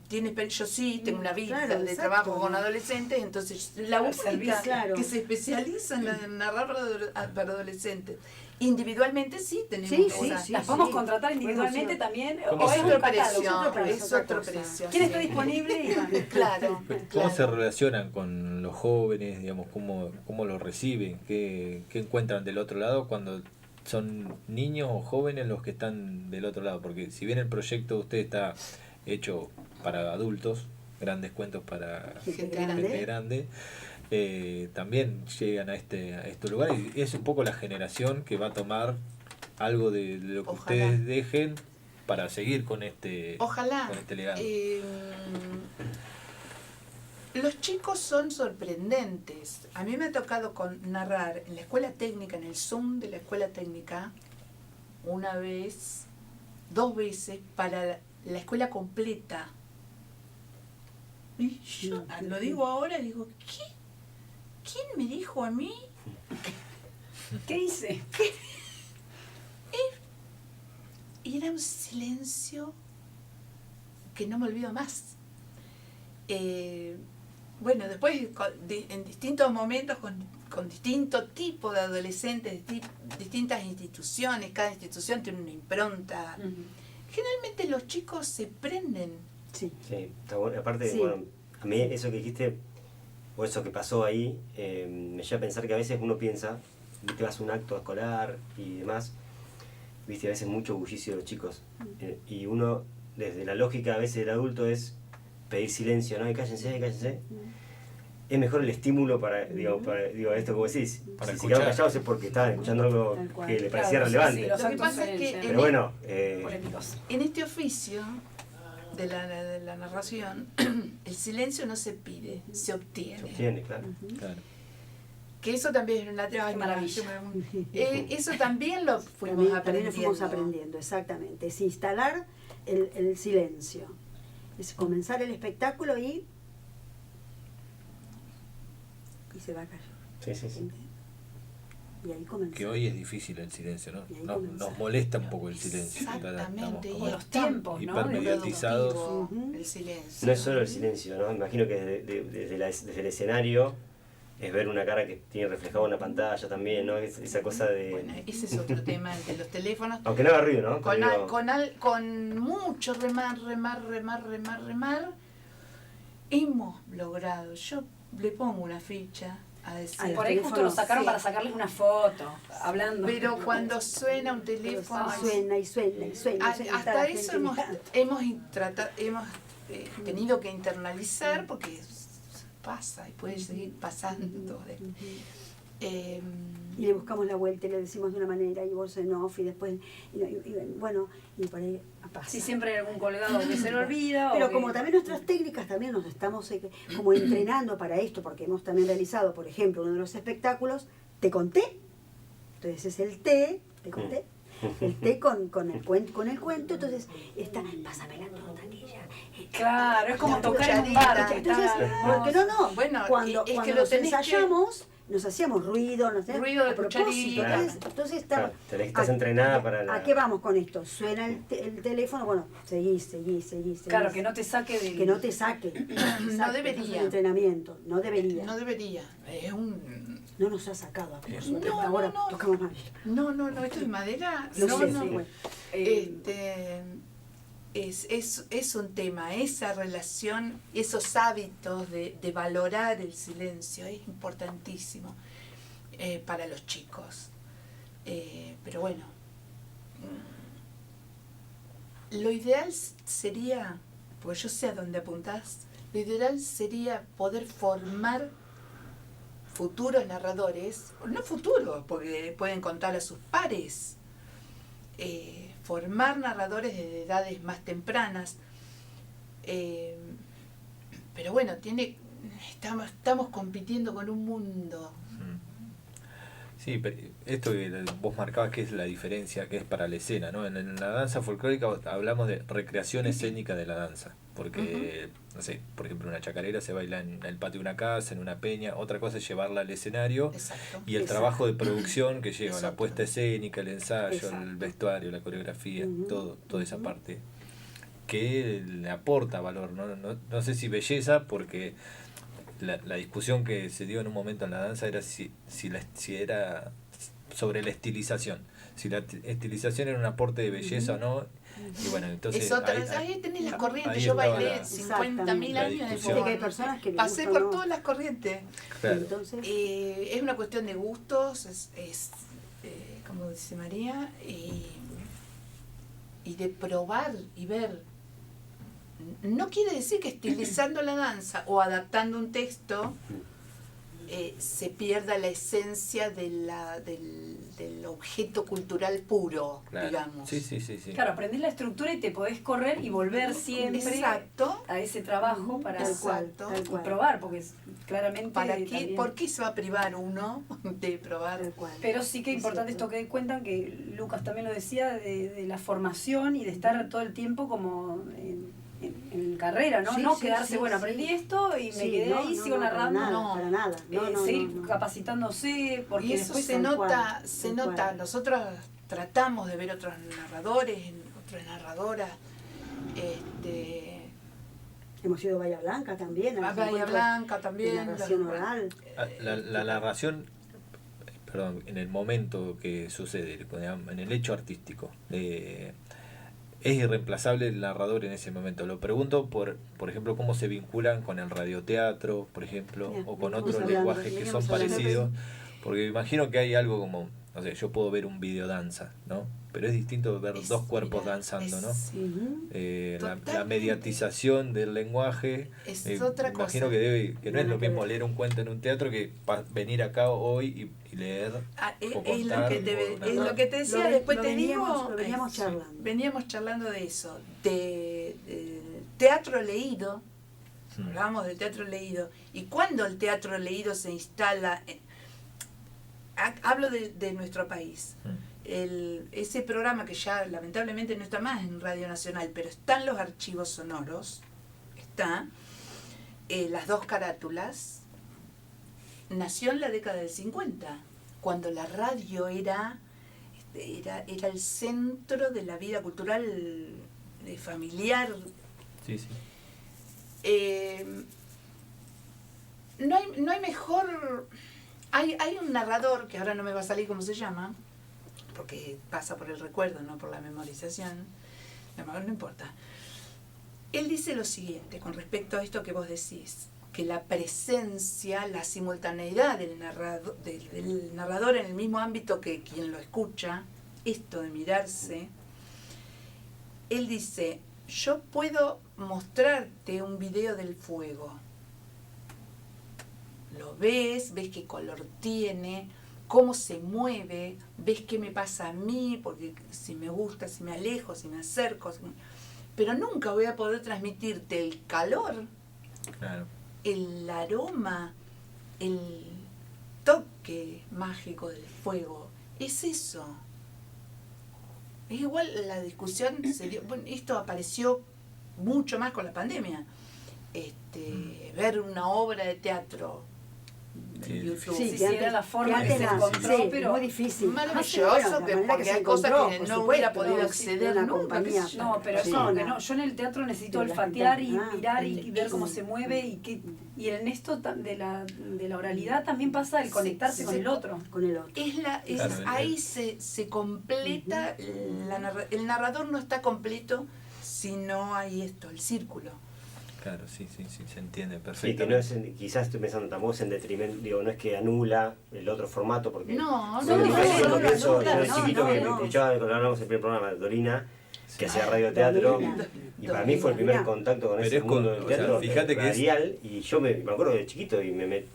tiene. Yo sí, tengo una vida de trabajo con adolescentes, entonces la única que se especializa en narrar para adolescentes. Individualmente sí tenemos las podemos contratar individualmente también, o es otro precio. ¿Quién está disponible? Claro. ¿Cómo se relacionan con los jóvenes, digamos, cómo lo reciben, qué encuentran del otro lado cuando son niños o jóvenes los que están del otro lado? Porque si bien el proyecto de usted está hecho para adultos, grandes cuentos para gente grande, también llegan a estos lugares y es un poco la generación que va a tomar algo de lo que ustedes dejen para seguir con este legado. Los chicos son sorprendentes. A mí me ha tocado narrar en la escuela técnica, en el Zoom de la escuela técnica, 2 veces para la escuela completa. Y yo lo digo ahora y digo, ¿quién me dijo a mí? ¿Qué hice? Y era un silencio que no me olvido más. Bueno, después en distintos momentos con distintos tipos de adolescentes, distintas instituciones, cada institución tiene una impronta. Generalmente los chicos se prenden. Sí, está bueno. Aparte, bueno, a mí eso que dijiste, o eso que pasó ahí, me lleva a pensar que a veces uno piensa, viste, vas a un acto escolar y demás, viste, a veces mucho bullicio de los chicos, y uno, desde la lógica a veces del adulto es pedir silencio, ¿no? Y cállense. Es mejor el estímulo para esto como decís. Para si quedaron callados es porque estaban escuchando algo que le parecía relevante. Lo que pasa es que pero bueno, en este oficio de la narración, el silencio no se pide, se obtiene. Se obtiene, claro. Que eso también es una maravilla. Eso también lo fuimos aprendiendo. Exactamente. Es instalar el silencio. Es comenzar el espectáculo y se va a callar. Sí. Y ahí comenzamos. Que hoy es difícil el silencio, ¿no? Nos molesta un poco el silencio. Exactamente. Estamos y los tiempos, ¿no? Hipermediatizados. El silencio. No es solo el silencio, ¿no? Imagino que desde el escenario es ver una cara que tiene reflejado en la pantalla también, ¿no? Esa cosa de... Bueno, ese es otro tema, el de los teléfonos. Aunque no haga ruido, ¿no? Con mucho remar, hemos logrado. Yo le pongo una ficha a decir... Por ahí justo lo sacaron para sacarles una foto, hablando. Pero cuando suena un teléfono... Suena. Hasta eso hemos tenido que internalizar porque pasa y puede seguir pasando. Y le buscamos la vuelta y le decimos de una manera y vos en off y después y por ahí pasa. Si siempre hay algún colgado que se le olvida. Pero como también nuestras técnicas también nos estamos como entrenando para esto, porque hemos también realizado, por ejemplo, uno de los espectáculos, Te conté. Entonces es el te conté. El té con el cuento, entonces está, pásame la torta aquella. Claro, es como tocar en un bar. Entonces, porque bueno, cuando que lo ensayamos, nos hacíamos ruido de cucharita. Entonces estamos... Estás entrenada para ¿A qué vamos con esto? Suena el teléfono, bueno, seguís. Claro, que no te saque del... Que no te saque. No debería. Es un entrenamiento, no debería. No debería. Es un... No nos ha sacado ahora tocamos madera. No, esto es madera. es un tema, esa relación, esos hábitos de valorar el silencio es importantísimo para los chicos. Pero bueno, lo ideal sería, porque yo sé a dónde apuntás, lo ideal sería poder formar futuros narradores, no futuros, porque pueden contar a sus pares, formar narradores de edades más tempranas. Pero bueno, estamos compitiendo con un mundo. Sí, pero esto que vos marcabas que es la diferencia que es para la escena, ¿no? En la danza folclórica hablamos de recreación escénica de la danza, porque, no sé, por ejemplo, una chacarera se baila en el patio de una casa, en una peña, otra cosa es llevarla al escenario. Exacto. Y el trabajo de producción que lleva, la Exacto. puesta escénica, el ensayo, Exacto. el vestuario, la coreografía, toda esa parte que le aporta valor, no sé si belleza, porque la discusión que se dio en un momento en la danza era si era sobre la estilización, si la estilización era un aporte de belleza o no. Y bueno, entonces Es otra, ahí tenés las corrientes. ahí Yo estaba bailé la- 50.000 la años en el discusión. Sé que hay personas que les pasé gusta por o no. todas las corrientes. Claro. Entonces, Es una cuestión de gustos, como dice María, y de probar y ver. No quiere decir que estilizando la danza o adaptando un texto se pierda la esencia del objeto cultural puro, Claro. digamos. Sí. Claro, aprendés la estructura y te podés correr y volver siempre Exacto. a ese trabajo para tal cual, Exacto. tal cual. probar, porque claramente ¿Para qué? también- ¿Por qué se va a privar uno de probar? Tal cual. Pero sí que es importante cierto. esto que cuentan, que Lucas también lo decía, de la formación y de estar todo el tiempo como en carrera, ¿no? Sí, No sí, quedarse, sí, bueno, sí. aprendí esto y me Sí, quedé no, ahí, no, sigo no, narrando. Para nada, para nada. No, seguir no. capacitándose, porque Y eso después se tal nota, cual, se tal nota. cual. Nosotros tratamos de ver otros narradores, otras narradoras. Hemos ido a Bahía Blanca también. a los Bahía encuentros Blanca de también. narración oral. La narración, perdón, en el momento que sucede, en el hecho artístico, es irreemplazable el narrador en ese momento. Lo pregunto por ejemplo, cómo se vinculan con el radioteatro, por ejemplo, Bien, o con veníamos otros hablando, lenguajes que son veníamos hablando. parecidos, porque imagino que hay algo como, no sé, yo puedo ver un videodanza, ¿no? Pero es distinto ver dos cuerpos danzando, ¿no? Ujú. La Totalmente. mediatización del lenguaje, Es otra imagino cosa. que no es lo mismo leer un cuento en un teatro que venir acá hoy y leer Es, o es lo contar que te, o es lo que te decía, Lo después te veníamos- digo. lo veníamos sí, charlando. veníamos charlando de eso, de teatro leído. Hablábamos del teatro leído. Y cuando el teatro leído se instala, hablo de nuestro país. Ese programa que ya lamentablemente no está más en Radio Nacional, pero están los archivos sonoros, está las dos carátulas, nació en la década del 50, cuando la radio era el centro de la vida cultural familiar. Sí. No hay mejor. Hay un narrador, que ahora no me va a salir cómo se llama, porque pasa por el recuerdo, no por la memorización. No importa. Él dice lo siguiente con respecto a esto que vos decís, que la presencia, la simultaneidad del narrador en el mismo ámbito que quien lo escucha, esto de mirarse, él dice, yo puedo mostrarte un video del fuego. Lo ves qué color tiene, cómo se mueve, ves qué me pasa a mí, porque si me gusta, si me alejo, si me acerco. Pero nunca voy a poder transmitirte el calor, Claro. el aroma, el toque mágico del fuego. Es eso. Es igual la discusión, bueno, esto apareció mucho más con la pandemia. Ver una obra de teatro Sí, en YouTube. Sí, sí, era la forma que se encontró, sí, pero muy difícil. Maravilloso, Bueno, la que manera porque se hay cosas encontró, que por no supuesto, hubiera podido ¿no? acceder Una nunca. compañía. No, pero Sí. es como que no. Yo en el teatro necesito De la olfatear y gente. mirar y ver cómo sí. se mueve y en esto de la oralidad también pasa el conectarse Sí, con sí. el otro. Con el otro. Claro, Ahí se completa, el narrador no está completo si no hay esto, el círculo. Claro, sí, se entiende Sí, que perfectamente. no es quizás estoy pensando, tampoco es en detrimento, digo, no es que anula el otro formato, porque No, yo de chiquito que no. escuchaba cuando hablábamos en el primer programa de Dorina, que hacía radioteatro, y para mí fue el primer contacto con Pero ese es mundo con- del o sea, teatro fíjate que es- radial, y yo me acuerdo de chiquito y me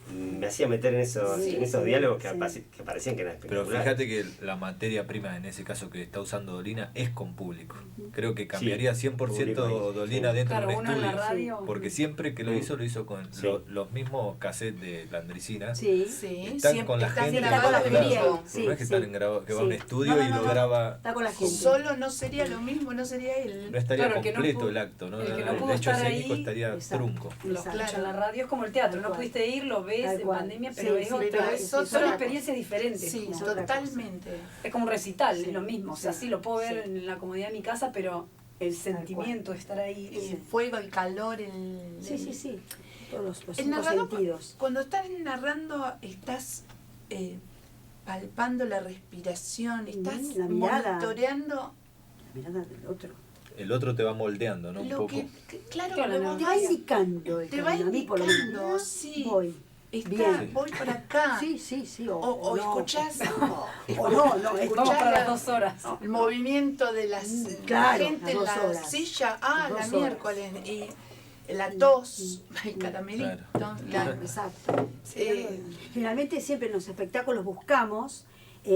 hacía meter en esos diálogos que parecían que eran Pero espectaculares. fíjate que la materia prima en ese caso que está usando Dolina es con público. Creo que cambiaría 100% público, Dolina sí. dentro Claro, de un uno en la estudio. radio. Porque siempre que lo hizo con Sí. los mismos cassettes de la Andresina. Sí. Sí, Están siempre con la están gente. Está con la grabados gente. en vivo. Sí, no es que sí. están que va a un Sí. estudio No, y no, lo no. graba. Está con la gente. Solo no sería lo mismo, no sería él. No estaría Claro, que no completo pudo- el acto, ¿no? el que El, no pudo hecho estar escénico ahí, estaría exacto. trunco. Claro, en la radio es como el teatro, no pudiste ir, lo ves Tal en cual. pandemia, Sí, pero es sí, otra, pero es son otra- experiencias diferentes. Sí, es otra totalmente. Es como un recital, Sí, es lo mismo. O sea, sí, sí lo puedo ver sí. en la comodidad de mi casa, pero el Tal sentimiento de estar ahí. El fuego, el calor, el... Sí. Todos los El cinco narrador, sentidos. cuando estás narrando, estás palpando la respiración, estás La mirada. monitoreando La mirada del otro. El otro te va moldeando, ¿no? Un lo poco. claro, Claro, lo no. Te va indicando el Te va camino. A mí por lo menos. indicando, sí. Voy. Está, Bien. voy por acá. Sí. O no. escuchás O no, Vamos escuchás para las 2 horas. el movimiento de las Claro, la gente las en 2 la horas. silla, Las la 2 horas. miércoles, y la tos, el caramelito. Claro, exacto. Eh, Generalmente siempre en los espectáculos buscamos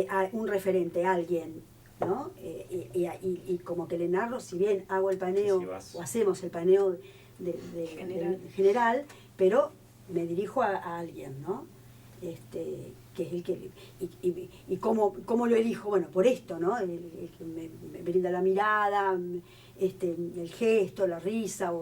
a un referente, alguien, ¿no? Y como que le narro, si bien hago el paneo, Sí, vas. o hacemos el paneo general, pero me dirijo a alguien, ¿no? Que es el que... Y cómo lo elijo, bueno, por esto, ¿no? El que me brinda la mirada, el gesto, la risa,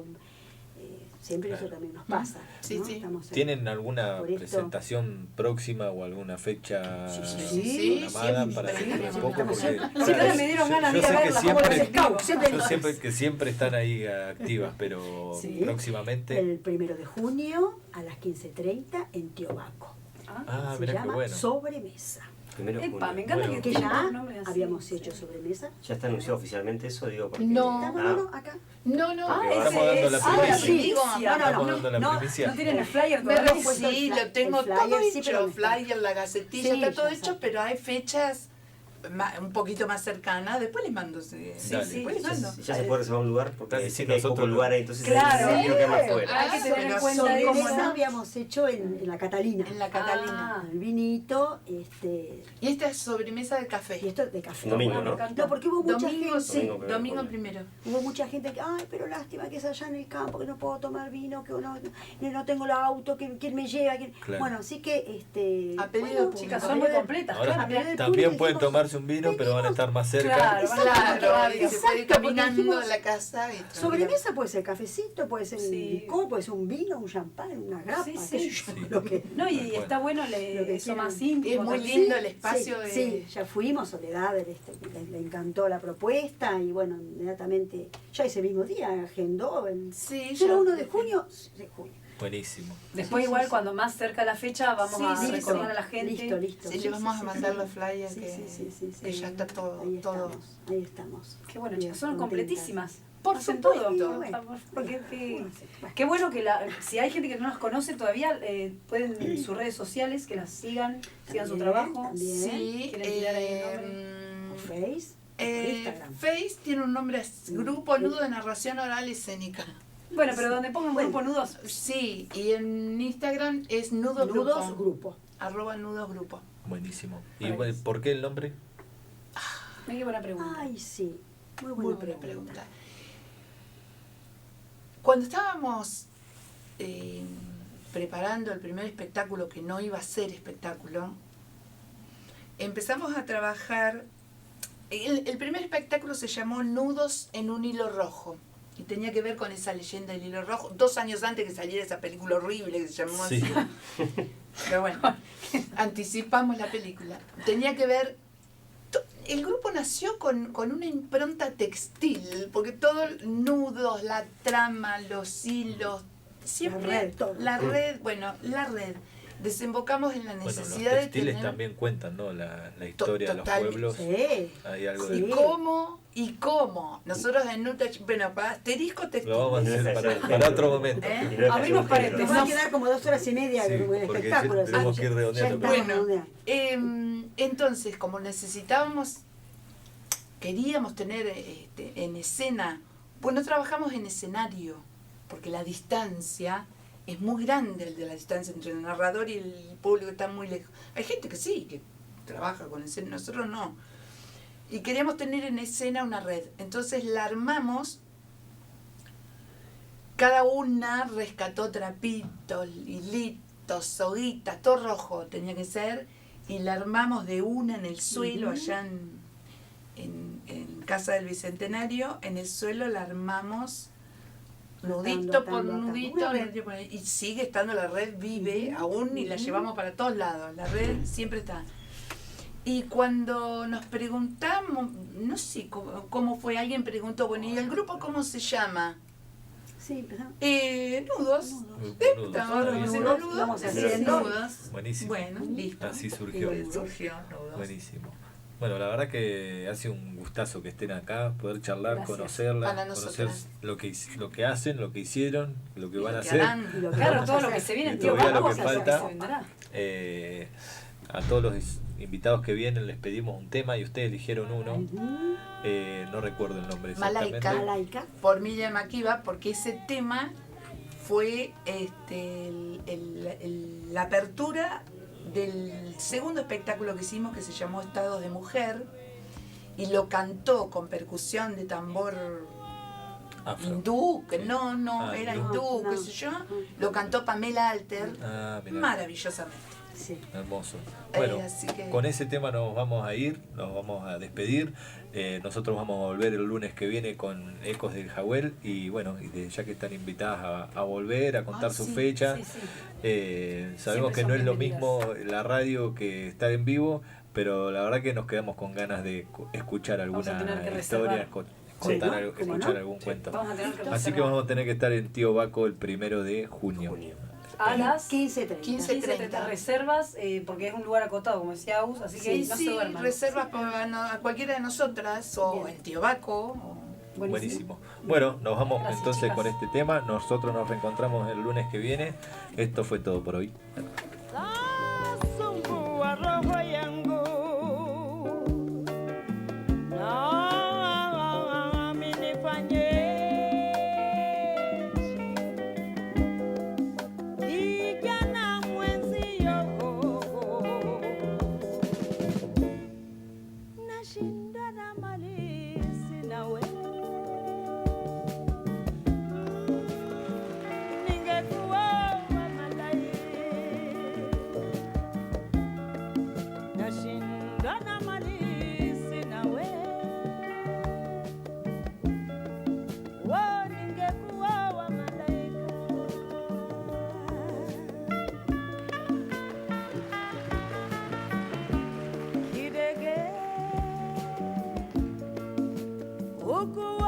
siempre eso también nos pasa. Sí, ¿no? sí. Estamos ¿Tienen alguna por esto. presentación próxima o alguna fecha sí, programada siempre. para Sí, un poco? Porque, Sí, ahora me dieron ganas de ir a sé que verla, como los scouts, siempre yo sé que siempre están ahí activas, pero Sí. próximamente. El 1 de junio a las 15:30 en Tiobaco. Ah, Se mirá qué llama bueno. Sobremesa. Primero Epa, junio. me encanta Bueno. Que tenga ya un nombre así. habíamos hecho sobremesa. ¿Ya está anunciado oficialmente eso? Digo, porque... No. No, acá. No, Porque ese estamos dando la es- primicia. sí, digo, Estamos dando la no, primicia. No tienen el flyer Me todavía. puesto el sí, fly- lo tengo el flyer, todo sí, hecho, pero no está. flyer, la gacetilla, Sí, está todo ya hecho, sabe. pero hay fechas un poquito más cercanas. Después les mando. Sí, Dale. después les mando. Ya se puede reservar un lugar porque Dale, sé sí, que hay nosotros poco lo- lugar ahí, entonces Claro. no quiero quedarme fuera. Hay que tener en pero cuenta son eso. como Sobremesa no. habíamos hecho en la Catalina. En la Catalina. El vinito, Y esta es sobremesa de y café. esto de café. Domingo, ¿no? No, porque hubo mucha Domingo, gente. sí, Domingo domingo primero. primero. Hubo mucha gente que, ay, pero lástima que es allá en el campo, que no puedo tomar vino, que no tengo el auto, que quién me lleva. Claro. Bueno, así que, A pedido bueno, del Chicas, público. son muy completas. Ahora claro. Claro. también Dijimos, pueden tomarse un vino, pero van a estar más cerca. Claro, van a Claro, estar y se puede ir Exacto, porque caminando dijimos, a la casa. Y sobremesa puede ser cafecito, puede ser un Sí. licor, puede ser un vino, un champán, una grapa, Sí, qué sí. sé yo, Sí. lo que... No, y Tal cual. está bueno Lo que eso quieran. más íntimo. Es muy también. lindo el espacio de... Sí, ya fuimos, Soledad, le encantó la propuesta y bueno, inmediatamente, ya ese mismo día agendó el Sí, 01 de junio, Buenísimo. Después Sí, igual sí. cuando más cerca la fecha vamos Sí, a sí, recordar sí. a la gente. Listo. Sí, le vamos a mandar los flyers Sí, que, sí, que ya está todo. Ahí todo. ahí estamos. Qué bueno, Bien, chicas, son contentas. completísimas. Por Hacen supuesto. todo. Bueno. Porque Bueno. qué bueno que si hay gente que no las conoce todavía, pueden en sus redes sociales que las sigan su También, trabajo. también. Sí, ¿Quieren tirar ahí el Face, Instagram. Face tiene un nombre, Grupo Nudo de Narración Oral Escénica. Bueno, pero donde pongan grupo nudos. Sí, y en Instagram es Nudos Nudos Grupo. Grupo. @Nudos Grupo. Buenísimo. ¿Y por qué el nombre? Qué buena pregunta. Ay, sí. Muy Muy buena buena pregunta. pregunta. Cuando estábamos preparando el primer espectáculo, que no iba a ser espectáculo, empezamos a trabajar. El primer espectáculo se llamó Nudos en un hilo rojo. Y tenía que ver con esa leyenda del hilo rojo. 2 años antes que saliera esa película horrible que se llamó Sí. así. Pero bueno, anticipamos la película. Tenía que ver. El grupo nació con una impronta textil, porque todos nudos, la trama, los hilos, siempre La red, todo. la red, bueno, la red. desembocamos en la Bueno, los necesidad de textiles tener... también cuentan, ¿no? La historia de los total, pueblos. Sí. Hay algo Sí. de... ¿Y cómo? Nosotros en Nutach, bueno, para asterisco textil. Lo vamos a hacer para otro momento. Abrimos paréntesis. Nos va a quedar como 2 horas y media Sí, de porque espectáculos. tenemos que ir redondeando. Ya estamos Bueno, redondeando. entonces, como queríamos tener en escena, bueno, trabajamos en escenario, porque la distancia es muy grande, la distancia entre el narrador y el público está muy lejos. Hay gente que sí, que trabaja con escena, nosotros no. Y queríamos tener en escena una red. Entonces la armamos, cada una rescató trapitos, hilitos, soguitas, todo rojo tenía que ser, y la armamos de una en el suelo, allá en Casa del Bicentenario. En el suelo la armamos nudito por nudito, y sigue estando la red, vive aún, y la llevamos para todos lados. La red siempre está. Y cuando nos preguntamos, no sé cómo fue, alguien preguntó, bueno, ¿y el grupo cómo se llama? Sí, empezamos. Nudos. Vamos haciendo. Nudos. Buenísimo. Bueno, listo. Así surgió. Surgió Nudos. Buenísimo. Bueno, la verdad que hace un gustazo que estén acá, poder charlar, Gracias. conocerla, Para conocer nosotras. lo que hacen, lo que hicieron, lo que Y van a lo que hacer. harán. Y lo que Claro, vamos a todo lo hacer. que se viene, Y tío, todavía lo vamos que a hacer falta. se vendrá. A todos los invitados que vienen les pedimos un tema y ustedes eligieron uno. No recuerdo el nombre exactamente. Malaika. Por Miriam Makiba, porque ese tema fue la apertura del segundo espectáculo que hicimos, que se llamó Estados de Mujer, y lo cantó con percusión de tambor Afro. hindú, que no era hindú, no. qué sé yo, lo cantó Pamela Alter, Ah, mirá. maravillosamente. Sí. Hermoso. Bueno, Así que- con ese tema nos vamos a ir, nos vamos a despedir. Nosotros vamos a volver el lunes que viene con Ecos del Jawel y bueno, ya que están invitadas a volver, a contar su fecha. Sí, sí. Sabemos Siempre que son no es lo bienvenidas. mismo la radio que estar en vivo, pero la verdad que nos quedamos con ganas de escuchar Vamos a alguna tener que historia, reservar. contar Sí, algo, ¿cómo escuchar no? algún cuento. Vamos a tener que Así que reservar. vamos a tener que estar en Tío Baco el 1 de junio. A las 15:30. 15:30. reservas, porque es un lugar acotado, como decía Aus, así que no se duerman. reservas a cualquiera de nosotras, o Bien. el tío Baco, o Buenísimo. Bueno, nos vamos Gracias, entonces chicas. con este tema. Nosotros nos reencontramos el lunes que viene. Esto fue todo por hoy. Ukuwa